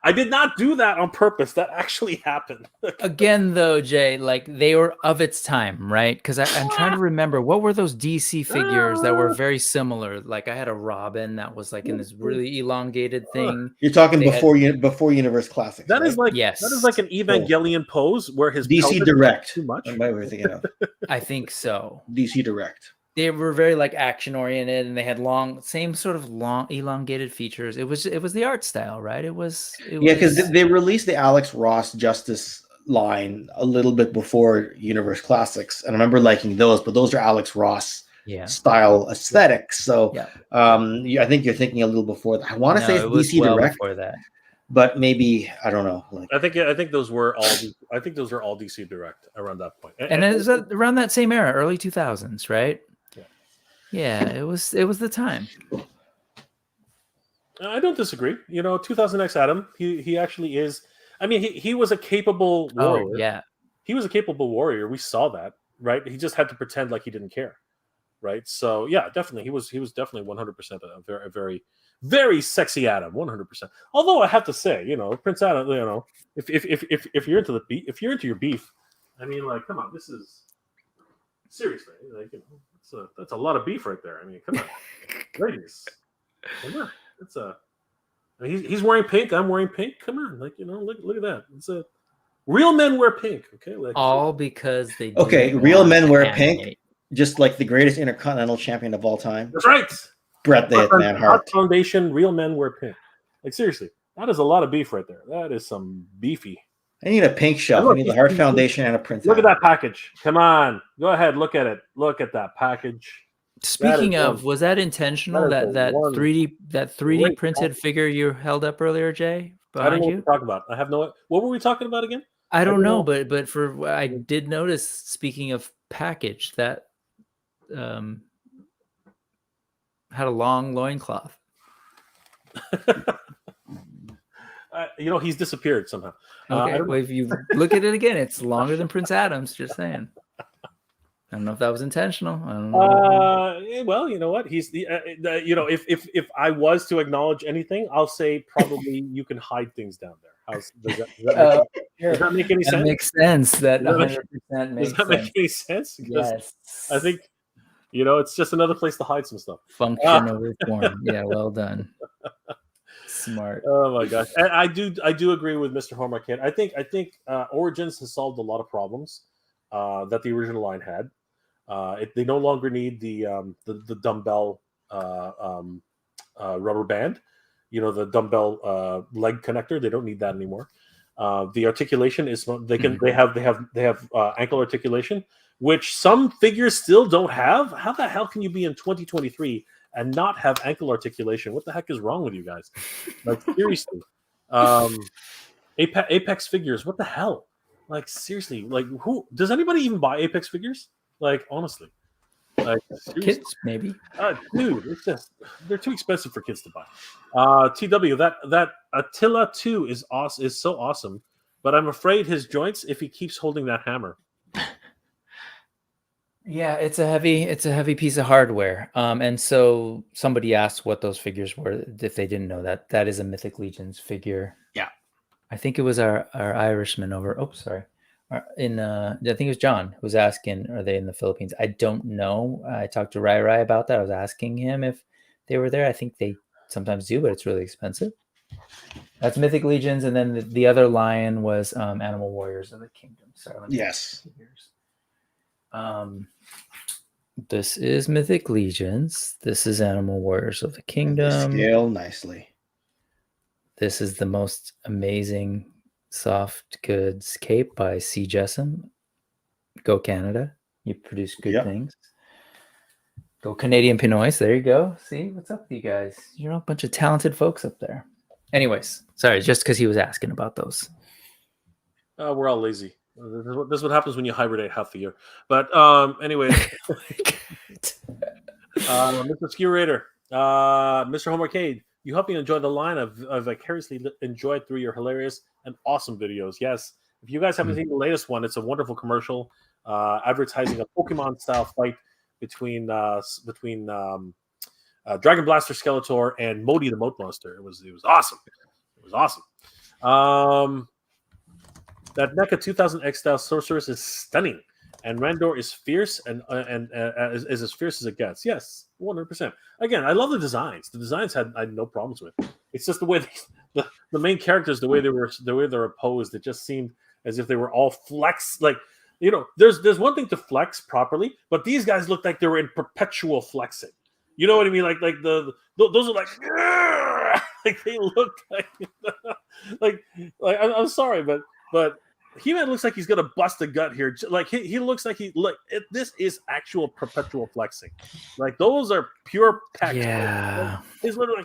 I did not do that on purpose. That actually happened. Again, though, Jay, like they were of its time, right? Because I'm trying to remember what were those DC figures that were very similar. Like I had a Robin that was like in this really elongated thing. You're talking before Universe Classics. That right? is like Yes. That is like an Evangelion pose where his DC Direct. too much. What we're thinking of. I think so. DC Direct. They were very like action oriented, and they had same sort of long, elongated features. It was the art style, right? It was because they released the Alex Ross Justice line a little bit before Universe Classics, and I remember liking those. But those are Alex Ross style aesthetics. So I think you're thinking a little before that. I want to say it's DC Direct before that, but maybe I don't know. I think those were all. I think those were all DC Direct around that point, and it was around that same era, early 2000s, right? Yeah, it was the time. I don't disagree. 2000X Adam, he actually is. I mean, he was a capable warrior. Oh, yeah. He was a capable warrior. We saw that, right? He just had to pretend like he didn't care, right? So yeah, definitely, he was definitely 100% a very, very sexy Adam, 100%. Although I have to say, Prince Adam, if you're into your beef, I mean, like, come on, this is seriously, like, that's a lot of beef right there. I mean, come on, ladies, come on. He's wearing pink. I'm wearing pink. Come on, like look at that. It's a real men wear pink. Okay, like all because they. Real men wear pink, just like the greatest Intercontinental Champion of all time. That's right, Bret the Hitman Hart. Foundation. Real men wear pink. Like seriously, that is a lot of beef right there. That is some beefy. I need a pink shelf. I need the Hart Foundation and a Prince. Look at that package. Come on. Go ahead. Look at it. Look at that package. Speaking of, was that intentional? That 3D printed figure you held up earlier, Jay? I don't know what you're talking about. I have no. What were we talking about again? I don't know, but I did notice. Speaking of package, that had a long loincloth. He's disappeared somehow. Okay, well, if you look at it again, it's longer than Prince Adam's. Just saying. I don't know if that was intentional. I don't know. Well, you know what? He's the. If I was to acknowledge anything, I'll say probably you can hide things down there. Does that make any sense? That makes sense. That 100% makes sense. Does that make any sense? Yes. I think it's just another place to hide some stuff. Function over form. Yeah, well done. Smart. Oh my gosh, and I do agree with Mr. Hallmark Kid. I think Origins has solved a lot of problems that the original line had. They no longer need the dumbbell rubber band, the dumbbell leg connector. They don't need that anymore. The articulation is they have ankle articulation, which some figures still don't have. How the hell can you be in 2023 and not have ankle articulation? What the heck is wrong with you guys? Like seriously, Apex figures. What the hell? Like seriously, like who does anybody even buy Apex figures? Like honestly, like kids maybe. Dude, it's just they're too expensive for kids to buy. TW that Attila 2 is awesome, is so awesome, but I'm afraid his joints if he keeps holding that hammer. Yeah, it's a heavy piece of hardware. And so somebody asked what those figures were if they didn't know that. That is a Mythic Legions figure. Yeah. I think it was our Irishman over. Oh, sorry. I think it was John who was asking, are they in the Philippines? I don't know. I talked to Rai about that. I was asking him if they were there. I think they sometimes do, but it's really expensive. That's Mythic Legions. And then the other lion was Animal Warriors of the Kingdom. So yes. This is Mythic Legions. This is Animal Warriors of the Kingdom. They scale nicely. This is the most amazing soft goods cape by C. Jessam. Go Canada. You produce good things. Go Canadian Pinoys. There you go. See, what's up with you guys? You're a bunch of talented folks up there. Anyways, sorry, just because he was asking about those. We're all lazy. This is what happens when you hibernate half the year. But anyway, Mr. Skewrator, Mr. Home Arcade, you help me enjoy the line of vicariously enjoyed through your hilarious and awesome videos. Yes, if you guys haven't seen the latest one, it's a wonderful commercial advertising a Pokemon style fight between Dragon Blaster Skeletor and Modi the Moat Monster. It was awesome. It was awesome. That NECA 2000X style sorceress is stunning, and Randor is fierce and is as fierce as it gets. Yes, 100%. Again, I love the designs. The designs I had no problems with. It's just the way the main characters, the way they're posed, it just seemed as if they were all flex. Like, you know, there's one thing to flex properly, but these guys looked like they were in perpetual flexing. You know what I mean? Like those are like like they look like I'm sorry, but He-Man looks like he's gonna bust a gut here. Like he looks like this is actual perpetual flexing. Like those are pure pecs. Yeah, he's literally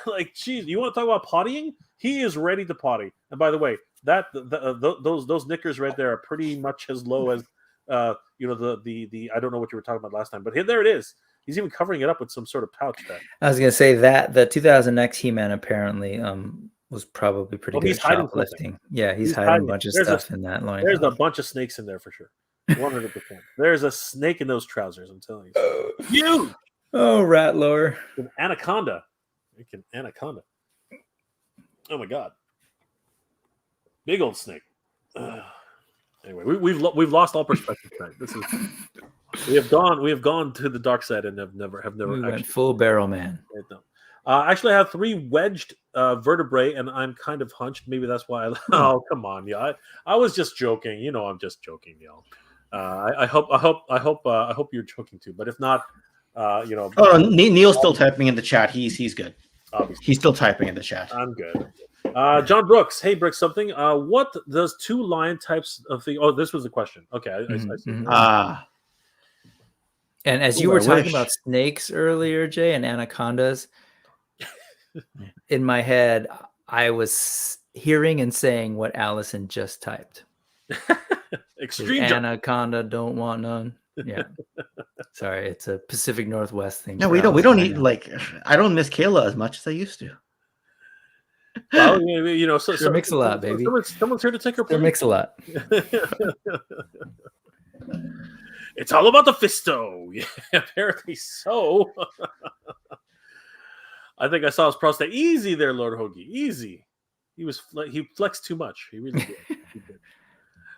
like, geez, you want to talk about pottying? He is ready to potty. And by the way, those knickers right there are pretty much as low as you know, the I don't know what you were talking about last time, but here, there it is. He's even covering it up with some sort of pouch there. I was gonna say that the 2000X He-Man apparently was probably pretty good at shoplifting. Yeah, he's hiding a bunch of stuff in that line. There's a bunch of snakes in there for sure. 100%. There's a snake in those trousers, I'm telling you. You! Oh, rat lore. An anaconda. Anaconda. Oh my god. Big old snake. Anyway, we've lost all perspective tonight. We have gone to the dark side and have never we went full barrel man. No. Actually, I have 3 wedged vertebrae, and I'm kind of hunched. Maybe that's why. Oh, come on, yeah. I was just joking. You know, I'm just joking, y'all. I hope you're joking too. But if not, you know. Oh, Neil's still typing in the chat. He's good. Obviously. He's still typing in the chat. I'm good. John Brooks, hey Brooks, something. What does 2 lion types of thing? Oh, this was the question. Okay, I see. And as you were talking about snakes earlier, Jay, and anacondas, in my head, I was hearing and saying what Allison just typed. Extreme anaconda don't want none. Yeah. Sorry, it's a Pacific Northwest thing. No, we don't need, like, I don't miss Kayla as much as I used to. Well, you know, so mix a lot, baby. Someone's here to take her place. Mix a lot. It's all about the fisto. Yeah, apparently so. I think I saw his prostate. Easy there, Lord Hoagie. Easy. He flexed too much. He really did. He did.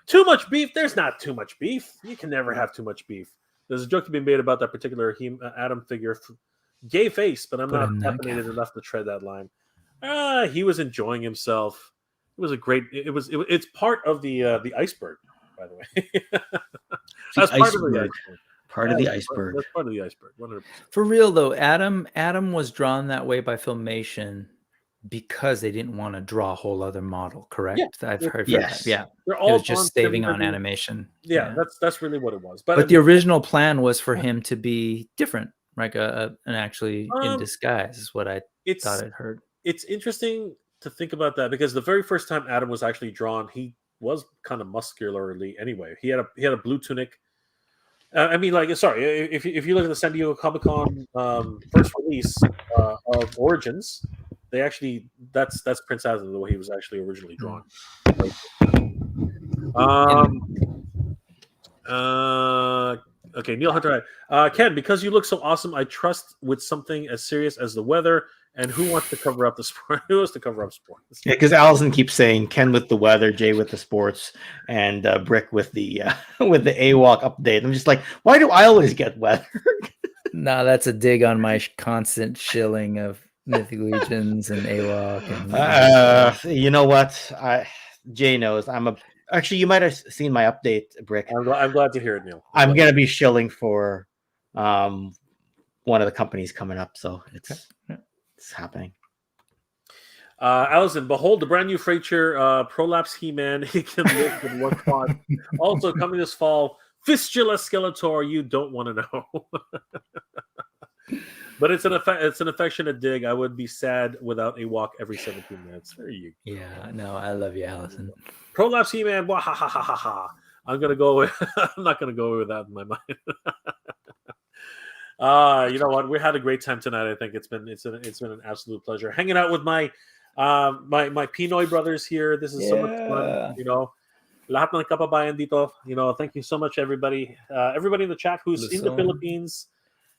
Too much beef? There's not too much beef. You can never have too much beef. There's a joke to be made about that particular Adam figure. Gay face, but I'm not caffeinated enough to tread that line. He was enjoying himself. It was a great. It's part of the iceberg, by the way. That's part of the iceberg. Part of the iceberg. That's part of the iceberg. 100%. For real though, Adam was drawn that way by Filmation because they didn't want to draw a whole other model. Correct? Yeah. I've heard. Yes. That. Yeah. They're all it was just saving on animation. Yeah, that's really what it was. But the original plan was for him to be different, like an actually in disguise. Is what I thought I'd heard. It's interesting to think about that because the very first time Adam was actually drawn, he was kind of muscularly anyway. He had a blue tunic. I mean, like, sorry, if you look at the San Diego Comic-Con first release of Origins, they actually that's Prince Adam the way he was actually originally drawn. Okay, Neil Hunter. Ken, because you look so awesome, I trust with something as serious as the weather. And who wants to cover up the sport? Who wants to cover up sports? Yeah, because Allison keeps saying Ken with the weather, Jay with the sports, and Brick with the AWOC update. I'm just like, why do I always get weather? No, that's a dig on my constant shilling of Mythic Legions and AWOC. And you know what? Jay knows. Actually, you might have seen my update, Brick. I'm glad to hear it, Neil. I'm gonna be shilling for one of the companies coming up, so it's happening. Allison, behold the brand new freighter, Prolapse He-Man. He can live in one spot. Also coming this fall, Fistula Skeletor. You don't want to know. But it's an affectionate dig. I would be sad without a walk every 17 minutes. There you go. Yeah, no, I love you, Allison. Prolapse He-Man. Ha ha ha ha ha. I'm gonna go with. I'm not gonna go with that in my mind. You know what? We had a great time tonight. I think it's been an absolute pleasure hanging out with my Pinoy brothers here. This is so much fun. You know, lahat ng kababayan dito. You know, thank you so much, everybody. Everybody in the chat who's in the Philippines.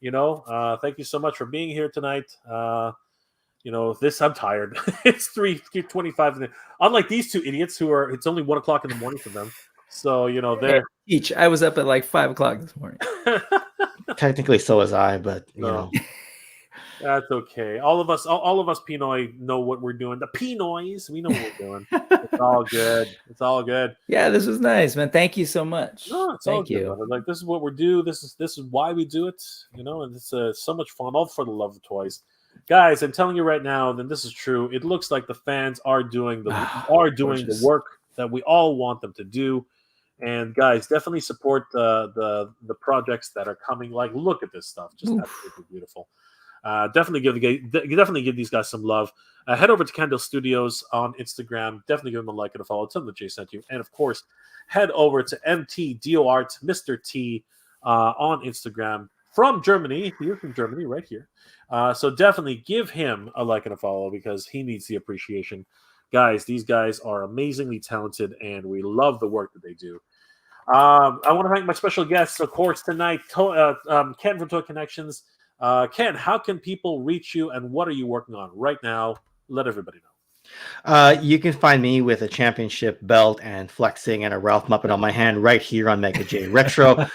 You know, thank you so much for being here tonight. You know, I'm tired. It's 3:25. Unlike these two idiots who are, it's only 1 o'clock in the morning for them. So, you know, they're I was up at like 5 o'clock this morning. Technically, so was I, but you know, that's okay. All of us Pinoy know what we're doing. The Pinoys, we know what we're doing. It's all good. It's all good. Yeah, this was nice, man. Thank you so much. No, it's all good, brother. Like, this is what we do. This is why we do it. You know, and it's so much fun. All for the love of toys, guys. I'm telling you right now, and this is true. It looks like the fans are doing the work that we all want them to do. And guys, definitely support the projects that are coming. Like, look at this stuff, just absolutely beautiful. Definitely give these guys some love. Head over to Kendall Studios on Instagram. Definitely give them a like and a follow. Tell them that Jay sent you, and of course, head over to MTDOArt, Mr. T, on Instagram from Germany. You're from Germany, right here. So definitely give him a like and a follow because he needs the appreciation. Guys, these guys are amazingly talented, and we love the work that they do. I want to thank my special guests, of course, tonight, Ken from Toy Kennections. Ken, how can people reach you, and what are you working on right now? Let everybody know. You can find me with a championship belt and flexing and a Ralph Muppet on my hand right here on Mega J Retro.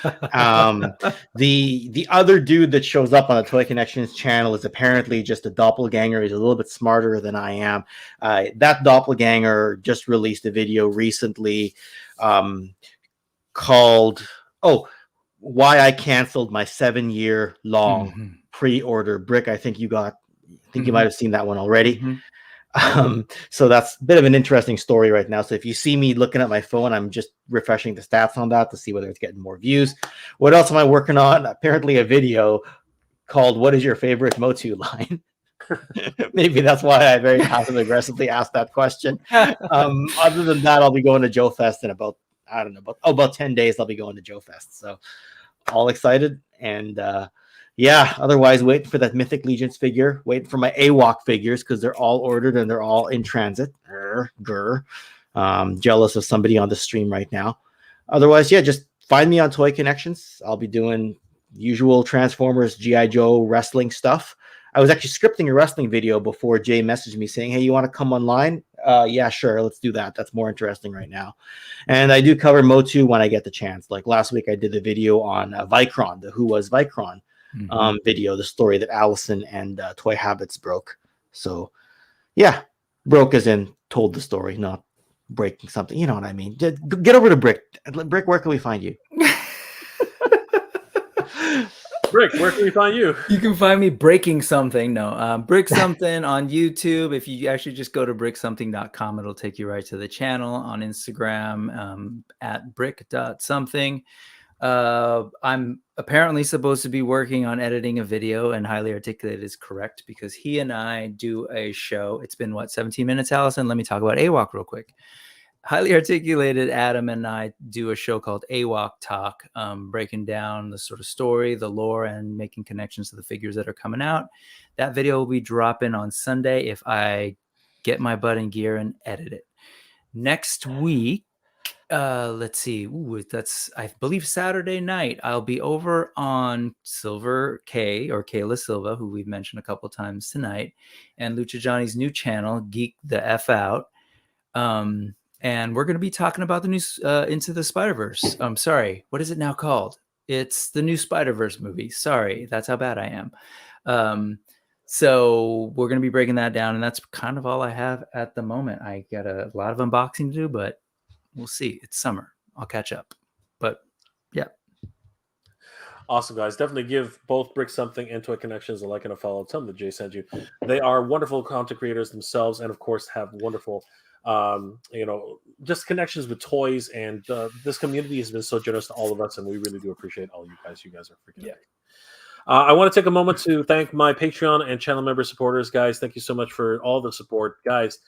The other dude that shows up on the Toy Kennections channel is apparently just a doppelganger. He's a little bit smarter than I am. That doppelganger just released a video recently called why I canceled my 7-year long pre-order brick. I think you might have seen that one already. So that's a bit of an interesting story right now. So if you see me looking at my phone, I'm just refreshing the stats on that to see whether it's getting more views. What else am I working on? Apparently a video called "What is your favorite MotU line?" Maybe that's why I very passive aggressively asked that question. Other than that, I'll be going to Joe Fest in about 10 days. I'll be going to Joe Fest. So all excited. And otherwise waiting for that Mythic Legions figure, waiting for my AWOC figures because they're all ordered and they're all in transit. Jealous of somebody on the stream right now. Otherwise, just find me on Toy Kennections. I'll be doing usual Transformers, G.I. Joe wrestling stuff. I was actually scripting a wrestling video before Jay messaged me saying, "Hey, you want to come online?" Yeah, sure. Let's do that. That's more interesting right now. And I do cover MotU when I get the chance. Like last week, I did a video on Vicron, the Who Was Vicron video, the story that Allison and Toy Habits broke. So, broke as in told the story, not breaking something. You know what I mean? Get over to Brick. Brick, where can we find you? Brick, where can we find you? You can find me breaking something. Brick something on YouTube. If you actually just go to bricksomething.com, it'll take you right to the channel. On Instagram, at brick.something. I'm apparently supposed to be working on editing a video, and Highly Articulated is correct because he and I do a show. It's been 17 minutes, Allison? Let me talk about AWOC real quick. Highly Articulated, Adam and I do a show called AWOC Talk, breaking down the sort of story, the lore, and making connections to the figures that are coming out. That video will be dropping on Sunday if I get my butt in gear and edit it. Next week, let's see. That's, I believe, Saturday night. I'll be over on Silver K, or Kayla Silva, who we've mentioned a couple times tonight, and Lucha Johnny's new channel, Geek the F Out. And we're going to be talking about the new Into the Spider-Verse. I'm sorry. What is it now called? It's the new Spider-Verse movie. Sorry. That's how bad I am. So we're going to be breaking that down. And that's kind of all I have at the moment. I got a lot of unboxing to do, but we'll see. It's summer. I'll catch up. But yeah. Awesome, guys. Definitely give both Brick Something and Toy Connections a like and a follow. Tell them that Jay sent you. They are wonderful content creators themselves, and of course have wonderful, just connections with toys. And this community has been so generous to all of us, and we really do appreciate all you guys. You guys are freaking amazing. I want to take a moment to thank my Patreon and channel member supporters, guys. Thank you so much for all the support, guys.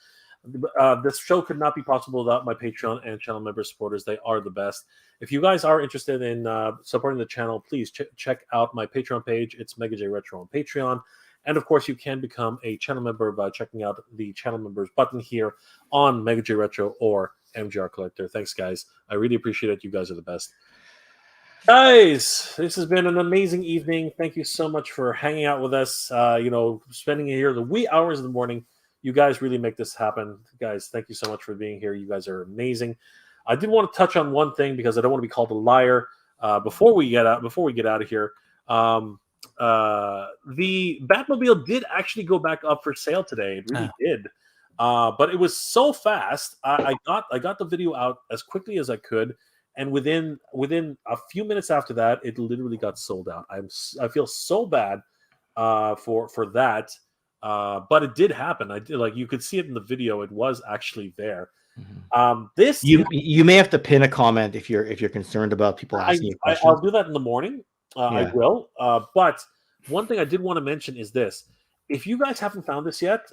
This show could not be possible without my Patreon and channel member supporters. They are the best. If you guys are interested in supporting the channel, please check out my Patreon page. It's Mega J Retro on Patreon. And of course, you can become a channel member by checking out the channel members button here on Mega J Retro or MGR Collector. Thanks, guys. I really appreciate it. You guys are the best. Guys, this has been an amazing evening. Thank you so much for hanging out with us. Spending here the wee hours of the morning. You guys really make this happen. Guys, thank you so much for being here. You guys are amazing. I did want to touch on one thing because I don't want to be called a liar before we get out of here. The Batmobile did actually go back up for sale today. It really did. But it was so fast. I got the video out as quickly as I could. And within a few minutes after that, it literally got sold out. I feel so bad for that, but it did happen. I did, you could see it in the video. It was actually there. This you may have to pin a comment if you're concerned about people asking you questions. I'll do that in the morning. I will. But one thing I did want to mention is this: if you guys haven't found this yet,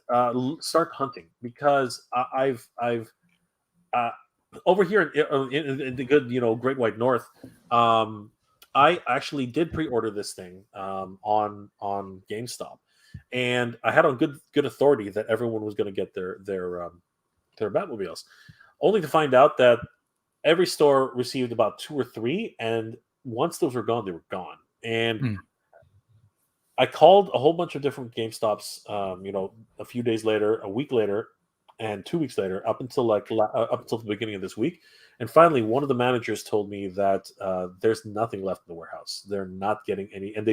start hunting, because I've over here in the good, Great White North, I actually did pre-order this thing on GameStop, and I had on good authority that everyone was going to get their Batmobiles, only to find out that every store received about 2 or 3, and once those were gone, they were gone. And I called a whole bunch of different GameStops, a few days later, a week later, and 2 weeks later, up until the beginning of this week. And finally, one of the managers told me that there's nothing left in the warehouse. They're not getting any. And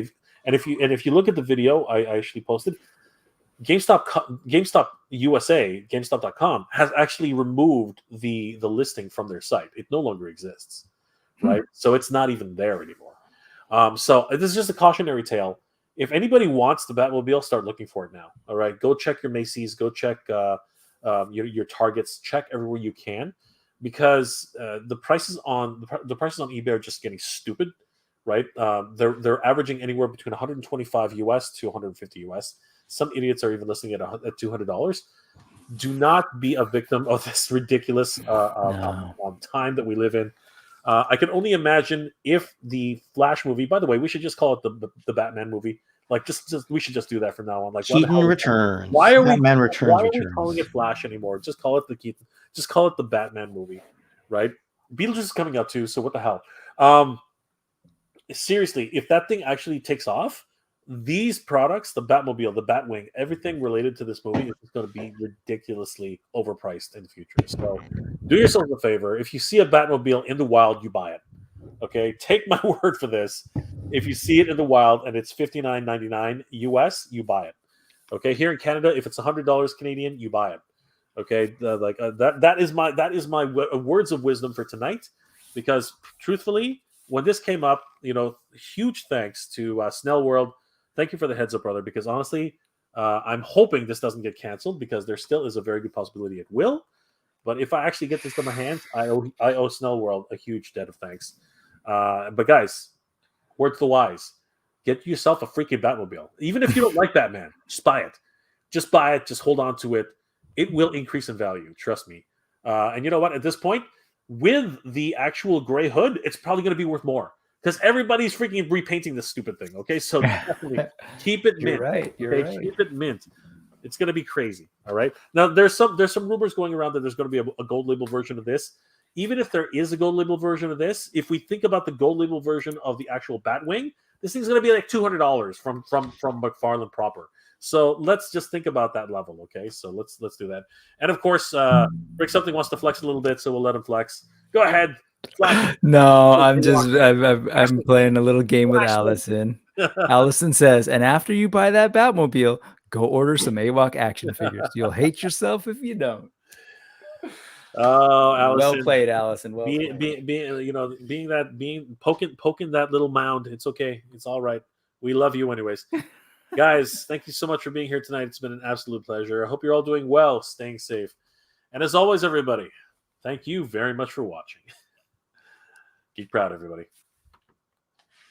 if you look at the video I actually posted, GameStop USA, GameStop.com has actually removed the listing from their site. It no longer exists, right? So it's not even there anymore. So this is just a cautionary tale. If anybody wants the Batmobile, start looking for it now. All right, go check your Macy's, go check your Targets, check everywhere you can, because the prices on eBay are just getting stupid, right? They're averaging anywhere between 125 US to 150 US. Some idiots are even listing it at $200. Do not be a victim of this ridiculous time that we live in. I can only imagine if the Flash movie. By the way, we should just call it the Batman movie. We should just do that from now on. Keaton Returns. Why are Batman we Returns? we calling it Flash anymore? Just call it the Keaton. Just call it the Batman movie, right? Beetlejuice is coming out too, so what the hell? Seriously, if that thing actually takes off, these products, the Batmobile, the Batwing, everything related to this movie is going to be ridiculously overpriced in the future. So do yourself a favor. If you see a Batmobile in the wild, you buy it. Okay? Take my word for this. If you see it in the wild and it's $59.99 US, you buy it. Okay? Here in Canada, if it's $100 Canadian, you buy it. Okay? That is my words of wisdom for tonight, because truthfully, when this came up, huge thanks to Snell World. Thank you for the heads up, brother, because honestly, I'm hoping this doesn't get canceled, because there still is a very good possibility it will. But if I actually get this to my hands, I owe Snell World a huge debt of thanks. But guys, word to the wise, get yourself a freaking Batmobile. Even if you don't like Batman, just buy it. Just buy it. Just hold on to it. It will increase in value. Trust me. And you know what? At this point, with the actual gray hood, it's probably going to be worth more, because everybody's freaking repainting this stupid thing. Okay, so definitely keep it mint. You're right. Keep it mint. It's going to be crazy. All right. Now there's some rumors going around that there's going to be a gold label version of this. Even if there is a gold label version of this, if we think about the gold label version of the actual Batwing, this thing's going to be like $200 from McFarlane proper. So let's just think about that level. Okay, so let's do that. And of course, Rick Something wants to flex a little bit, so we'll let him flex. Go ahead. Flex. No, I'm playing a little game with Allison. Allison says, and after you buy that Batmobile, go order some AWOC action figures. You'll hate yourself if you don't. Oh, Allison. Well played, Allison. Well played. Being poking that little mound. It's okay. It's all right. We love you anyways. Guys, thank you so much for being here tonight. It's been an absolute pleasure. I hope you're all doing well, staying safe. And as always, everybody, thank you very much for watching. Geek proud, everybody.